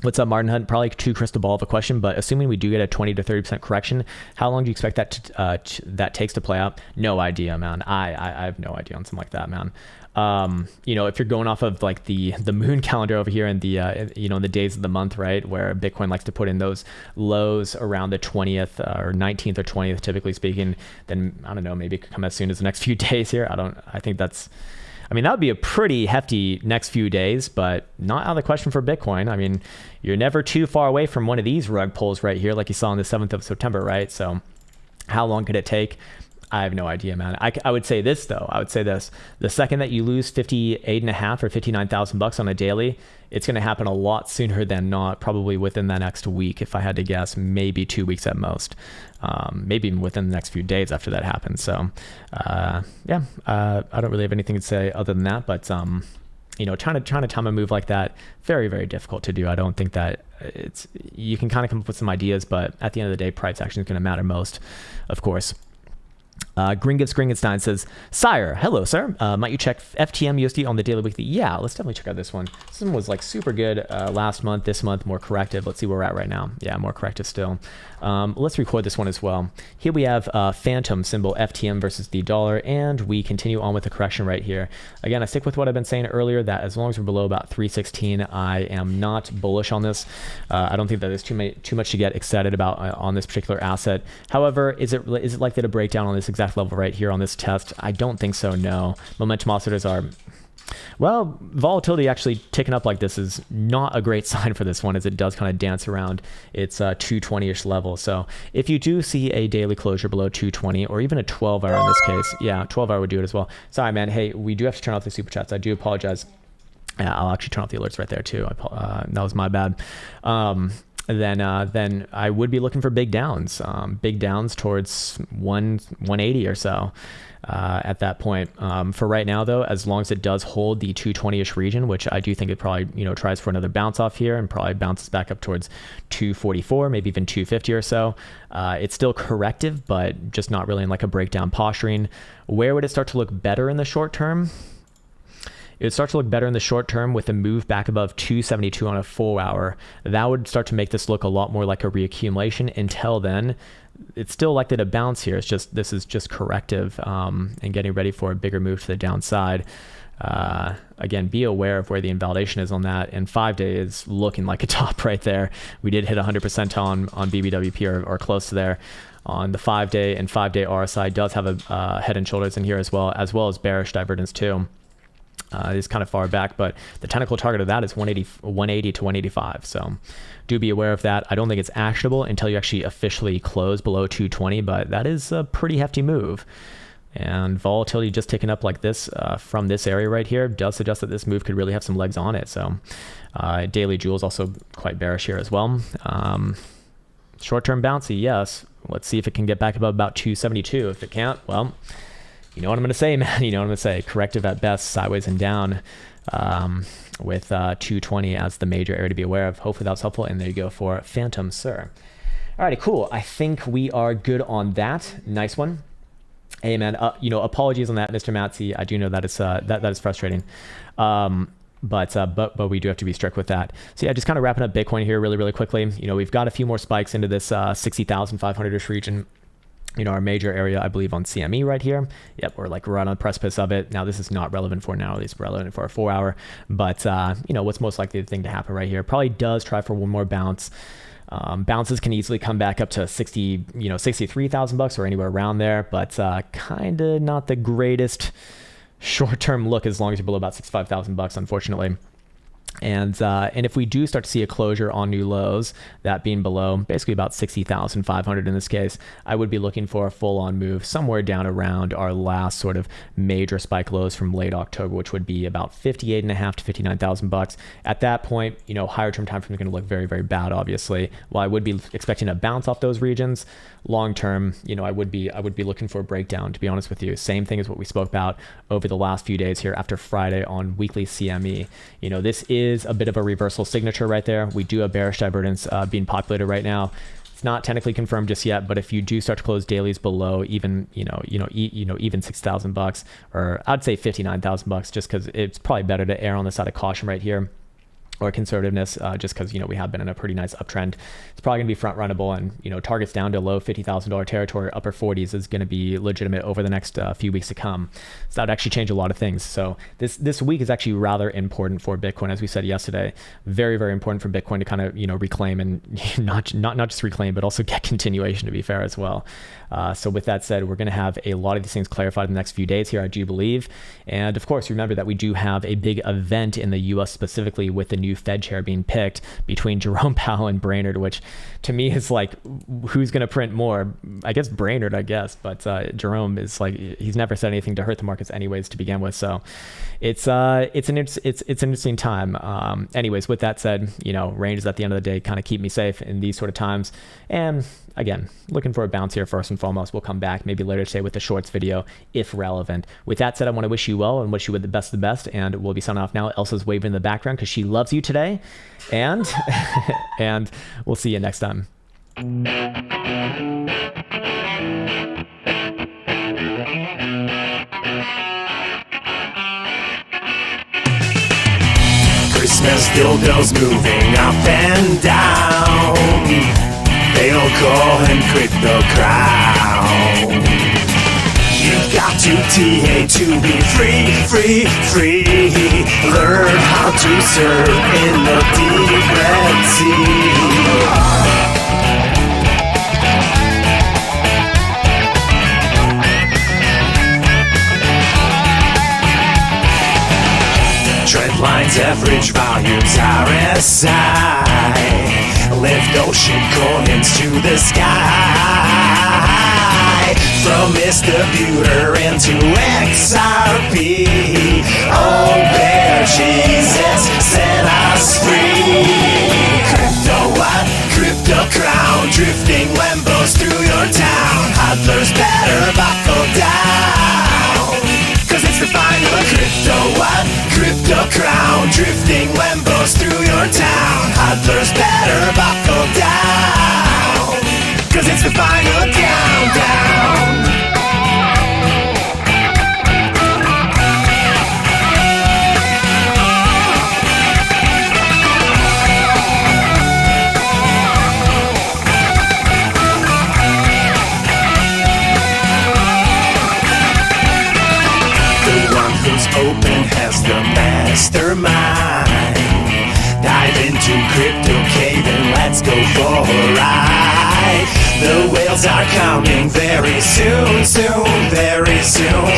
What's up, Martin Hunt? Probably too crystal ball of a question, but assuming we do get a 20 to 30% correction, how long do you expect that that takes to play out? No idea, man. I have no idea on something like that, man. If you're going off of like the moon calendar over here and the in the days of the month, right, where Bitcoin likes to put in those lows around the 20th or 19th or 20th, typically speaking, then I don't know, maybe it could come as soon as the next few days here. That would be a pretty hefty next few days, but not out of the question for Bitcoin. I mean, you're never too far away from one of these rug pulls right here, like you saw on the 7th of September, right? So how long could it take? I have no idea, man. I would say this, though. I would say this. The second that you lose 58.5 or 59,000 bucks on a daily, it's going to happen a lot sooner than not, probably within the next week, if I had to guess, maybe 2 weeks at most. Maybe even within the next few days after that happens. So, I don't really have anything to say other than that, but, trying to time a move like that, very, very difficult to do. I don't think that you can kind of come up with some ideas, but at the end of the day, price action is going to matter most, of course. Gringotstein says, Sire, hello, sir. Might you check FTM USD on the daily weekly? Yeah, let's definitely check out this one. This one was like super good last month. This month, more corrective. Let's see where we're at right now. Yeah, more corrective still. Let's record this one as well. Here we have Phantom symbol FTM versus the dollar, and we continue on with the correction right here. Again, I stick with what I've been saying earlier, that as long as we're below about 316, I am not bullish on this. I don't think that there's too much to get excited about on this particular asset. However, is it likely to break down on this exact level right here on this test? I don't think so, no. Momentum oscillators are, well, volatility actually ticking up like this is not a great sign for this one, as it does kind of dance around its 220-ish level. So if you do see a daily closure below 220, or even a 12-hour in this case, yeah, 12-hour would do it as well. Sorry, man. Hey, we do have to turn off the super chats. I do apologize. Yeah, I'll actually turn off the alerts right there too. That was my bad. Then I would be looking for big downs towards 180 or so at that point. For right now, though, as long as it does hold the 220-ish region, which I do think it probably tries for another bounce off here and probably bounces back up towards 244, maybe even 250 or so. It's still corrective, but just not really in like a breakdown posturing. Where would it start to look better in the short term? It would start to look better in the short term with a move back above 272 on a 4-hour. That would start to make this look a lot more like a reaccumulation. Until then, it's still likely to bounce here. This is just corrective and getting ready for a bigger move to the downside. Again, be aware of where the invalidation is on that. And 5-day is looking like a top right there. We did hit 100% on BBWP or close to there. On the 5-day, and 5-day RSI does have a head and shoulders in here as well as bearish divergence too. It's kind of far back, but the technical target of that is 180 to 185. So do be aware of that. I don't think it's actionable until you actually officially close below 220, but that is a pretty hefty move. And volatility just ticking up like this from this area right here does suggest that this move could really have some legs on it. So daily jewel is also quite bearish here as well. Short-term bouncy, yes. Let's see if it can get back above about 272. If it can't, well, you know what I'm going to say, man. You know what I'm going to say. Corrective at best, sideways and down with 220 as the major area to be aware of. Hopefully that was helpful. And there you go for Phantom, sir. Alrighty, cool. I think we are good on that. Nice one. Hey, man, apologies on that, Mr. Matsy. I do know that is frustrating. but we do have to be strict with that. So yeah, just kind of wrapping up Bitcoin here really quickly. We've got a few more spikes into this 60,500-ish region. Our major area, I believe, on CME right here. Yep, we're like right on the precipice of it. Now, this is not relevant for now, at least relevant for a 4-hour. But, what's most likely the thing to happen right here? Probably does try for one more bounce. Bounces can easily come back up to 63,000 bucks or anywhere around there, but kind of not the greatest short-term look as long as you're below about 65,000 bucks, unfortunately. And if we do start to see a closure on new lows, that being below basically about 60,500 in this case, I would be looking for a full-on move somewhere down around our last sort of major spike lows from late October, which would be about 58.5 to 59,000 bucks. At that point, higher term time frame is going to look very, very bad, obviously. While I would be expecting a bounce off those regions, long term, I would be looking for a breakdown, to be honest with you. Same thing as what we spoke about over the last few days here after Friday on weekly CME. This is a bit of a reversal signature right there. We do have bearish divergence being populated right now. It's not technically confirmed just yet, but if you do start to close dailies below even even 6,000 bucks, or I'd say 59,000 bucks, just because it's probably better to err on the side of caution right here, or conservativeness, just because we have been in a pretty nice uptrend. It's probably going to be front runnable, and targets down to low $50,000 territory, upper 40s is going to be legitimate over the next few weeks to come. So that would actually change a lot of things. So this week is actually rather important for Bitcoin, as we said yesterday. Very, very important for Bitcoin to kind of reclaim, and not just reclaim, but also get continuation, to be fair as well. So with that said, we're going to have a lot of these things clarified in the next few days here, I do believe. And of course, remember that we do have a big event in the US specifically with the new Fed chair being picked between Jerome Powell and Brainerd, which to me is like, who's going to print more? I guess Brainerd, but Jerome is like, he's never said anything to hurt the markets anyways to begin with. So it's an interesting time. Anyways, with that said, ranges at the end of the day kind of keep me safe in these sort of times. And again, looking for a bounce here first and foremost. We'll come back maybe later today with the shorts video if relevant. With that said, I want to wish you well and wish you the best of the best. And we'll be signing off now. Elsa's waving in the background because she loves you today. And and we'll see you next time. Christmas dildos moving up and down. They'll call him Crypto Krown. You've got to TA to be free. Learn how to surf in the deep Red Sea. Trendlines, average values, RSI. Lift ocean coins to the sky. From distributor into XRP. Oh, bear Jesus, set us free. Crypto what? Crypto Krown. Drifting Lambos through your town. Hodlers better buckle down, 'cause it's the final crypto what? Crypto Krown. Drifting Lambos through your town. Hodlers better buckle down, 'cause it's the final countdown. The one who's open has the mastermind. Dive into Crypto Cave and let's go for a ride. The whales are coming very soon, very soon.